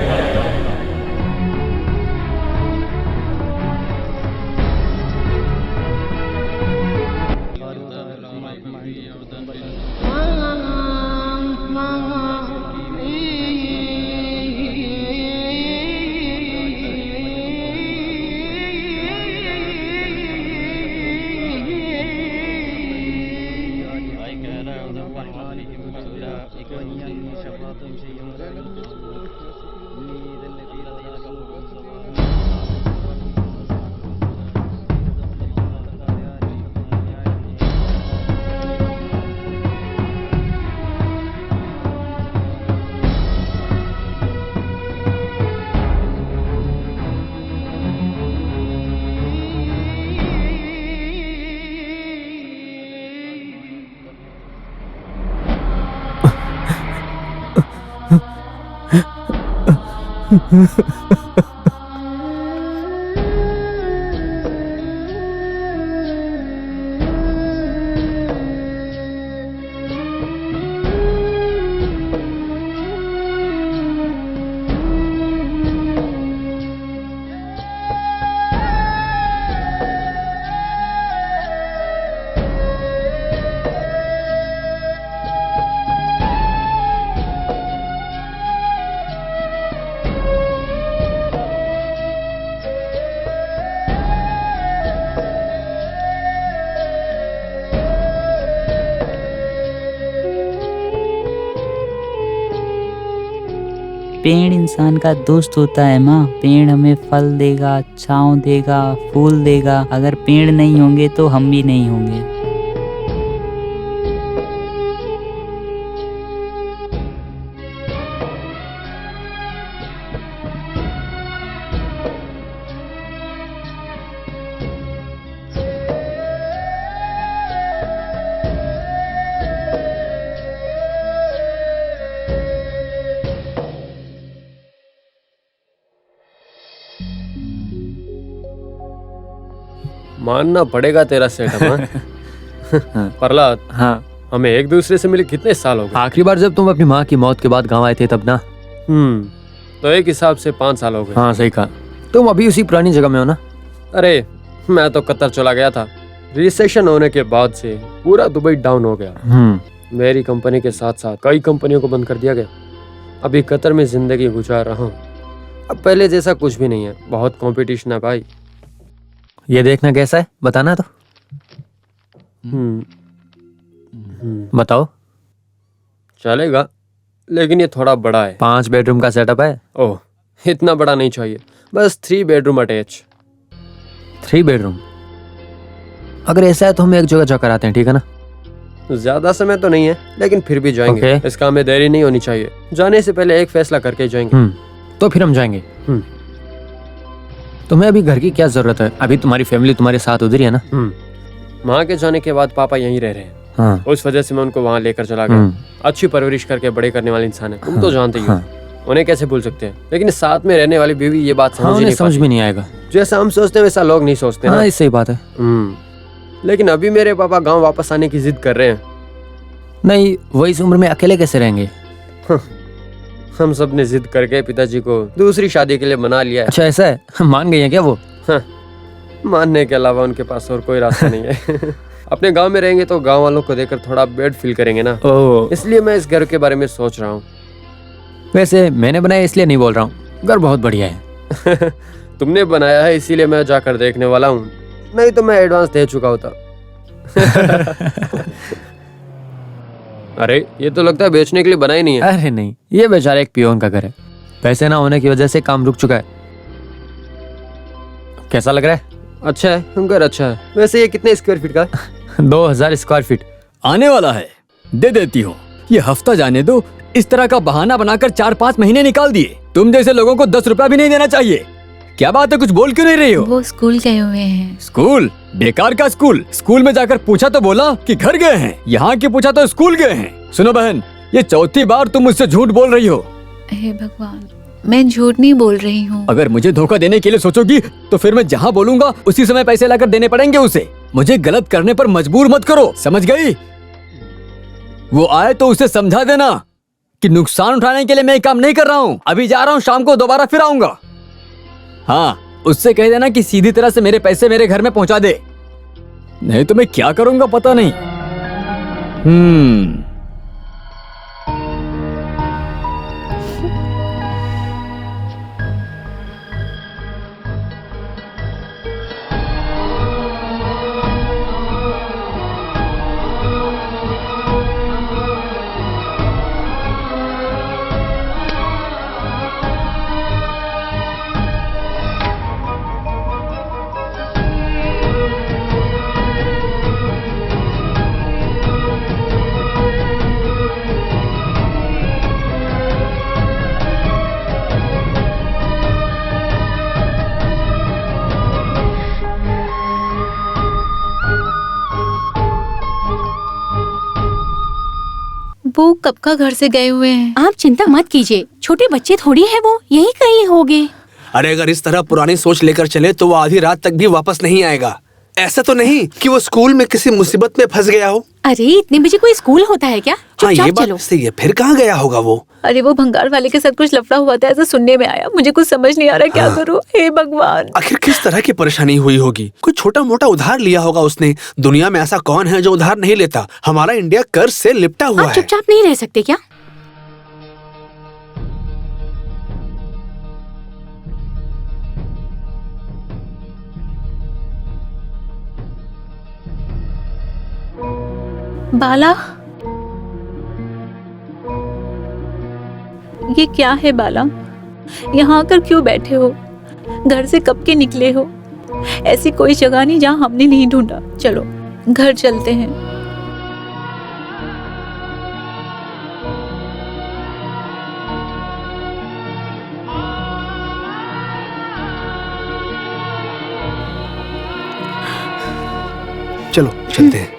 पेड़ इंसान का दोस्त होता है माँ। पेड़ हमें फल देगा, छांव देगा, फूल देगा। अगर पेड़ नहीं होंगे तो हम भी नहीं होंगे। मानना पड़ेगा तेरा सेटअप। हाँ प्रहलाद, हाँ, हमें एक दूसरे से मिले कितने साल हो गए? आखिरी बार जब तुम अपनी माँ की मौत के बाद गाँव आए थे तब ना। तो एक हिसाब से 5 साल हो गए। हाँ सही कहा। तुम अभी उसी पुरानी जगह में हो ना? अरे मैं तो कतर चला गया था। रिसेशन होने के बाद से पूरा दुबई डाउन हो गया। मेरी कंपनी के साथ साथ कई कंपनियों को बंद कर दिया गया। अभी कतर में जिंदगी गुजार रहा हूँ। अब पहले जैसा कुछ भी नहीं है, बहुत कंपटीशन है भाई। ये देखना कैसा है, बताना तो। बताओ। चलेगा, लेकिन ये थोड़ा बड़ा है। 5 बेडरूम का सेटअप है। ओह, इतना बड़ा नहीं चाहिए, बस 3 बेडरूम अटैच। 3 बेडरूम? अगर ऐसा है तो हम एक जगह जाकर आते हैं, ठीक है ना? ज्यादा समय तो नहीं है, लेकिन फिर भी जाएंगे। Okay. इस काम में देरी नहीं होनी चाहिए। जाने से पहले एक फैसला करके जाएंगे। तो फिर हम जाएंगे। तुम्हें अभी घर की क्या जरूरत है? अभी तुम्हारी फैमिली तुम्हारे साथ उधर ही है ना? माँ के जाने के बाद पापा यहीं रह रहे हैं। हाँ। उस वजह से मैं उनको वहाँ लेकर चला गया। अच्छी परवरिश करके बड़े करने वाले इंसान है। तुम तो जानते ही हो। उन्हें कैसे भूल सकते हैं, लेकिन साथ में रहने वाली बीवी ये बात समझ में नहीं आएगा। जैसा हम सोचते हैं वैसा लोग नहीं सोचते। हाँ, ये सही बात है। लेकिन अभी मेरे पापा गाँव वापस आने की जिद कर रहे हैं। नहीं, वो इस उम्र में अकेले कैसे रहेंगे? हम सब ने जिद करके पिताजी को दूसरी शादी के लिए मना लिया है। अच्छा ऐसा है? मान गए हैं क्या वो? मानने के अलावा उनके पास और कोई रास्ता नहीं है। अपने गांव में रहेंगे तो गांव वालों को देखकर थोड़ा बेड फील करेंगे ना। इसलिए मैं इस घर के बारे में सोच रहा हूँ। वैसे मैंने बनाया इसलिए नहीं बोल रहा हूँ, घर बहुत बढ़िया है। तुमने बनाया है इसीलिए मैं जाकर देखने वाला हूँ, नहीं तो मैं एडवांस दे चुका होता। अरे ये तो लगता है बेचने के लिए बना ही नहीं है। अरे नहीं, ये बेचारा एक पियोन का घर है। पैसे ना होने की वजह से काम रुक चुका है। कैसा लग रहा है? अच्छा है, घर अच्छा है। वैसे ये कितने स्क्वायर फीट का है? 2000 स्क्वायर फीट। आने वाला है, दे देती हूँ। ये हफ्ता जाने दो। इस तरह का बहाना बनाकर 4-5 महीने निकाल दिए। तुम जैसे लोगों को 10 रुपया भी नहीं देना चाहिए। क्या बात है, कुछ बोल क्यों नहीं रही हो? वो स्कूल गए हुए हैं। स्कूल? बेकार का स्कूल। स्कूल में जाकर पूछा तो बोला कि घर गए हैं, यहाँ की पूछा तो स्कूल गए हैं। सुनो बहन, ये 4थी बार तुम मुझसे झूठ बोल रही हो। हे भगवान, मैं झूठ नहीं बोल रही हूँ। अगर मुझे धोखा देने के लिए सोचोगी तो फिर मैं जहाँ बोलूंगा उसी समय पैसे लाकर देने पड़ेंगे उसे। मुझे गलत करने पर मजबूर मत करो, समझ गई? वो आए तो उसे समझा देना कि नुकसान उठाने के लिए मैं काम नहीं कर रहा हूँ। अभी जा रहा हूँ, शाम को दोबारा फिर आऊंगा। हाँ, उससे कह देना कि सीधी तरह से मेरे पैसे मेरे घर में पहुंचा दे, नहीं तो मैं क्या करूंगा पता नहीं। वो कब का घर से गए हुए हैं। आप चिंता मत कीजिए, छोटे बच्चे थोड़ी है, वो यही कहीं होंगे। अरे अगर इस तरह पुरानी सोच लेकर चले तो वो आधी रात तक भी वापस नहीं आएगा। ऐसा तो नहीं कि वो स्कूल में किसी मुसीबत में फंस गया हो। अरे इतने बजे कोई स्कूल होता है क्या? हाँ, ये चुपचाप बात चलो। सही है। फिर कहाँ गया होगा वो? अरे वो भंगार वाले के साथ कुछ लफड़ा हुआ था, ऐसा सुनने में आया। मुझे कुछ समझ नहीं आ रहा क्या करूं। हे भगवान, आखिर किस तरह की परेशानी हुई होगी? कोई छोटा मोटा उधार लिया होगा उसने। दुनिया में ऐसा कौन है जो उधार नहीं लेता? हमारा इंडिया कर्ज से लिपटा हुआ आप है। चुपचाप नहीं रह सकते क्या? बाला, ये क्या है बाला? यहाँ आकर क्यों बैठे हो? घर से कब के निकले हो? ऐसी कोई जगह नहीं जहाँ हमने नहीं ढूंढा। चलो घर चलते हैं। चलो चलते हैं।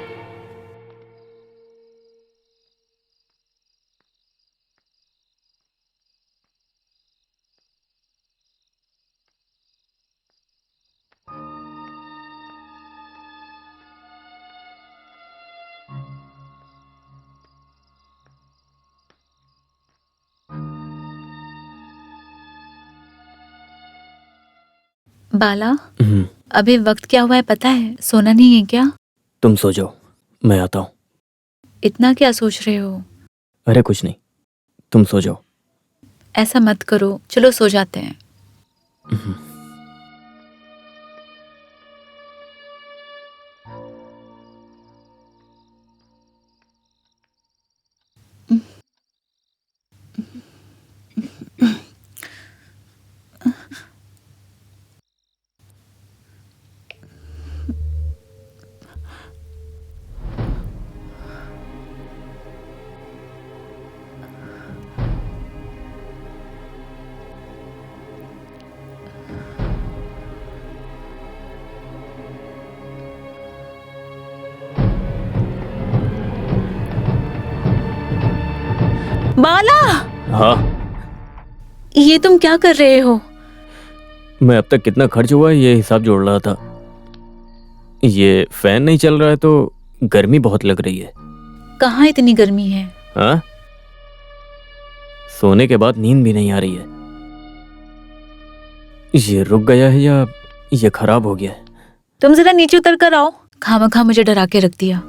बाला, अभी वक्त क्या हुआ है पता है? सोना नहीं है क्या? तुम सो जाओ, मैं आता हूँ। इतना क्या सोच रहे हो? अरे कुछ नहीं, तुम सो जाओ। ऐसा मत करो, चलो सो जाते हैं। बाला, हाँ, ये तुम क्या कर रहे हो? मैं अब तक कितना खर्च हुआ है ये हिसाब जोड़ रहा था। ये फैन नहीं चल रहा है तो गर्मी बहुत लग रही है। कहाँ इतनी गर्मी है? हाँ, सोने के बाद नींद भी नहीं आ रही है। ये रुक गया है या ये खराब हो गया है? तुम जरा नीचे उतर कर आओ। खामखा मुझे डरा के रख दिया।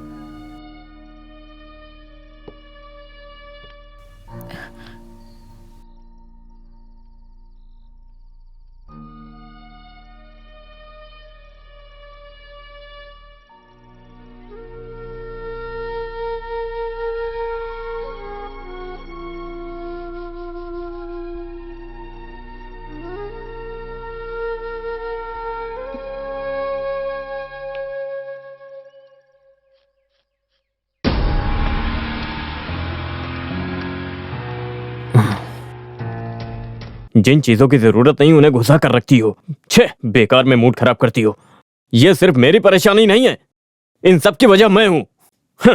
जिन चीजों की जरूरत नहीं उन्हें घुसा कर रखती हो। छे, बेकार में मूड खराब करती हो। ये सिर्फ मेरी परेशानी नहीं है, इन सब की वजह मैं हूं।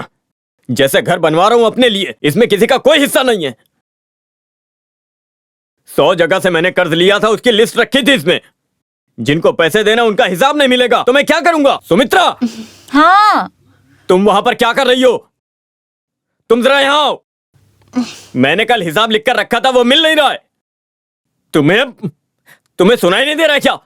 जैसे घर बनवा रहा हूं अपने लिए, इसमें किसी का कोई हिस्सा नहीं है। 100 जगह से मैंने कर्ज लिया था, उसकी लिस्ट रखी थी इसमें। जिनको पैसे देना उनका हिसाब नहीं मिलेगा तो मैं क्या करूंगा? सुमित्रा, हाँ, तुम वहां पर क्या कर रही हो? तुम जरा यहां आओ। मैंने कल हिसाब लिखकर रखा था, वो मिल नहीं रहा है। तुम्हें सुनाई नहीं दे रहा है क्या?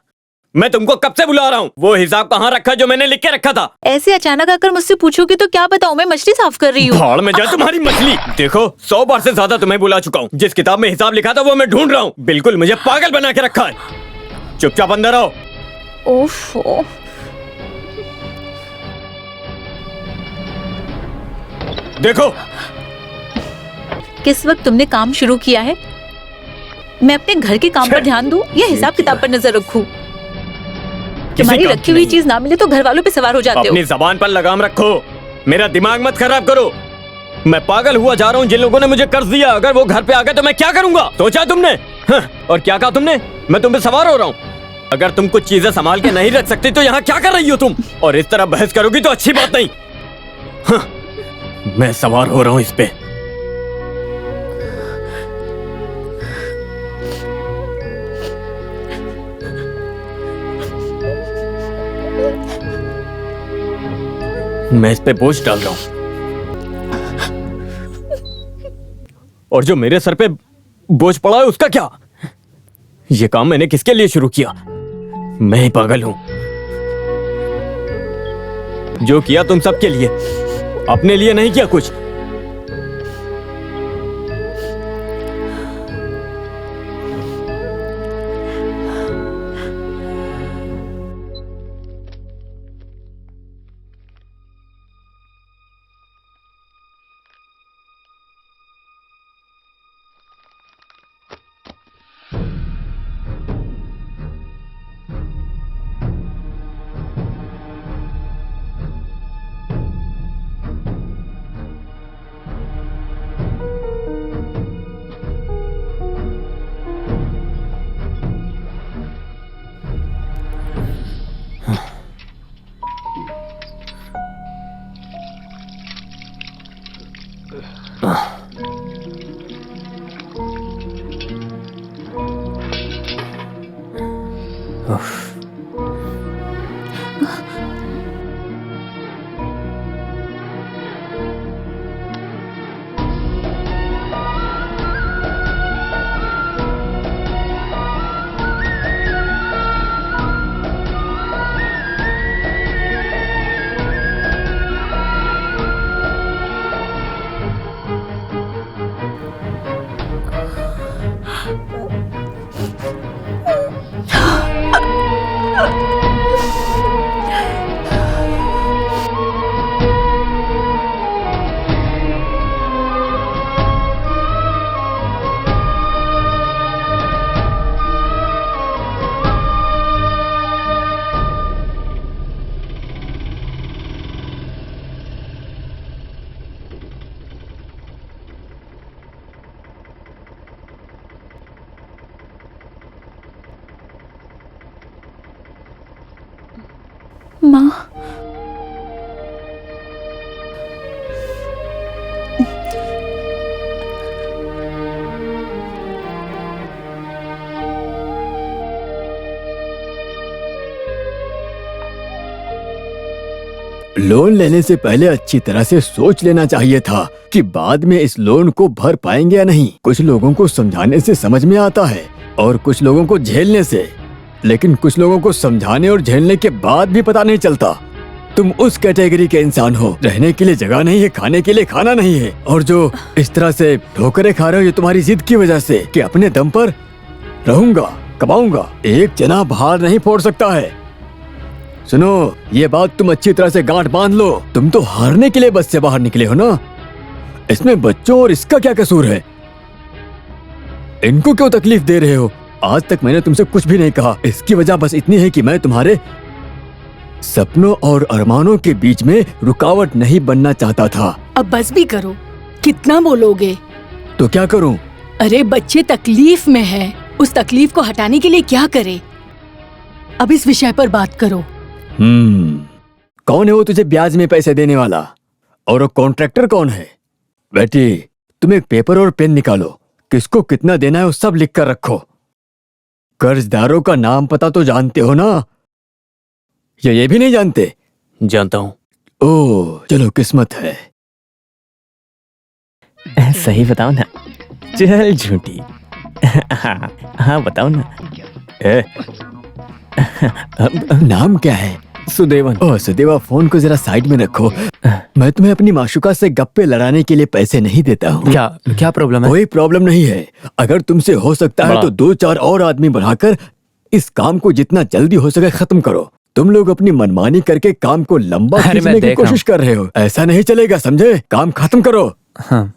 मैं तुमको कब से बुला रहा हूँ। वो हिसाब कहाँ रखा जो मैंने लिख के रखा था? ऐसे अचानक आकर मुझसे पूछोगे तो क्या बताऊं? मैं मछली साफ कर रही हूँ। भाड़ में जा तुम्हारी मछली। देखो, 100 बार से ज्यादा तुम्हें बुला चुका हूँ। जिस किताब में हिसाब लिखा था वो मैं ढूंढ रहा हूँ। बिल्कुल मुझे पागल बना के रखा है। चुपचाप अंदर आओ। ओफो, देखो, किस वक्त तुमने काम शुरू किया है? मैं अपने घर के काम पर ध्यान दूं या हिसाब किताब पर नजर रखूं? तुम्हारी काम रखी हुई चीज ना मिले तो घर वालों पे सवार हो जाते हो। अपनी जबान पर लगाम रखो, मेरा दिमाग मत खराब करो। मैं पागल हुआ जा रहा हूँ। जिन लोगों ने मुझे कर्ज दिया, अगर वो घर पे आ गए तो मैं क्या करूंगा? सोचा तुमने? और क्या कहा तुमने? मैं तुम पे सवार हो रहा हूँ। अगर तुम कुछ चीजें संभाल के नहीं रख सकती तो यहाँ क्या कर रही हो तुम? और इस तरह बहस करोगी तो अच्छी बात नहीं। मैं सवार हो रहा हूँ इस पे। मैं इस पे बोझ डाल रहा हूं, और जो मेरे सर पे बोझ पड़ा है उसका क्या? ये काम मैंने किसके लिए शुरू किया? मैं ही पागल हूं। जो किया तुम सबके लिए, अपने लिए नहीं किया कुछ। माँ, लोन लेने से पहले अच्छी तरह से सोच लेना चाहिए था कि बाद में इस लोन को भर पाएंगे या नहीं। कुछ लोगों को समझाने से समझ में आता है और कुछ लोगों को झेलने से, लेकिन कुछ लोगों को समझाने और झेलने के बाद भी पता नहीं चलता। तुम उस कैटेगरी के इंसान हो, रहने के लिए जगह नहीं है, खाने के लिए खाना नहीं है, और जो इस तरह से ठोकरें खा रहे हो ये तुम्हारी जिद की वजह से कि अपने दम पर रहूंगा, कमाऊंगा। एक जना बाहर नहीं फोड़ सकता है। सुनो, ये बात तुम अच्छी तरह से गांठ बांध लो। तुम तो हारने के लिए बस से बाहर निकले हो ना। इसमें बच्चों और इसका क्या कसूर है? इनको क्यों तकलीफ दे रहे हो? आज तक मैंने तुमसे कुछ भी नहीं कहा। इसकी वजह बस इतनी है कि मैं तुम्हारे सपनों और अरमानों के बीच में रुकावट नहीं बनना चाहता था। अब बस भी करो, कितना बोलोगे? तो क्या करूं? अरे बच्चे तकलीफ में है, उस तकलीफ को हटाने के लिए क्या करे? अब इस विषय पर बात करो। कौन है वो तुझे ब्याज में पैसे देने वाला? और वो कॉन्ट्रैक्टर कौन है? बेटी, तुम एक पेपर और पेन निकालो, किसको कितना देना है वो सब लिख कर रखो। कर्जदारों का नाम पता तो जानते हो ना? या ये भी नहीं जानते? जानता हूँ। ओह, चलो किस्मत है। सही बताओ ना। चल झूठी। हाँ बताओ ना। नाम क्या है? सुदेवन। ओह सुदेवा, फोन को जरा साइड में रखो। मैं तुम्हें अपनी माशुका से गप्पे लड़ाने के लिए पैसे नहीं देता हूँ। क्या प्रॉब्लम है? कोई प्रॉब्लम नहीं है। अगर तुमसे हो सकता है तो 2-4 और आदमी बढ़ाकर इस काम को जितना जल्दी हो सके खत्म करो। तुम लोग अपनी मनमानी करके काम को लंबा खींचने की कोशिश कर रहे हो। ऐसा नहीं चलेगा, समझे? काम खत्म करो। हाँ।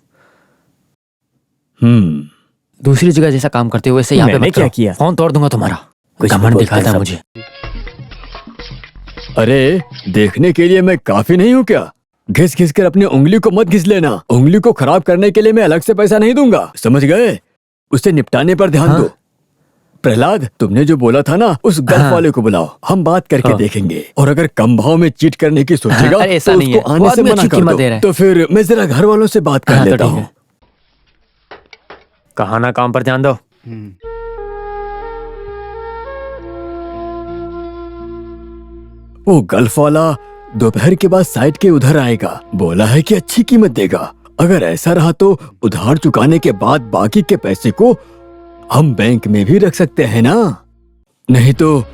दूसरी जगह जैसा काम करते हुए से यहाँ पे मत क्या करो। किया? फोन तोड़ दूंगा तुम्हारा। घमंड दिखाता है मुझे। अरे देखने के लिए मैं काफी नहीं हूँ क्या? घिस घिस कर अपनी उंगली को मत घिस लेना। उंगली को खराब करने के लिए मैं अलग से पैसा नहीं दूंगा, समझ गए? उसे निपटाने पर ध्यान दो। प्रहलाद, तुमने जो बोला था ना, उस गल्फ वाले को बुलाओ, हम बात करके देखेंगे। और अगर कम भाव में चीट करने की सोचेगा अरे ऐसा तो नहीं उसको है। आने वो से आदमी मना अच्छी कर कीमत दो। दे रहा है। तो फिर मैं जरा घर वालों से बात कर लेता हूँ। कहा ना, काम पर ध्यान दो। वो गल्फ वाला दोपहर के बाद साइट के उधर आएगा। बोला है कि अच्छी कीमत देगा। अगर ऐसा रहा तो उधार चुकाने के बाद बाकी के पैसे को हम बैंक में भी रख सकते हैं ना। नहीं तो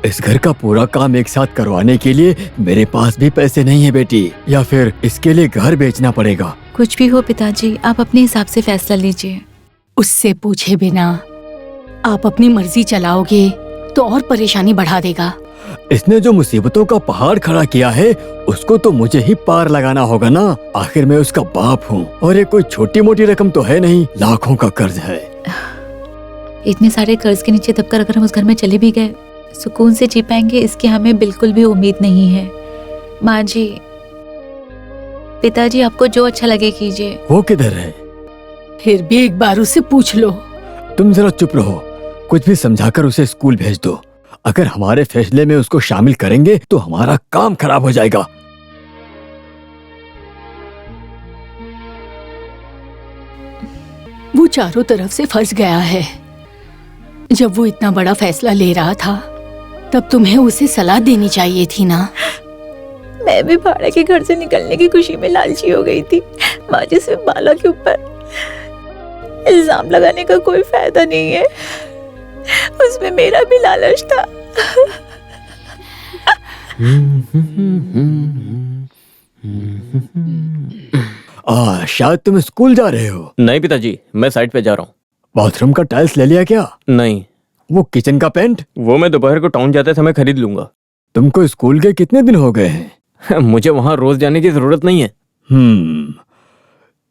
इस घर का पूरा काम एक साथ करवाने के लिए मेरे पास भी पैसे नहीं है बेटी, या फिर इसके लिए घर बेचना पड़ेगा। कुछ भी हो पिताजी, आप अपने हिसाब से फैसला लीजिए। उससे पूछे बिना आप अपनी मर्जी चलाओगे तो और परेशानी बढ़ा देगा। इसने जो मुसीबतों का पहाड़ खड़ा किया है उसको तो मुझे ही पार लगाना होगा ना। आखिर मैं उसका बाप हूँ और ये कोई छोटी मोटी रकम तो है नहीं, लाखों का कर्ज है। इतने सारे कर्ज के नीचे दबकर अगर हम उस घर में चले भी गए, सुकून से जी पाएंगे इसकी हमें बिल्कुल भी उम्मीद नहीं है। माँ जी, पिताजी आपको जो अच्छा लगे कीजिए। वो किधर है? फिर भी एक बार उससे पूछ लो। तुम जरा चुप रहो, कुछ भी समझाकर उसे स्कूल भेज दो। अगर हमारे फैसले में उसको शामिल करेंगे तो हमारा काम खराब हो जाएगा। वो चारों तरफ से फंस गया है। जब वो इतना बड़ा फैसला ले रहा था तब तुम्हें उसे सलाह देनी चाहिए थी ना। मैं भी भाड़े के घर से निकलने की खुशी में लालची हो गई थी। माँ जी, सिर्फ बाला के ऊपर इल्जाम लगाने का कोई फायदा नहीं है, उसमें मेरा भी लालच था। शायद तुम स्कूल जा रहे हो। नहीं पिताजी, मैं साइट पे जा रहा हूँ। बाथरूम का टाइल्स ले लिया क्या? नहीं। वो किचन का पेंट? वो मैं दोपहर को टाउन जाते समय खरीद लूंगा। तुमको स्कूल के कितने दिन हो गए हैं? मुझे वहाँ रोज जाने की जरूरत नहीं है।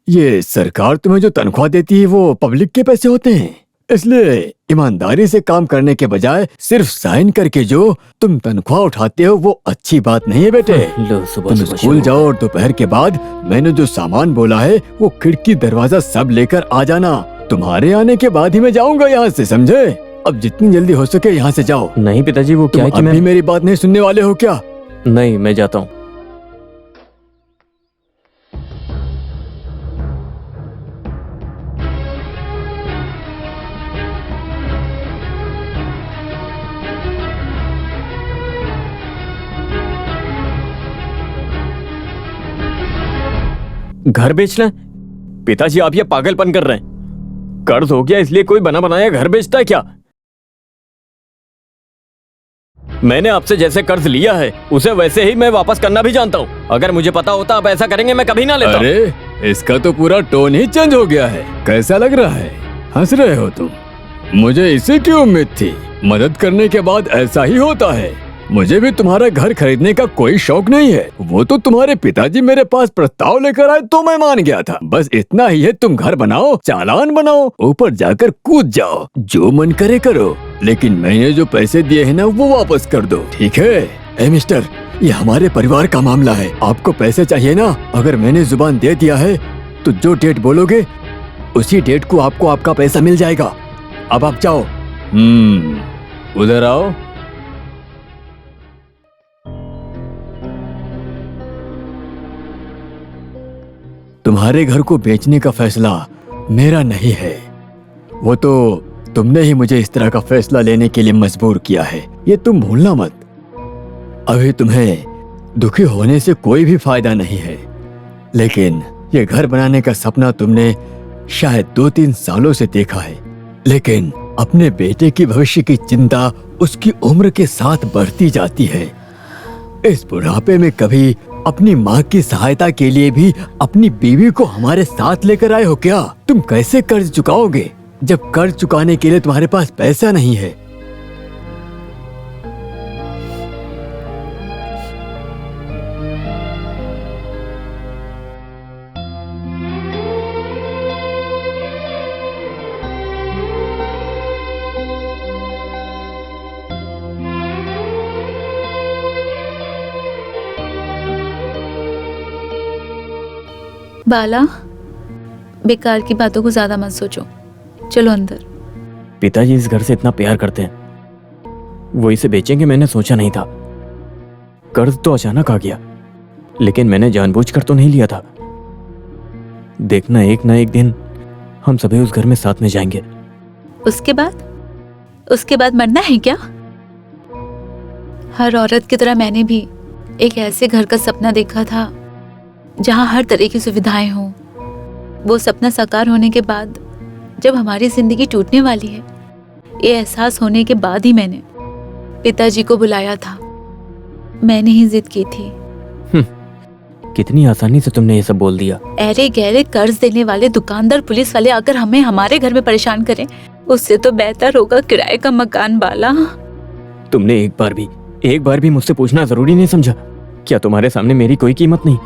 ये सरकार तुम्हें जो तनख्वाह देती है वो पब्लिक के पैसे होते हैं, इसलिए ईमानदारी से काम करने के बजाय सिर्फ साइन करके जो तुम तनख्वाह उठाते हो वो अच्छी बात नहीं है बेटे। तुम स्कूल जाओ और दोपहर के बाद मैंने जो सामान बोला है वो खिड़की दरवाजा सब लेकर आ जाना। तुम्हारे आने के बाद ही मैं जाऊंगा यहाँ से, समझे? अब जितनी जल्दी हो सके यहाँ से जाओ। नहीं पिताजी, वो क्या है कि मैं मेरी बात नहीं सुनने वाले हो क्या? नहीं, मैं जाता हूँ। घर बेचना? पिताजी, आप ये पागलपन कर रहे हैं। कर्ज हो गया इसलिए कोई बना बनाया घर बेचता है क्या? मैंने आपसे जैसे कर्ज लिया है उसे वैसे ही मैं वापस करना भी जानता हूँ। अगर मुझे पता होता आप ऐसा करेंगे मैं कभी ना लेता। अरे, इसका तो पूरा टोन ही चेंज हो गया है। कैसा लग रहा है? हंस रहे हो तुम? मुझे इसी की उम्मीद थी। मदद करने के बाद ऐसा ही होता है। मुझे भी तुम्हारा घर खरीदने का कोई शौक नहीं है। वो तो तुम्हारे पिताजी मेरे पास प्रस्ताव लेकर आए तो मैं मान गया था। बस इतना ही है, तुम घर बनाओ, चालान बनाओ, ऊपर जाकर कूद जाओ, जो मन करे करो, लेकिन मैंने जो पैसे दिए हैं ना वो वापस कर दो, ठीक है? ए मिस्टर, ये हमारे परिवार का मामला है। आपको पैसे चाहिए ना? अगर मैंने जुबान दे दिया है तो जो डेट बोलोगे उसी डेट को आपको आपका पैसा मिल जाएगा। अब आप जाओ। उधर आओ। तुम्हारे घर को बेचने का फैसला मेरा नहीं है, वो तो तुमने ही मुझे इस तरह का फैसला लेने के लिए मजबूर किया है, ये तुम भूलना मत। अभी तुम्हें दुखी होने से कोई भी फायदा नहीं है, लेकिन ये घर बनाने का सपना तुमने शायद 2-3 सालों से देखा है, लेकिन अपने बेटे की भविष्य की चिंता उसकी उम्र के साथ बढ़ती जाती है। इस बुढ़ापे में कभी अपनी माँ की सहायता के लिए भी अपनी बीवी को हमारे साथ लेकर आए हो क्या? तुम कैसे कर्ज चुकाओगे जब कर्ज चुकाने के लिए तुम्हारे पास पैसा नहीं है? बाला, बेकार की बातों को ज्यादा मत सोचो, चलो अंदर। पिताजी इस घर से इतना प्यार करते हैं, वो इसे बेचेंगे मैंने सोचा नहीं था। कर्ज तो अचानक आ गया, लेकिन मैंने जानबूझकर तो नहीं लिया था। देखना एक ना एक दिन हम सभी उस घर में साथ में जाएंगे। उसके बाद मरना है क्या? हर औरत की तरह मैंने भी एक ऐसे घर का सपना देखा था जहाँ हर तरह की सुविधाएं हों। वो सपना साकार होने के बाद जब हमारी जिंदगी टूटने वाली है, ये एहसास होने के बाद ही मैंने पिताजी को बुलाया था। मैंने ही जिद की थी। कितनी आसानी से तुमने ये सब बोल दिया। अरे गहरे कर्ज देने वाले दुकानदार, पुलिस वाले अगर हमें हमारे घर में परेशान करें, उससे तो बेहतर होगा किराए का मकान। बाला, तुमने एक बार भी मुझसे पूछना जरूरी नहीं समझा? क्या तुम्हारे सामने मेरी कोई कीमत नहीं?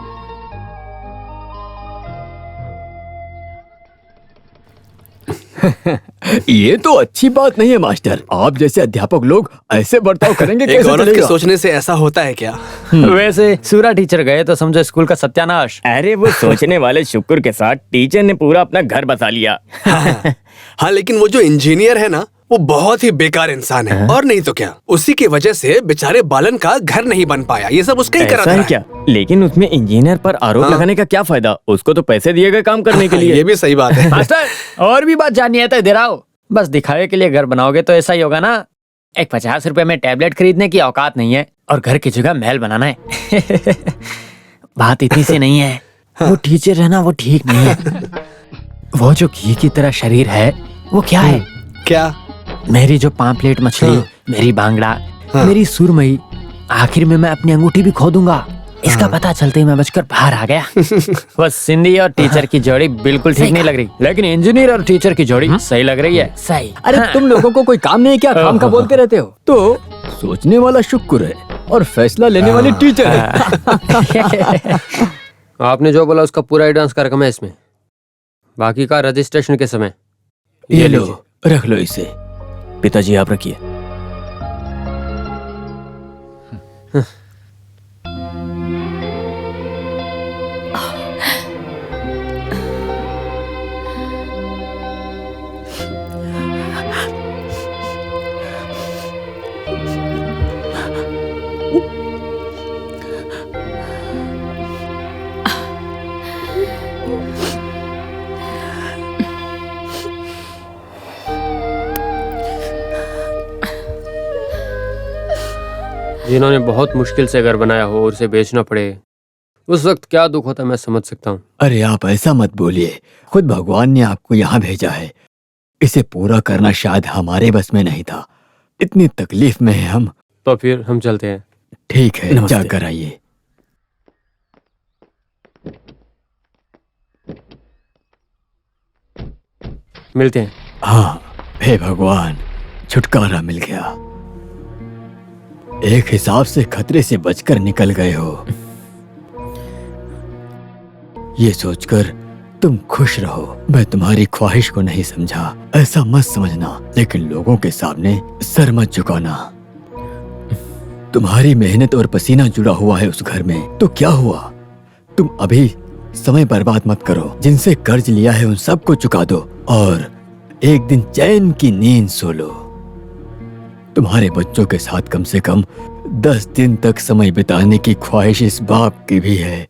ये तो अच्छी बात नहीं है मास्टर। आप जैसे अध्यापक लोग ऐसे बर्ताव करेंगे एक कैसे औरत के चलेगा? सोचने से ऐसा होता है क्या? वैसे सूरा टीचर गए तो समझो स्कूल का सत्यानाश। अरे वो सोचने वाले शुक्र के साथ टीचर ने पूरा अपना घर बसा लिया। हाँ, लेकिन वो जो इंजीनियर है ना, वो बहुत ही बेकार इंसान है। और नहीं तो क्या, उसी की वजह से बेचारे बालन का घर नहीं बन पाया। ये सब उसका ही करा ऐसा था। है क्या? लेकिन उसमें इंजीनियर पर आरोप लगाने का क्या फायदा? उसको तो पैसे दिए गए काम करने के लिए। ये भी सही बात है। मास्टर, और भी बात जाननी है तो इधर आओ। बस दिखावे के लिए घर बनाओगे तो ऐसा ही होगा ना। एक 50 रुपए में टैबलेट खरीदने की औकात नहीं है और घर की जगह महल बनाना है। बात इतनी सी नहीं है। वो टीचर है ना, वो ठीक नहीं है। वो जो घी की तरह शरीर है, वो क्या है? क्या? मेरी जो पांपलेट मछली, मेरी बांगड़ा, मेरी सुरमई, आखिर में मैं अपनी अंगूठी भी खो दूंगा। इसका पता चलते ही मैं बचकर बाहर आ गया। बस सिंधी और टीचर की जोड़ी बिल्कुल ठीक नहीं लग रही, लेकिन इंजीनियर और टीचर की जोड़ी सही लग रही है। सही। अरे तुम लोगों को कोई काम नहीं है क्या? काम का बोलते रहते हो। तो सोचने वाला शुक्र है और फैसला लेने वाली टीचर है। आपने जो बोला उसका पूरा एडवांस का रकम है इसमें, बाकी का रजिस्ट्रेशन के समय। ये लो, रख लो इसे। पिताजी आप रखिए। जिन्होंने बहुत मुश्किल से घर बनाया हो और उसे बेचना पड़े, उस वक्त क्या दुख होता है मैं समझ सकता हूँ। अरे आप ऐसा मत बोलिए। खुद भगवान ने आपको यहाँ भेजा है। इसे पूरा करना शायद हमारे बस में नहीं था। इतनी तकलीफ में है हम। तो फिर हम चलते हैं। ठीक है, जाकर आइए। मिलते हैं। हाँ, हे भगवान, छुटकारा मिल गया। एक हिसाब से खतरे से बचकर निकल गए हो। ये सोचकर तुम खुश रहो। मैं तुम्हारी ख्वाहिश को नहीं समझा, ऐसा मत समझना, लेकिन लोगों के सामने सर मत झुकाना। तुम्हारी मेहनत और पसीना जुड़ा हुआ है उस घर में, तो क्या हुआ? तुम अभी समय बर्बाद मत करो। जिनसे कर्ज लिया है उन सबको चुका दो और एक दिन चैन की नींद सो लो। तुम्हारे बच्चों के साथ कम से कम 10 दिन तक समय बिताने की ख्वाहिश इस बाप की भी है।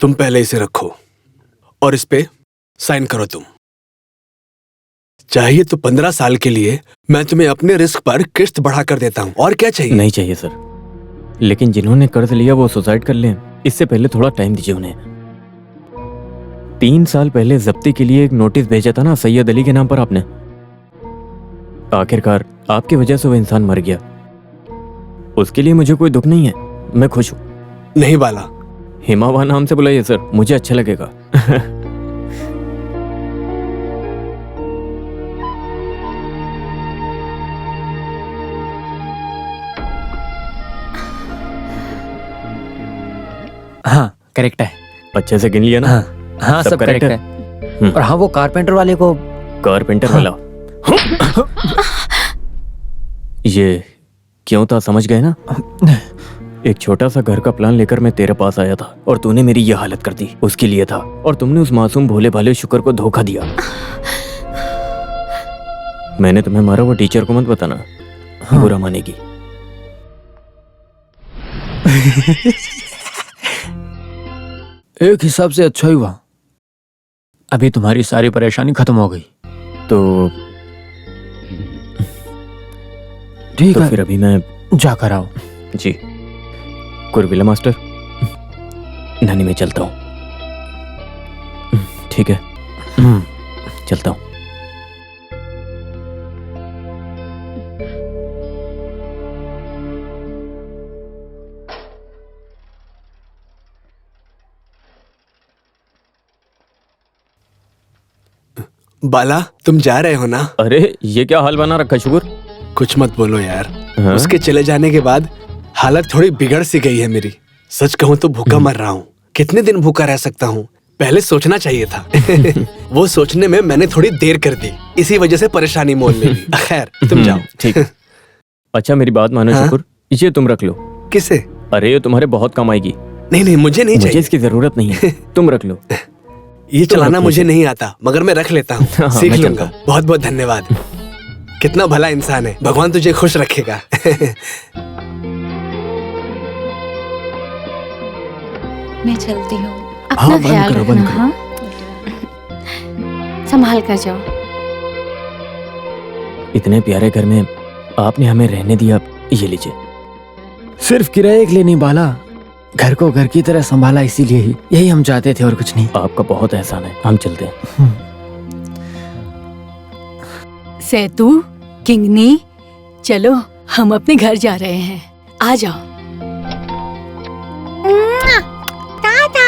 तुम पहले इसे रखो और इस पे साइन करो। तुम चाहिए तो 15 साल के लिए मैं तुम्हें अपने रिस्क पर किस्त बढ़ा कर देता हूँ। और क्या चाहिए? नहीं चाहिए सर, लेकिन जिन्होंने कर्ज लिया वो सुसाइड कर लें, इससे पहले थोड़ा टाइम दीजिए उन्हें। 3 साल पहले जब्ती के लिए एक नोटिस भेजा था ना सैयद अली के नाम पर आपने। आखिरकार आपकी वजह से वो इंसान मर गया। उसके लिए मुझे कोई दुख नहीं है, मैं खुश हूँ। नहीं बाला, हिमावा नाम से बुलाइए सर, मुझे अच्छा लगेगा। हाँ करेक्ट है। अच्छे से गिन लिया ना? हाँ सब करेक्ट है। और हाँ वो कारपेंटर वाले को कारपेंटर वाला ये क्यों था समझ गए ना? एक छोटा सा घर का प्लान लेकर मैं तेरे पास आया था और तूने मेरी ये हालत कर दी, उसके लिए था। और तुमने उस मासूम भोले भाले शुक्र को धोखा दिया। मैंने तुम्हें मारा वो टीचर को मत बताना, बुरा मानेगी। एक हिसाब से अच्छा ही हुआ, अभी तुम्हारी सारी परेशानी खत्म हो गई। तो ठीक तो है, फिर अभी मैं जाकर आओ। जी कुरविला मास्टर, नानी मैं चलता हूँ। ठीक है, चलता हूँ। बाला, तुम जा रहे हो ना? अरे ये क्या हाल बना रखा शुक्र। कुछ मत बोलो यार। हाँ? उसके चले जाने के बाद हालत थोड़ी बिगड़ सी गई है मेरी। सच कहूँ तो भूखा मर रहा हूँ। कितने दिन भूखा रह सकता हूँ? पहले सोचना चाहिए था। वो सोचने में मैंने थोड़ी देर कर दी, इसी वजह से परेशानी मोल में ली। खैर तुम जाओ। ठीक। अच्छा मेरी बात मानो हाँ? शुक्र, ये तुम रख लो। किसे? अरे ये तुम्हारे बहुत काम आएगी। नहीं नहीं, मुझे नहीं मुझे चाहिए। इसकी जरूरत नहीं है, तुम रख लो। ये चलाना रखो मुझे इसे। नहीं आता, मगर मैं रख लेता हूँ। हाँ, सीख मैं लूंगा। चलता बहुत बहुत धन्यवाद। कितना भला इंसान है, भगवान तुझे खुश रखेगा। मैं चलती हूँ। अपना हाँ, बंद ख्याल करो, रखना। बंद करो। हाँ संभाल कर जाओ। इतने प्यारे घर में आपने हमें रहने दिया, ये लीजिए। सिर्फ किराए के लिए नहीं बाला, घर को घर की तरह संभाला, इसीलिए ही यही हम चाहते थे और कुछ नहीं। आपका बहुत एहसान है, हम चलते हैं। सेतु, किंगनी, चलो हम अपने घर जा रहे हैं। आ जाओ। टाटा।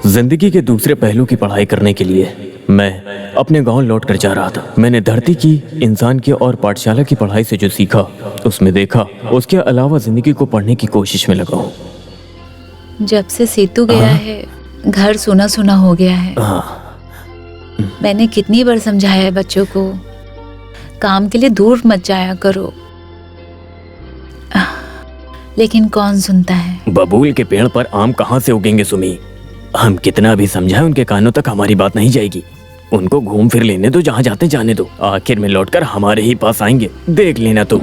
जिंदगी के दूसरे पहलू की पढ़ाई करने के लिए मैं अपने गांव लौटकर जा रहा था। मैंने धरती की, इंसान की और पाठशाला की पढ़ाई से जो सीखा उसमें देखा, उसके अलावा जिंदगी को पढ़ने की कोशिश में लगा हूँ। जब से सेतु गया है घर सुना सुना हो गया है। मैंने कितनी बार समझाया है बच्चों को, काम के लिए दूर मत जाया करो, लेकिन कौन सुनता है। बबूल के पेड़ पर आम कहाँ से उगेंगे सुमी। हम कितना भी समझाएं उनके कानों तक हमारी बात नहीं जाएगी। उनको घूम फिर लेने दो, जहाँ जाते जाने दो, आखिर में लौटकर हमारे ही पास आएंगे, देख लेना तुम।